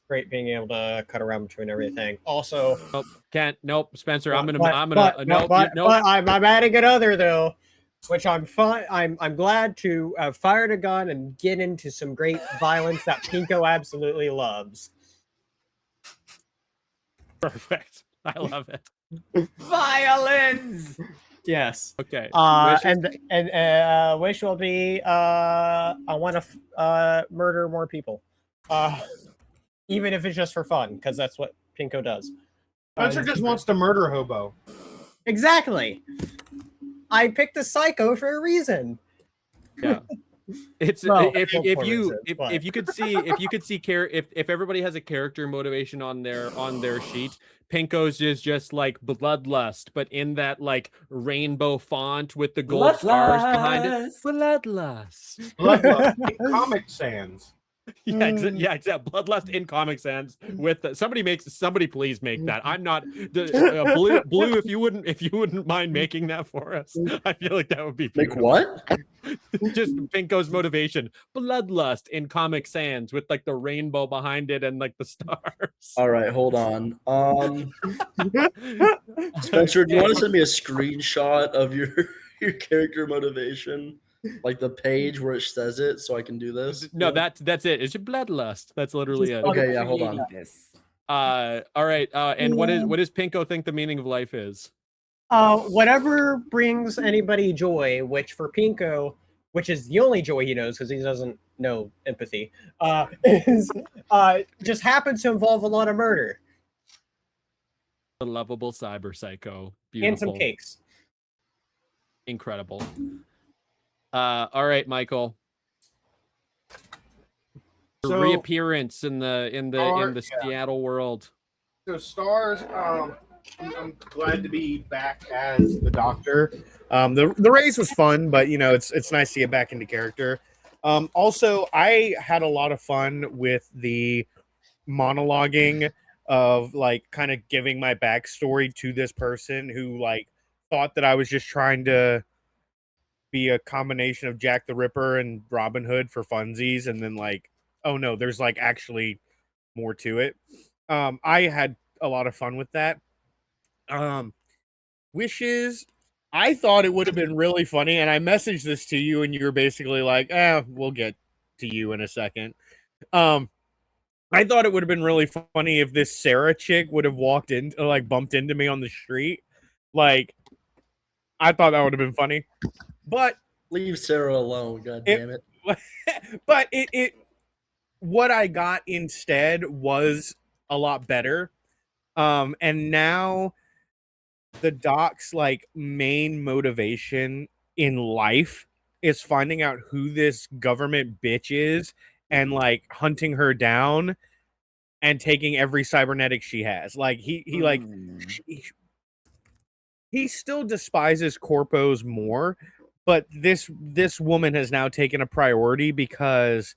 great being able to cut around between everything. Also, Nope, can't. Nope, Spencer. I'm gonna. But I'm adding another though, which I'm fine. I'm glad to fire a gun and get into some great violence that Pinko absolutely loves. Perfect. I love it. Violence. Yes. Okay. And wish will be I want to murder more people, even if it's just for fun, because that's what Pinko does. Spencer just wants to murder a hobo. Exactly. I picked a psycho for a reason. Yeah. It's Well, if you could see if everybody has a character motivation on their sheet, Pinko's is just like bloodlust, but in that like rainbow font with the gold stars behind it. Bloodlust. Bloodlust. Comic Sans. Yeah, exactly. Bloodlust in Comic Sans with somebody please make that. I'm not blue. If you wouldn't mind making that for us, I feel like that would be beautiful. Like what? Just Pinko's motivation. Bloodlust in Comic Sans with like the rainbow behind it and like the stars. All right, hold on. Spencer, do you want to send me a screenshot of your character motivation? Like the page where it says it, so I can do this. No, that's it. It's your bloodlust. That's literally it. Okay, yeah, hold on. All right. And what does Pinko think the meaning of life is? Whatever brings anybody joy, which for Pinko, which is the only joy he knows because he doesn't know empathy, is just happens to involve a lot of murder. The lovable cyber psycho. Beautiful. And some cakes. Incredible. All right, Michael. Your So, reappearance in the Seattle world. So stars, I'm glad to be back as the Doctor. The race was fun, but it's nice to get back into character. Also, I had a lot of fun with the monologuing of like kind of giving my backstory to this person who like thought that I was just trying to be a combination of Jack the Ripper and Robin Hood for funsies, and then like, oh no, there's like actually more to it. I had a lot of fun with that. Wishes, I thought it would have been really funny, and I messaged this to you, and you were basically like, we'll get to you in a second. I thought it would have been really funny if this Sarah chick would have bumped into me on the street. Like, I thought that would have been funny. But leave Sarah alone, god damn it. But what I got instead was a lot better. And now the Doc's like main motivation in life is finding out who this government bitch is and like hunting her down and taking every cybernetic she has. Like he still despises corpos more, but this woman has now taken a priority because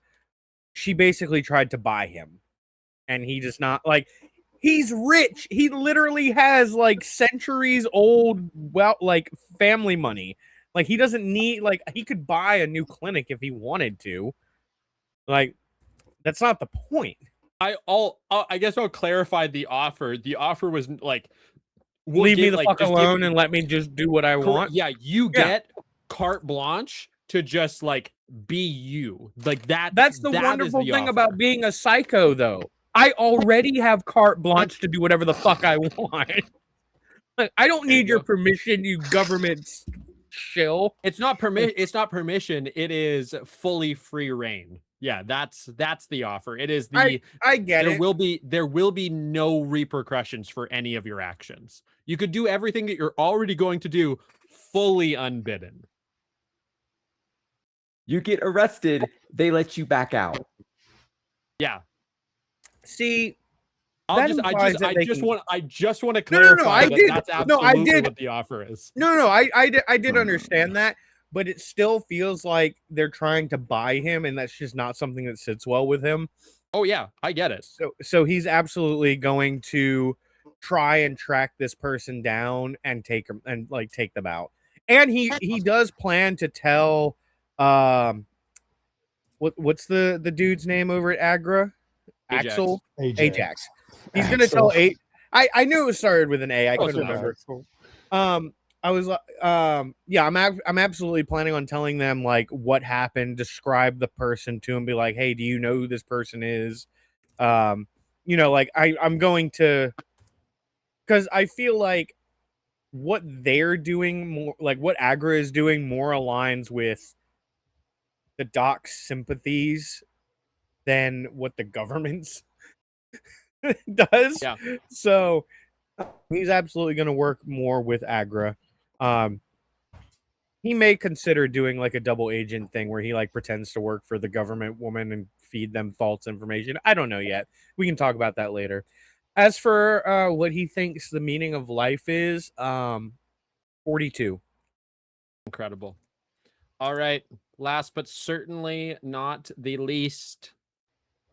she basically tried to buy him, and he does not like. He's rich. He literally has like centuries old, like family money. Like he doesn't need he could buy a new clinic if he wanted to. Like that's not the point. I guess I'll clarify the offer. The offer was like, leave me the fuck alone and let me just do what I want. Yeah, you get carte blanche to just like be you. Like that's the wonderful thing about being a psycho, though. I already have carte blanche to do whatever the fuck I want. I don't need your permission, you government shill. It's not permission. It is fully free reign. Yeah, that's the offer. It is the. I get it. There will be no repercussions for any of your actions. You could do everything that you're already going to do fully unbidden. You get arrested, they let you back out. Yeah. See, I'll that just, I implies just, that I they just can. want, I just want to No, no, no. clarify I that did. that's No, I absolutely did. what the offer is. No, no, I did understand that, but it still feels like they're trying to buy him, and that's just not something that sits well with him. Oh yeah, I get it. So he's absolutely going to try and track this person down and take them and like take them out. And he does plan to tell what's the dude's name over at Agra? Ajax. Axel? Ajax. He's gonna Axel. tell I knew it started with an A. I Close couldn't enough. remember. I was yeah, I'm absolutely planning on telling them like what happened, describe the person to him, be like, hey, do you know who this person is? You know, like I'm going to, because I feel like what they're doing more, like what Agra is doing, more aligns with the doc's sympathies than what the government's does. Yeah. So he's absolutely going to work more with Agra. He may consider doing like a double agent thing where he like pretends to work for the government woman and feed them false information. I don't know yet. We can talk about that later. As for what he thinks the meaning of life is, 42. Incredible. All right. Last but certainly not the least,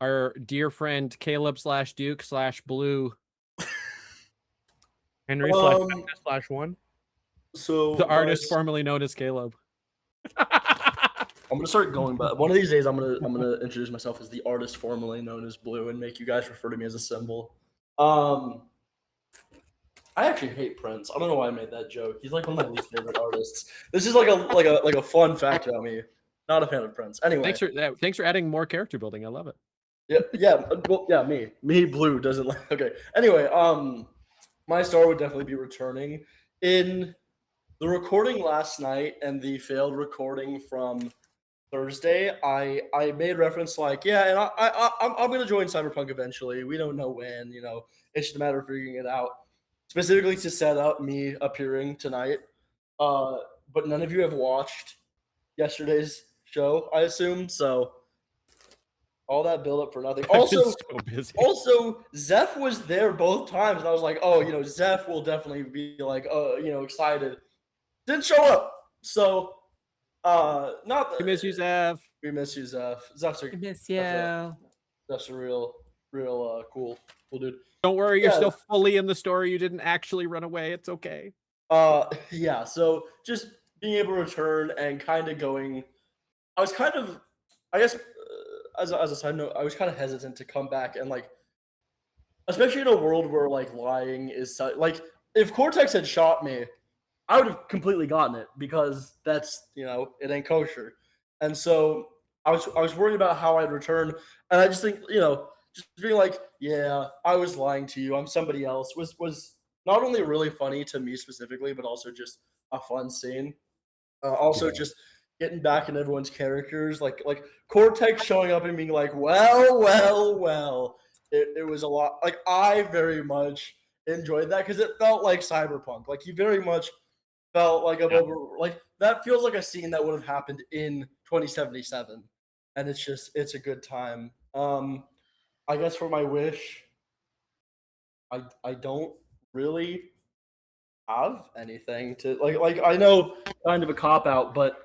our dear friend Caleb / Duke / Blue. Henry / /1. So The artist guys, formerly known as Caleb. I'm gonna start going back. One of these days, I'm gonna introduce myself as the artist formerly known as Blue and make you guys refer to me as a symbol. I actually hate Prince. I don't know why I made that joke. He's like one of my least favorite artists. This is like a fun fact about me. Not a fan of Prince. Anyway, Thanks for adding more character building. I love it. yeah. Me, Blue doesn't like. Okay. Anyway, my star would definitely be returning in the recording last night and the failed recording from Thursday. I made reference like, yeah, and I'm gonna join Cyberpunk eventually. We don't know when. You know, it's just a matter of figuring it out. Specifically to set up me appearing tonight. But none of you have watched yesterday's show, I assume. So all that build up for nothing. I've Also, been so busy. also, Zeph was there both times, and I was like, oh, you know, Zeph will definitely be like, you know, excited. Didn't show up. So, not We miss you, Zev. we miss you, Zeph. Zeph's a, We miss Zeph's a real cool dude. Don't worry, you're Yeah. still fully in the story. You didn't actually run away. It's okay. Yeah. So just being able to return and kind of going, I was kind of, I guess, as a side note, I was kind of hesitant to come back and like, especially in a world where like lying is like, if Cortex had shot me, I would have completely gotten it because that's, you know, it ain't kosher. And so I was worried about how I'd return, and I just think, you know, just being like, yeah, I was lying to you. I'm somebody else was not only really funny to me specifically, but also just a fun scene. Also, just getting back in everyone's characters, like Cortex showing up and being like, well. It was a lot. Like I very much enjoyed that because it felt like Cyberpunk. Like he very much felt like like that feels like a scene that would have happened in 2077, and it's a good time. I guess for my wish, I don't really have anything to like I know kind of a cop out, but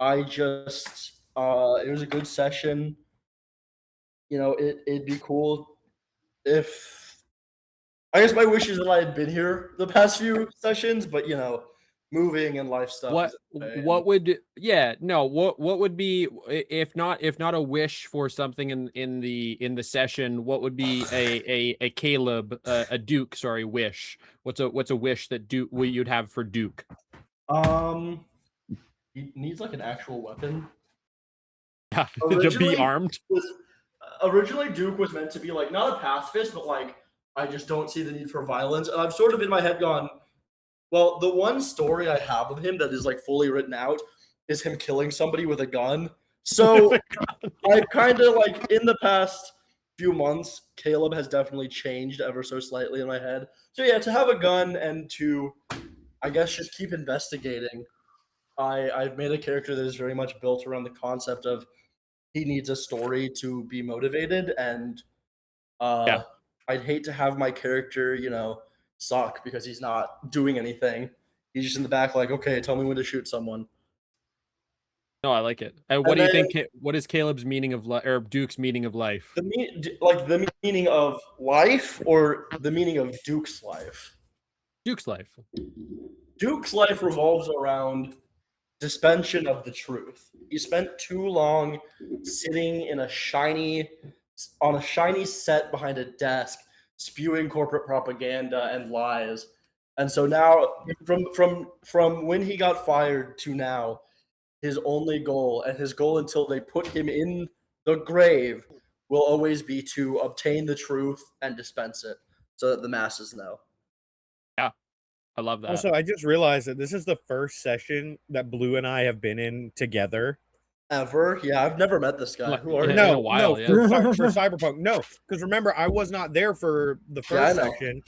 I just it was a good session. You know, it'd be cool if I guess my wish is that I had been here the past few sessions, but you know, moving and life stuff. What is a pain. what would what would be if not a wish for something in the session, what would be a Caleb a Duke, sorry, wish? What's a wish that Duke you'd have for Duke? He needs like an actual weapon. To Originally- be armed. Originally, Duke was meant to be like not a pacifist, but like I just don't see the need for violence. And I've sort of in my head gone, well, the one story I have of him that is like fully written out is him killing somebody with a gun. So I've kind of like in the past few months, Caleb has definitely changed ever so slightly in my head. So yeah, to have a gun and to, I guess, just keep investigating. I've made a character that is very much built around the concept of he needs a story to be motivated, and Yeah. I'd hate to have my character, suck because he's not doing anything. He's just in the back, like, okay, tell me when to shoot someone. No, I like it. And what And do you then think? What is Caleb's meaning of life, or Duke's meaning of life? the meaning of life, or the meaning of Duke's life? Duke's life. Duke's life revolves around suspension of the truth. He spent too long sitting on a shiny set behind a desk, spewing corporate propaganda and lies. And so now, from when he got fired to now, his only goal, and his goal until they put him in the grave, will always be to obtain the truth and dispense it so that the masses know. Yeah, I love that. Also, I just realized that this is the first session that Blue and I have been in together. Ever? Yeah, I've never met this guy. Who are Yeah, you? in a No, while, for Cyberpunk. No, because remember, I was not there for the Yeah, I first know. section,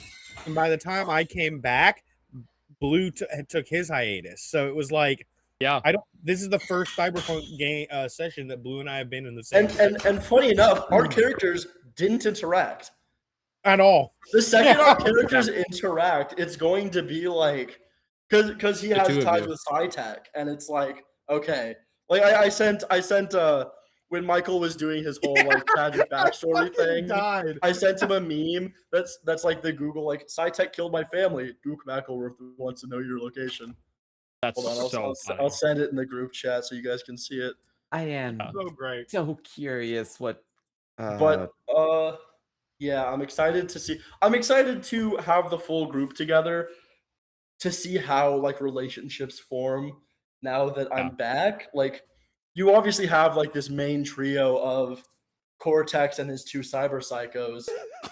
and by the time I came back, Blue took his hiatus. So it was like, yeah. This is the first Cyberpunk game session that Blue and I have been in the same And funny enough, our characters didn't interact. at all. The second our characters interact, it's going to be like, because he has two of ties you. with CyTech, and it's like, okay, like I sent when Michael was doing his whole like tragic backstory thing, Died. I sent him a meme that's like the Google, like, CyTech killed my family. Duke McElworth wants to know your location. That's Hold on, so funny. I'll send it in the group chat so you guys can see it. I am So great. so curious what. But yeah, I'm excited to see. I'm excited to have the full group together to see how like relationships form now that I'm back. Like, you obviously have like this main trio of Cortex and his two cyber psychos,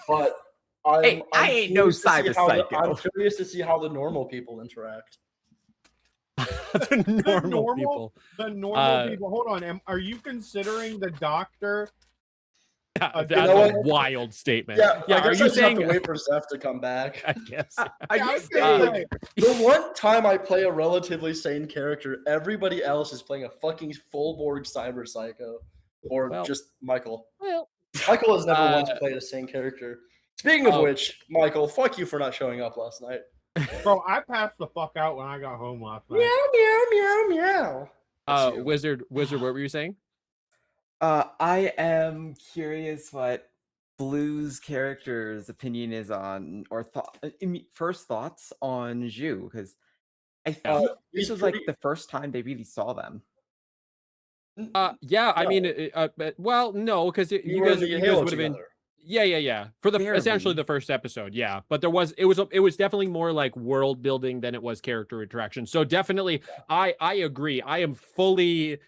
but Hey, I ain't no curious to see cyber psycho. I'm curious to see how the normal people interact. The normal people. The normal people. Hold on. Are you considering the doctor? That's You know a what? wild statement. Yeah, Yeah. I Are guess you I just have saying? to wait for Zeph to come back? I guess. Are Yeah, I you was gonna saying? say, The one time I play a relatively sane character, everybody else is playing a fucking full-board cyber psycho, or Well- just Michael. Well, Michael has never once played a sane character. Speaking of which, Michael, fuck you for not showing up last night. bro, I passed the fuck out when I got home last night. Meow, meow, meow, meow. That's you. Wizard, what were you saying? I am curious what Blue's character's opinion is on, or first thoughts on Zhu, because I think he's this was pretty- like the first time they really saw them. Yeah, I No. mean, well, no, because You you were guys in the would Halo have been. together. Yeah. For the essentially Barely. the first episode, yeah. But it was definitely more like world building than it was character interaction. So definitely, I agree. I'm fully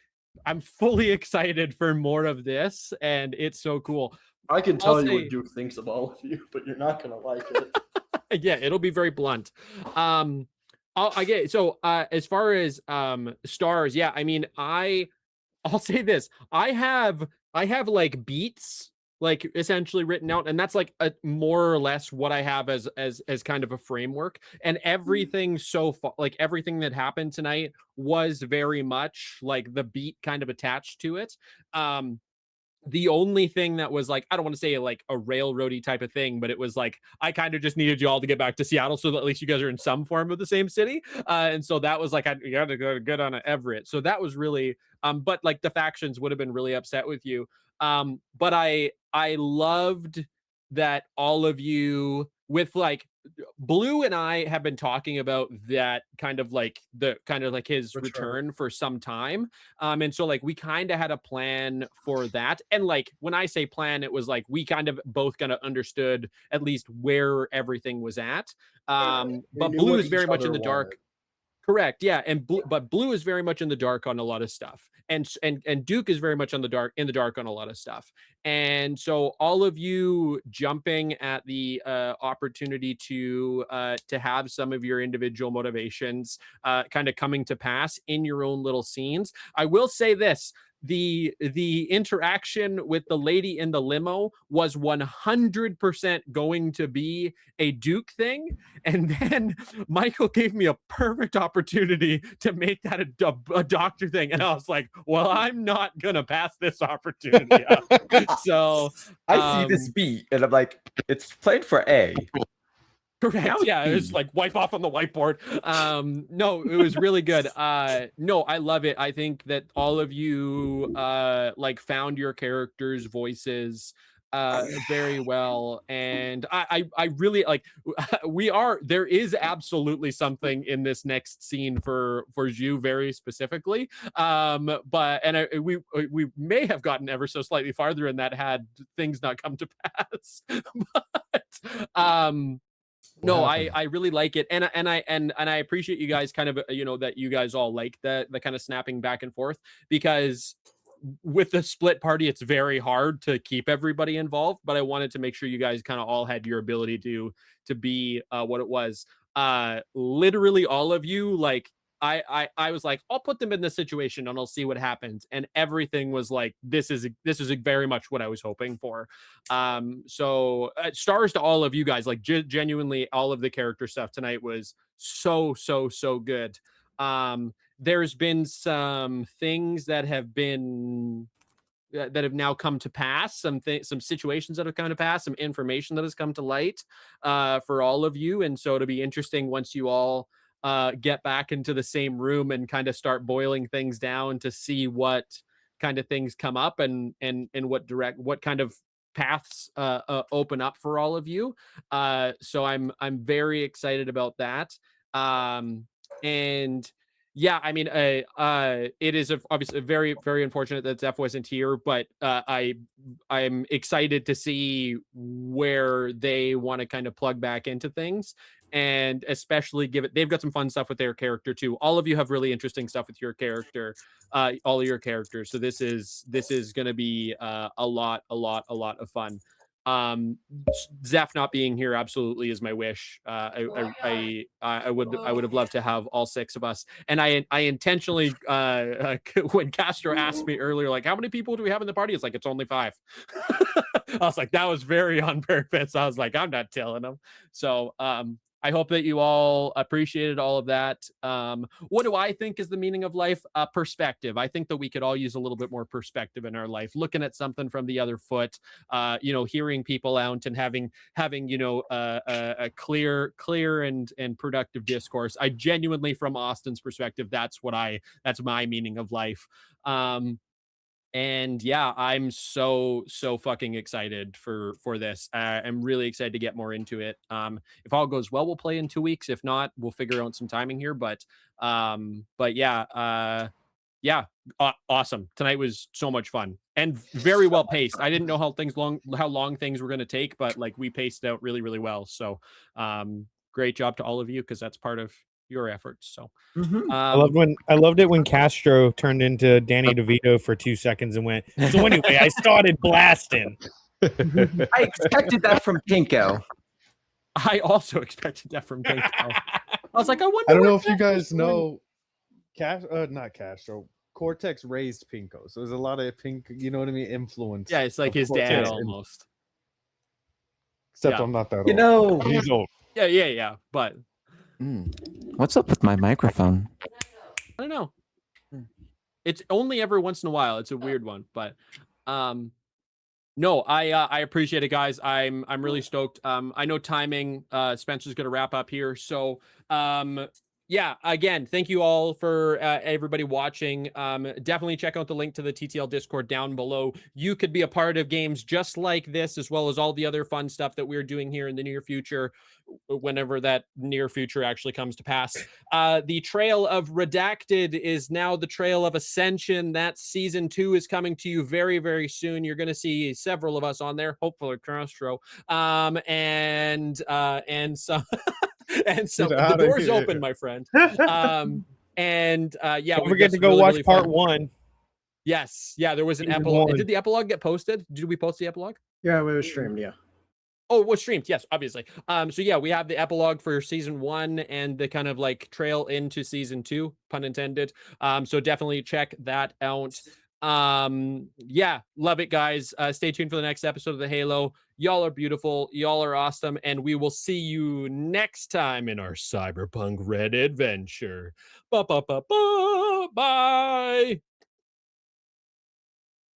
excited for more of this, and it's so cool. I can tell you say- what Duke thinks of all of you, but you're not gonna like it. Yeah, it'll be very blunt. I get so as far as stars, yeah. I mean, I'll say this. I have like beats like essentially written out, and that's like a more or less what I have as kind of a framework. And everything so far, like everything that happened tonight was very much like the beat kind of attached to it. The only thing that was like, I don't want to say like a railroady type of thing, but it was like, I kind of just needed you all to get back to Seattle so that at least you guys are in some form of the same city. And so that was like, you had to go get on Everett. So that was really, but like the factions would have been really upset with you. But I loved that all of you with like, Blue and I have been talking about that kind of like his return for some time. And so like we kind of had a plan for that. And like when I say plan, it was like we kind of both kind of understood at least where everything was at. But Blue is very much in the dark. Correct. Yeah. But Blue is very much in the dark on a lot of stuff. And Duke is very much in the dark on a lot of stuff. And so all of you jumping at the opportunity to have some of your individual motivations kind of coming to pass in your own little scenes. I will say this, the interaction with the lady in the limo was 100% going to be a Duke thing, and then Michael gave me a perfect opportunity to make that a doctor thing, and I was like, well, I'm not gonna pass this opportunity up. So I see this beat, and I'm like, it's played for A. correct. Now it's Yeah, it was B. like wipe off on the whiteboard. No, it was really good. No, I love it. I think that all of you like found your characters' voices very well, and I really like there is absolutely something in this next scene for Zhu very specifically, but we may have gotten ever so slightly farther in that had things not come to pass. But no, I really like it, and I appreciate you guys kind of that you guys all like the kind of snapping back and forth, because with the split party it's very hard to keep everybody involved, but I wanted to make sure you guys kind of all had your ability to be what it was. Literally all of you, like I was like, I'll put them in this situation and I'll see what happens, and everything was like, this is very much what I was hoping for. So stars to all of you guys, like genuinely all of the character stuff tonight was so good. There's been some things that have now come to pass, some situations that have come to pass, some information that has come to light for all of you, and so it'll be interesting once you all get back into the same room and kind of start boiling things down to see what kind of things come up, and what kind of paths open up for all of you. So I'm very excited about that. And yeah, I mean, it is obviously very, very unfortunate that Zeph wasn't here, but I'm excited to see where they want to kind of plug back into things, and especially they've got some fun stuff with their character too. All of you have really interesting stuff with your character, all of your characters. So this is going to be a lot of fun. Zeph not being here absolutely is my wish. I would have loved to have all 6 of us, and I intentionally when Castro asked me earlier, like, how many people do we have in the party, it's like, it's only 5. I was like, that was very on purpose. I was like, I'm not telling them. So I hope that you all appreciated all of that. What do I think is the meaning of life? Perspective. I think that we could all use a little bit more perspective in our life, looking at something from the other foot, hearing people out and having a clear and productive discourse. I genuinely, from Austin's perspective, that's my meaning of life. And yeah, I'm so fucking excited for this. I'm really excited to get more into it. If all goes well, we'll play in 2 weeks. If not, we'll figure out some timing here. But yeah, awesome. Tonight was so much fun and very well paced. I didn't know how long things were going to take, but like, we paced out really, really well. So great job to all of you, because that's part of your efforts. So I loved it when Castro turned into Danny DeVito for 2 seconds and went, so anyway, I started blasting. I expected that from Pinko. I also expected that from Pinko. I was like, I don't know if you guys know, not Castro. Cortex raised Pinko, so there's a lot of pink, you know what I mean, influence. Yeah, it's like his dad almost. Except I'm not that old. You know, he's old. Yeah, but what's up with my microphone? I don't know. It's only every once in a while. It's a weird one, but no, I appreciate it, guys. I'm really stoked. I know timing. Spencer's gonna wrap up here, so yeah, again, thank you all for everybody watching. Definitely check out the link to the TTL Discord down below. You could be a part of games just like this, as well as all the other fun stuff that we're doing here in the near future, whenever that near future actually comes to pass. The Trail of Redacted is now the Trail of Ascension. That season 2 is coming to you very, very soon. You're going to see several of us on there, hopefully Castro, and some. And so the door's open, my friend. And yeah, don't forget to go watch part 1. Yes, yeah, there was an epilogue. Did the epilogue get posted? Did we post the epilogue? Yeah, it was streamed. Yeah. Oh, it was streamed. Yes, obviously. So yeah, we have the epilogue for season 1 and the kind of like trail into season 2, pun intended. So definitely check that out. Yeah, love it, guys. Stay tuned for the next episode of the Halo. Y'all are beautiful, y'all are awesome, and we will see you next time in our Cyberpunk Red adventure. Bye.